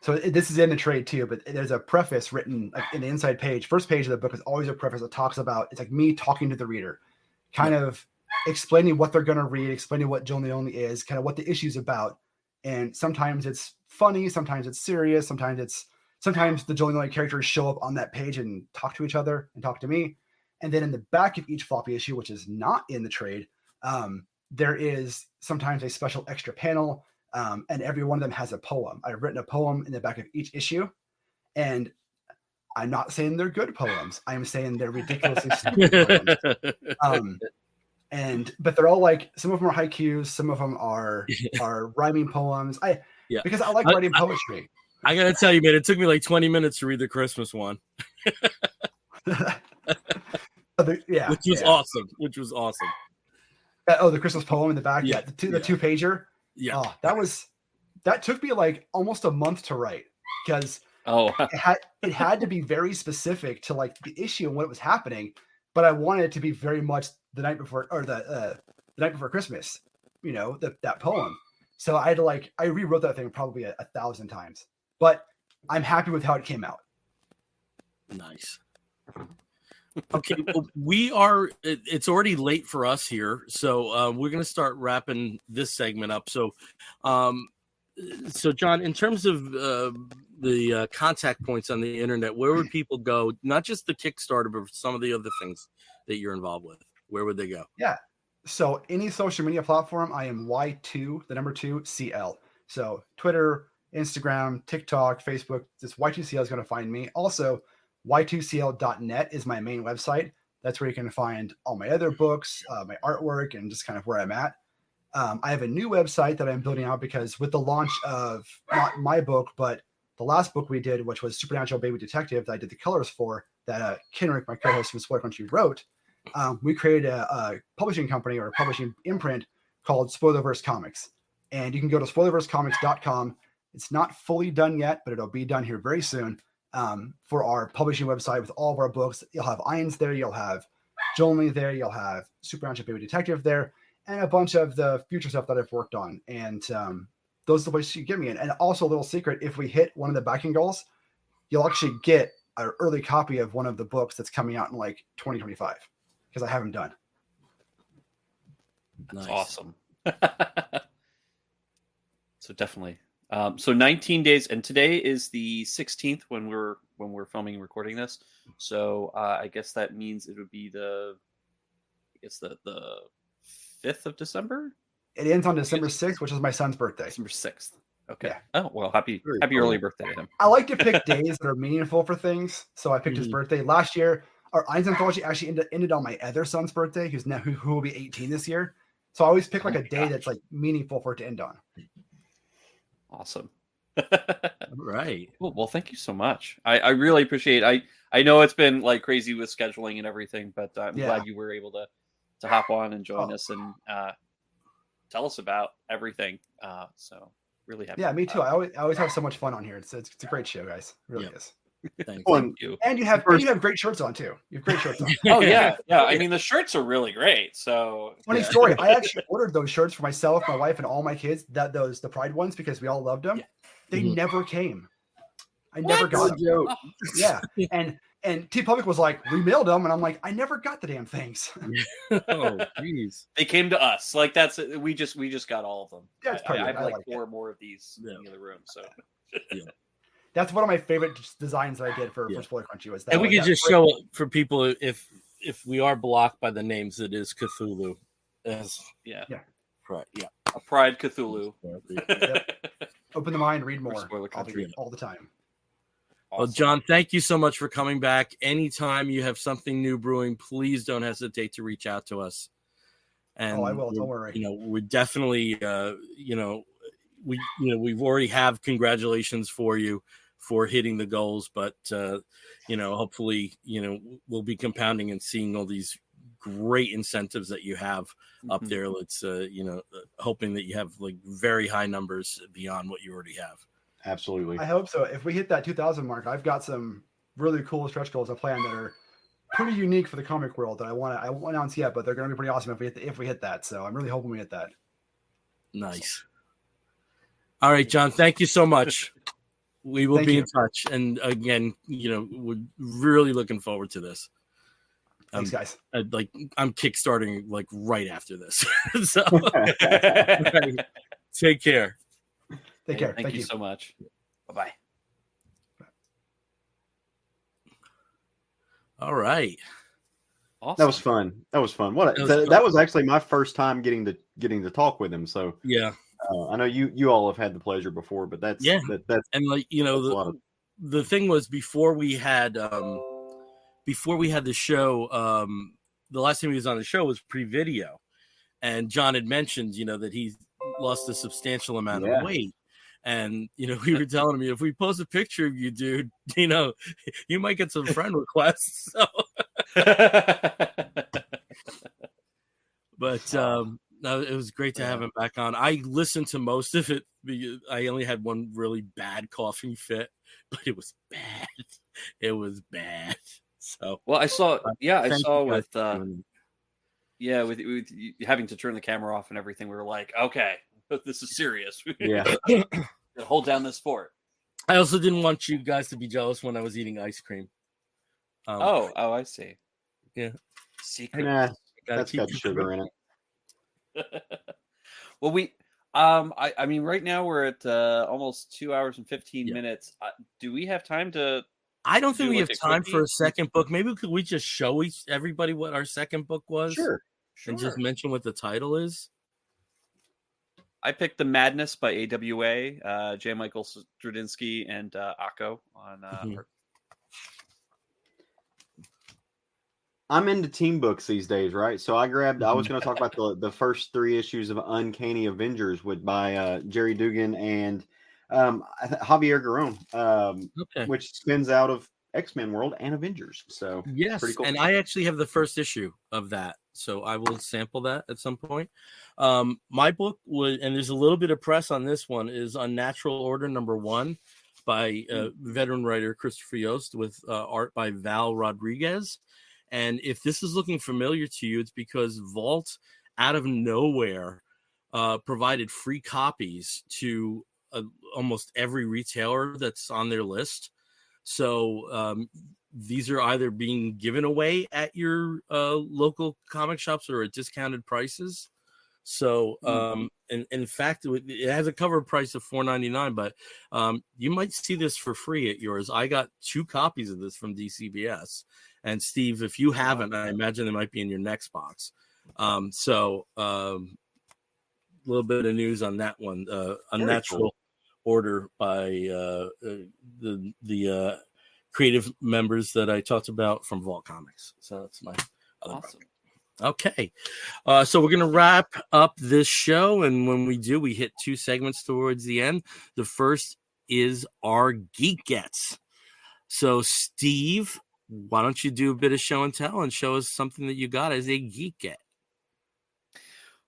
so this is in the trade too, but there's a preface written like in the inside page. First page of the book is always a preface that talks about, it's like me talking to the reader, kind of explaining what they're going to read, explaining what Jonly Nonly is, kind of what the issue's about. And sometimes it's funny, sometimes it's serious, sometimes the Jonly Nonly characters show up on that page and talk to each other and talk to me. And then in the back of each floppy issue, which is not in the trade, there is sometimes a special extra panel, and every one of them has a poem. I've written a poem in the back of each issue, and I'm not saying they're good poems. I'm saying they're ridiculously stupid poems. But they're all like, some of them are haikus, some of them are rhyming poems. Because I like writing poetry. I gotta tell you, man, it took me like 20 minutes to read the Christmas one. Which was awesome. The Christmas poem in the back. The 2-pager. Yeah. Oh, that took me like almost a month to write, because it had to be very specific to like the issue and what was happening, but I wanted it to be very much the night before, or the night before Christmas, that poem. So I had to I rewrote that thing probably 1,000 times, but I'm happy with how it came out. Nice. Okay, well, it's already late for us here, so we're going to start wrapping this segment up. So John, in terms of the contact points on the internet, where would people go? Not just the Kickstarter, but some of the other things that you're involved with. Where would they go? Yeah, so any social media platform, I am Y2, the number 2, CL. So Twitter, Instagram, TikTok, Facebook, this Y2CL is going to find me. Also, y2cl.net is my main website. That's where you can find all my other books, my artwork, and just kind of where I'm at. I have a new website that I'm building out, because with the launch of not my book, but the last book we did, which was Supernatural Baby Detective, that I did the colors for, that Kenrick, my co-host from Spoiler Country, wrote, we created a publishing company, or a publishing imprint, called Spoilerverse Comics. And you can go to spoilerversecomics.com. It's not fully done yet, but it'll be done here very soon. For our publishing website with all of our books. You'll have Eynes there, you'll have Jonly there, you'll have Supernatural Baby Detective there, and a bunch of the future stuff that I've worked on. And those are the places you get me in. And also a little secret, if we hit one of the backing goals, you'll actually get an early copy of one of the books that's coming out in like 2025 because I have them done. That's awesome. So definitely. So 19 days, and today is the 16th when we're filming and recording this. So I guess that means it would be the 5th of December. It ends on December 6th, which is my son's birthday. December 6th. Okay. Yeah. Oh well, happy early birthday to him. I like to pick days that are meaningful for things, so I picked his birthday last year. Our Eynes Anthology actually ended on my other son's birthday, who will be 18 this year. So I always pick like a day that's like meaningful for it to end on. Awesome. Right. Well, thank you so much. I really appreciate it. I know it's been like crazy with scheduling and everything, but I'm glad you were able to hop on and join us and tell us about everything. So really happy. Yeah, me too. I always have so much fun on here. It's a great show, guys. It really is. Thank you. And you have great shirts on too. You have great shirts on. Oh yeah. I mean, the shirts are really great. So funny story. I actually ordered those shirts for myself, my wife, and all my kids. The Pride ones because we all loved them. Yeah. They never came. I never got them. Yeah, and T Public was like, we mailed them, and I'm like, I never got the damn things. Oh, jeez. They came to us. Like we just got all of them. That's I have like 4 more of these in the other room. So. Yeah. That's one of my favorite designs that I did for Spoiler Crunchy was that. And we can just show it for people if we are blocked by the names, it is Cthulhu. Right. Yeah. A Pride Cthulhu. Yep. Open the mind, read more. Spoiler Country all the time. Awesome. Well, John, thank you so much for coming back. Anytime you have something new brewing, please don't hesitate to reach out to us. And I will. Don't worry. We definitely, we've already have congratulations for you for hitting the goals, but hopefully, we'll be compounding and seeing all these great incentives that you have up there. Let's, hoping that you have like very high numbers beyond what you already have. Absolutely. I hope so. If we hit that 2,000 mark, I've got some really cool stretch goals I plan that are pretty unique for the comic world that I won't announce yet, but they're going to be pretty awesome if we hit that. So I'm really hoping we hit that. Nice. All right, John, thank you so much. We will be in touch. And again, we're really looking forward to this. Thanks, guys. I'm kickstarting like right after this. So right. Take care. Take care. Thank you so much. Bye-bye. All right. Awesome. That was fun. That was actually my first time getting to talk with him. So yeah. I know you all have had the pleasure before, but that's and the thing was before we had the show, the last time he was on the show was pre-video, and John had mentioned that he lost a substantial amount of weight, and we were telling him if we post a picture of you, dude, you might get some friend requests. So. But no, it was great to have him back on. I listened to most of it. I only had one really bad coughing fit, but it was bad. It was bad. So I saw with having to turn the camera off and everything. We were like, okay, this is serious. Yeah, hold down this fort. I also didn't want you guys to be jealous when I was eating ice cream. I see. Yeah, secret. Nah, that's got sugar in it. Well, I mean, right now we're at almost 2 hours and 15 minutes. Do we have time to? I don't think we have time for a second book. Maybe we just show everybody what our second book was? Sure. And just mention what the title is. I picked The Madness by AWA, J. Michael Straczynski, and Akko on. I'm into team books these days, right? So I was going to talk about the first 3 issues of Uncanny Avengers by Jerry Dugan and Javier Garrón, which spins out of X-Men world and Avengers. So yes, pretty cool. And I actually have the first issue of that. so I will sample that at some point. My book was, and there's a little bit of press on this one, is Unnatural Order #1 by veteran writer Christopher Yost with art by Val Rodriguez. And if this is looking familiar to you, it's because Vault, out of nowhere, provided free copies to almost every retailer that's on their list. So these are either being given away at your local comic shops or at discounted prices. So in fact, it has a cover price of $4.99, but you might see this for free at yours. I got 2 copies of this from DCBS. And Steve, if you haven't, I imagine they might be in your next box. So a little bit of news on that one. Unnatural Order by the creative members that I talked about from Vault Comics. So that's my other Awesome. book. Okay. So we're going to wrap up this show. And when we do, we hit 2 segments towards the end. The first is our Geek Gets. So Steve, why don't you do a bit of show and tell and show us something that you got as a Geek Get?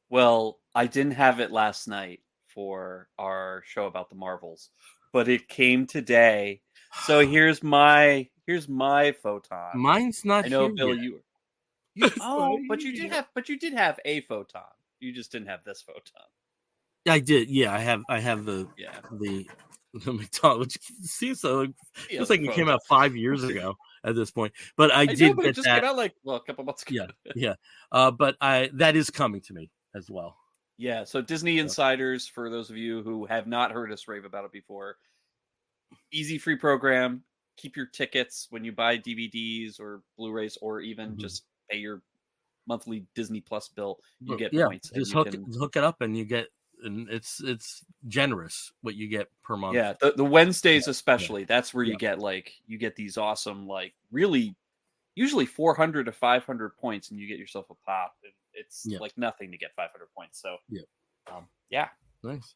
Well, I didn't have it last night for our show about the Marvels, but it came today. So here's my photon. Mine's not. I know, here Bill. yet. But you did have a photon. You just didn't have this photon. I did. Yeah, I have the McDonald's, which seems so. It's like it came out 5 years ago at this point. But I did but get it just that. came out a couple months ago. Yeah. But that is coming to me as well. Yeah, so Disney Insiders, for those of you who have not heard us rave about it before, easy free program. Keep your tickets when you buy DVDs or Blu-rays, or even just pay your monthly Disney Plus bill. You get points. Just hook it up, and you get, and it's generous what you get per month. Yeah, the Wednesdays especially. That's where you get these awesome, really usually 400 to 500 points, and you get yourself a pop. It's like nothing to get 500 points. So Nice.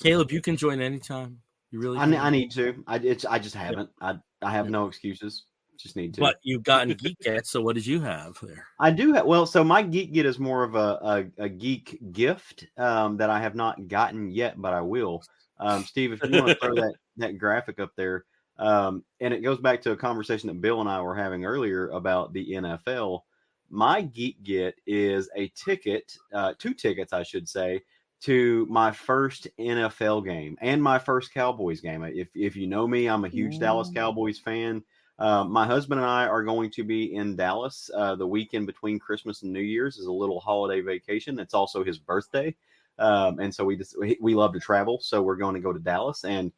Caleb, you can join anytime. You really? I need to. I just haven't. I have no excuses. Just need to. But you've gotten Geek Get. So what did you have there? I do have. Well, so my Geek Get is more of a geek gift that I have not gotten yet, but I will. Steve, if you want to throw that graphic up there, and it goes back to a conversation that Bill and I were having earlier about the NFL. My Geek Get is a ticket, 2 tickets, I should say, to my first NFL game and my first Cowboys game. If you know me, I'm a huge Dallas Cowboys fan. My husband and I are going to be in Dallas the weekend between Christmas and New Year's as a little holiday vacation. It's also his birthday. And so we love to travel. So we're going to go to Dallas. And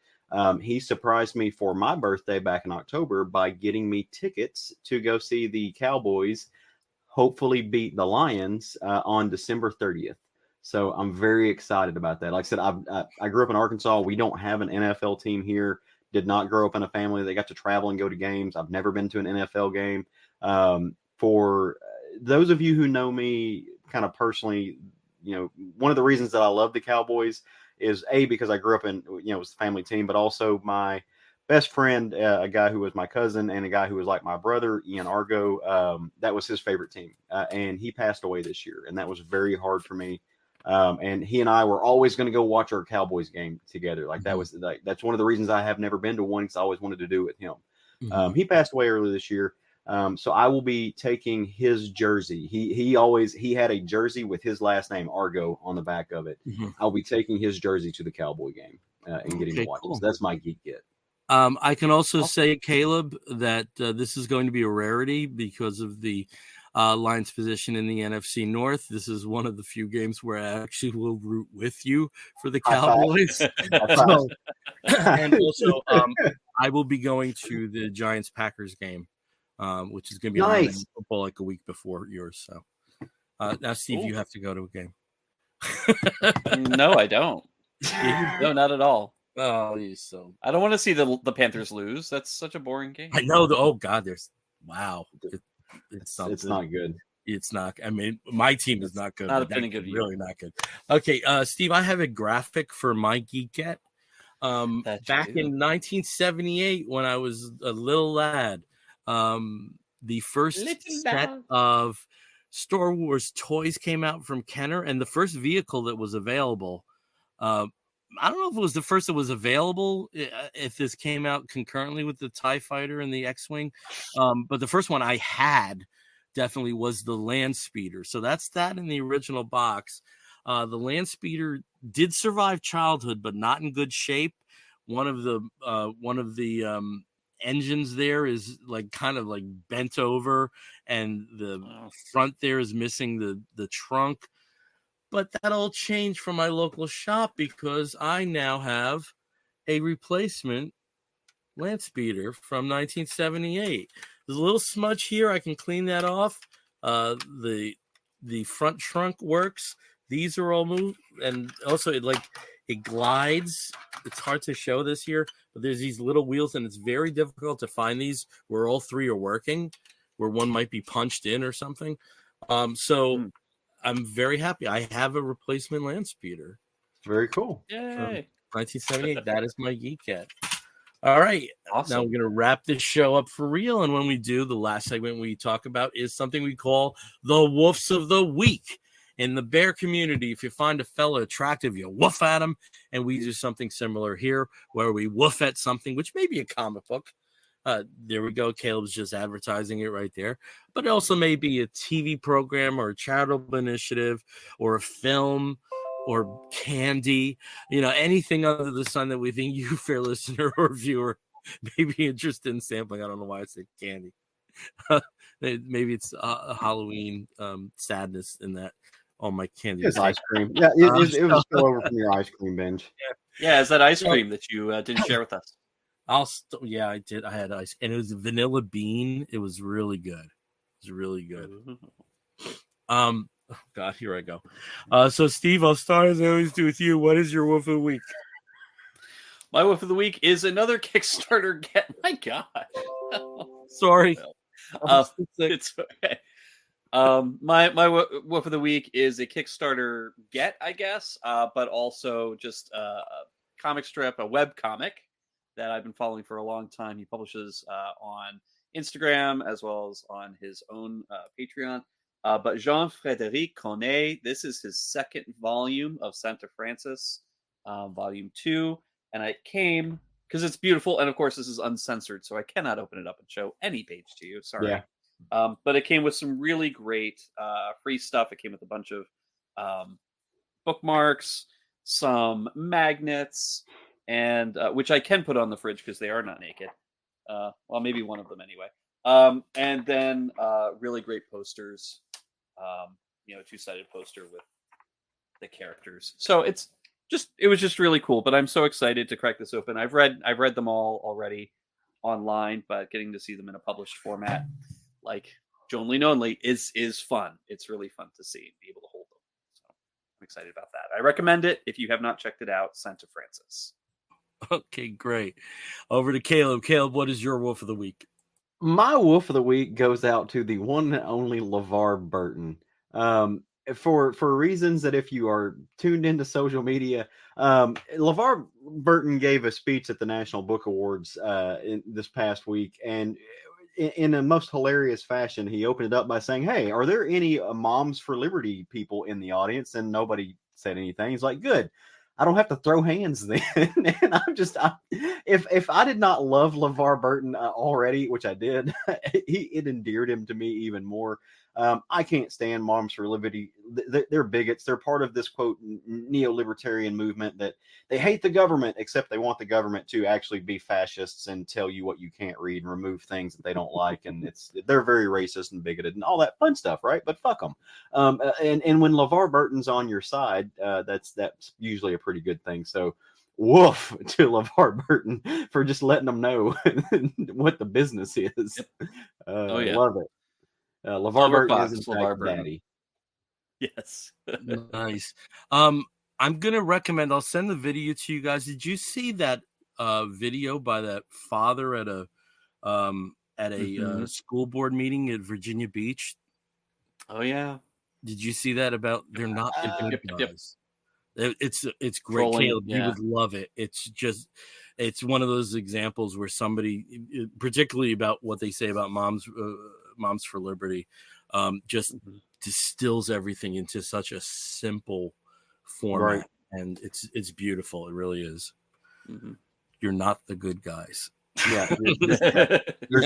he surprised me for my birthday back in October by getting me tickets to go see the Cowboys hopefully beat the Lions on December 30th. So I'm very excited about that. Like I said, I grew up in Arkansas. We don't have an NFL team here. Did not grow up in a family that got to travel and go to games. I've never been to an NFL game. For those of you who know me kind of personally, one of the reasons that I love the Cowboys is because I grew up in, it was the family team, but also my best friend, a guy who was my cousin and a guy who was like my brother, Ian Argo, that was his favorite team. And he passed away this year. And that was very hard for me. And he and I were always going to go watch our Cowboys game together. That's one of the reasons I have never been to one, because I always wanted to do it with him. He passed away earlier this year. So I will be taking his jersey. He had a jersey with his last name, Argo, on the back of it. I'll be taking his jersey to the Cowboy game and getting to watch it. So that's my Geek Get. I can also say, Caleb, that this is going to be a rarity because of the Lions' position in the NFC North. This is one of the few games where I actually will root with you for the Cowboys. And also, I will be going to the Giants-Packers game, which is going to be on football like a week before yours. So now, Steve, you have to go to a game. No, I don't. No, not at all. Oh, I don't want to see the Panthers lose. That's such a boring game. I know. Oh God, it's not good. It's not. I mean, my team is not good. Not a good really not good. Okay, Steve, I have a graphic for my Geek Get. Back in 1978, when I was a little lad, the first set of Star Wars toys came out from Kenner, and the first vehicle that was available, I don't know if it was the first that was available, if this came out concurrently with the TIE Fighter and the X-Wing, but the first one I had definitely was the Land Speeder. So that's that in the original box. The Land Speeder did survive childhood, but not in good shape. One of the engines there is like kind of like bent over, and the front there is missing the trunk. But that all changed from my local shop because I now have a replacement Land Speeder from 1978. There's a little smudge here. I can clean that off. The front trunk works. These are all moved, and also it glides. It's hard to show this here, but there's these little wheels, and it's very difficult to find these where all three are working, where one might be punched in or something. I'm very happy. I have a replacement Land Speeder. Very cool. Yay. 1978. That is my geek cat. All right. Awesome. Now we're going to wrap this show up for real. And when we do, the last segment we talk about is something we call the Woofs of the Week. In the bear community, if you find a fella attractive, you woof at him. And we do something similar here where we woof at something, which may be a comic book. There we go. Caleb's just advertising it right there. But it also may be a TV program or a charitable initiative or a film or candy, anything under the sun that we think you, fair listener or viewer, may be interested in sampling. I don't know why I said candy. Maybe it's a Halloween sadness in that all my candy is ice cream. Yeah, it was still over from your ice cream binge. Yeah, it's that ice cream that you didn't share with us. I did. I had ice, and it was vanilla bean. It was really good. It was really good. Oh God, here I go. So Steve, I'll start as I always do with you. What is your woof of the week? My woof of the week is another Kickstarter get. My God. Sorry. It's okay. My woof of the week is a Kickstarter get, I guess, but also just a comic strip, a web comic that I've been following for a long time. He publishes on Instagram as well as on his own Patreon. But Jean-Frédéric Connet, this is his second volume of Santa Francis, volume 2. And it came because it's beautiful. And of course, this is uncensored, so I cannot open it up and show any page to you. Sorry. Yeah. But it came with some really great free stuff. It came with a bunch of bookmarks, some magnets, and which I can put on the fridge because they are not naked. Well, maybe one of them anyway. And then really great posters. Two-sided poster with the characters. So it was just really cool. But I'm so excited to crack this open. I've read them all already online, but getting to see them in a published format like Jonly Nonly is fun. It's really fun to see and be able to hold them. So I'm excited about that. I recommend it if you have not checked it out. Santa Francis. Okay, great. Over to Caleb. Caleb, what is your wolf of the week? My wolf of the week goes out to the one and only LeVar Burton. For reasons that if you are tuned into social media, LeVar Burton gave a speech at the National Book Awards this past week, and in a most hilarious fashion, he opened it up by saying, "Hey, are there any Moms for Liberty people in the audience?" And nobody said anything. He's like, "Good. I don't have to throw hands then." And if I did not love LeVar Burton already, which I did, it endeared him to me even more. I can't stand Moms for Liberty. They're bigots. They're part of this, quote, neolibertarian movement that they hate the government, except they want the government to actually be fascists and tell you what you can't read and remove things that they don't like. And they're very racist and bigoted and all that fun stuff, right? But fuck them. And when LeVar Burton's on your side, that's usually a pretty good thing. So woof to LeVar Burton for just letting them know what the business is. Love it. LeVar Burton is in fact daddy. Yes. Nice. I'm gonna recommend. I'll send the video to you guys. Did you see that video by that father at a school board meeting at Virginia Beach? Oh yeah. Did you see that about they're not the big guys? It's great. Trolling, Caleb, you would love it. It's one of those examples where somebody, particularly about what they say about moms for liberty, distills everything into such a simple format. Right. And it's beautiful. It really is. Mm-hmm. You're not the good guys. Yeah,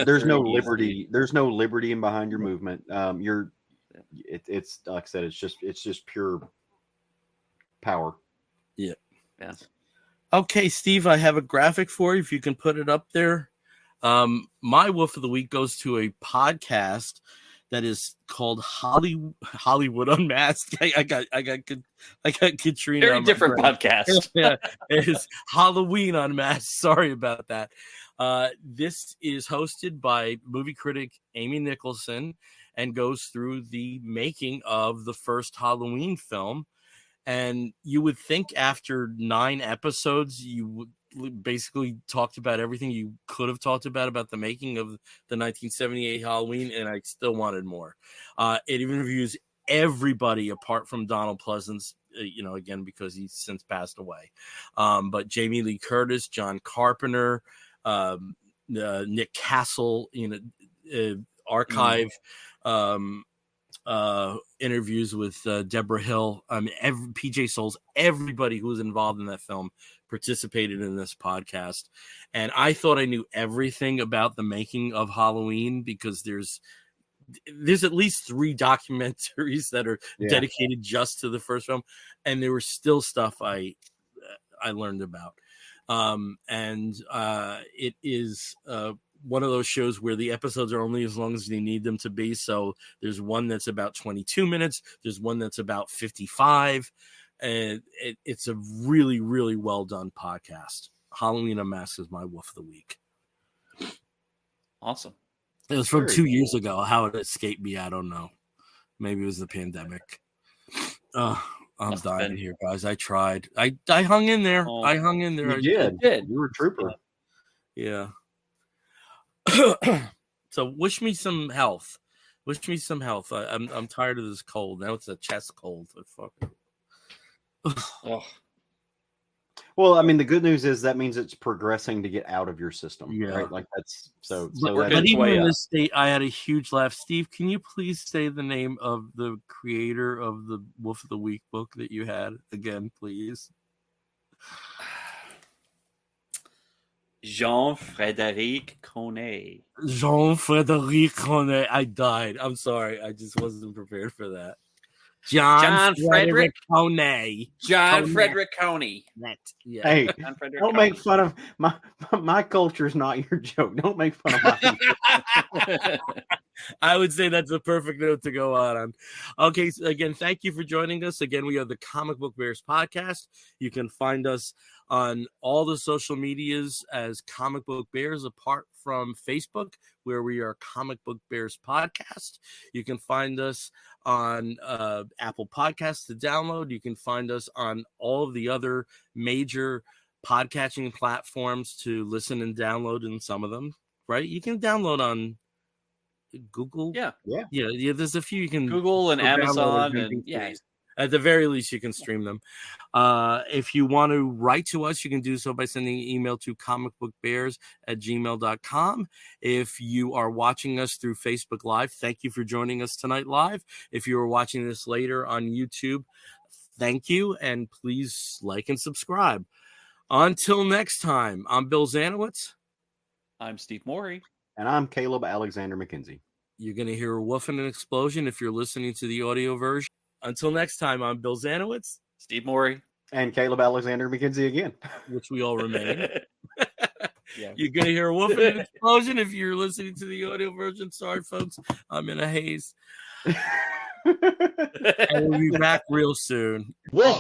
there's no liberty. There's no liberty in behind your movement. It's like I said, it's just pure power. Yeah. Yeah. Okay, Steve, I have a graphic for you. If you can put it up there. My Wolf of the Week goes to a podcast that is called Hollywood Unmasked. I got Katrina. Very different podcast. Yeah, it's Halloween Unmasked. Sorry about that. This is hosted by movie critic Amy Nicholson and goes through the making of the first Halloween film. And you would think after 9 episodes, you would basically talked about everything you could have talked about the making of the 1978 Halloween, and I still wanted more. It interviews everybody apart from Donald Pleasance, again, because he's since passed away. But Jamie Lee Curtis, John Carpenter, Nick Castle, archive interviews with Deborah Hill, PJ Souls, everybody who was involved in that film participated in this podcast. And I thought I knew everything about the making of Halloween because there's at least 3 documentaries that are dedicated just to the first film, and there was still stuff I learned about. It is one of those shows where the episodes are only as long as they need them to be. So there's one that's about 22 minutes. There's one that's about 55. And it's a really, really well done podcast. Halloween Unmasked is my Wolf of the Week. Awesome. It was from 2 years ago. How it escaped me, I don't know. Maybe it was the pandemic. I'm dying here, guys. I tried. I hung in there. I hung in there. You did. You were a trooper. Yeah. So wish me some health. Wish me some health. I'm tired of this cold. Now it's a chest cold. Oh. Well, I mean, the good news is that means it's progressing to get out of your system, right? Like that's so. But even in this state, I had a huge laugh. Steve, can you please say the name of the creator of the Wolf of the Week book that you had again, please? Jean-Frédéric Coney. Jean-Frédéric Coney. I died. I'm sorry. I just wasn't prepared for that. John Frederick Coney. John Frederick Coney. Yeah. Hey, don't make fun of my culture is not your joke. Don't make fun of my people. I would say that's a perfect note to go out on. Okay, so again, thank you for joining us. Again, we are the Comic Book Bears podcast. You can find us on all the social medias as Comic Book Bears, apart from Facebook, where we are Comic Book Bears Podcast. You can find us on Apple Podcasts to download. You can find us on all of the other major podcatching platforms to listen and download in some of them, right? You can download on Google. Yeah. There's a few you can Google and Amazon and at the very least you can stream them. If you want to write to us, you can do so by sending an email to comicbookbears@gmail.com. If you are watching us through Facebook Live, thank you for joining us tonight live. If you are watching this later on YouTube, thank you, and please like and subscribe. Until next time, I'm Bill Zanowitz. I'm Steve Morey. And I'm Caleb Alexander McKenzie. You're going to hear a woof and an explosion if you're listening to the audio version. Until next time, I'm Bill Zanowitz. Steve Morey. And Caleb Alexander McKenzie again. Which we all remain. You're going to hear a woof and an explosion if you're listening to the audio version. Sorry, folks. I'm in a haze. And we'll be back real soon. Woof.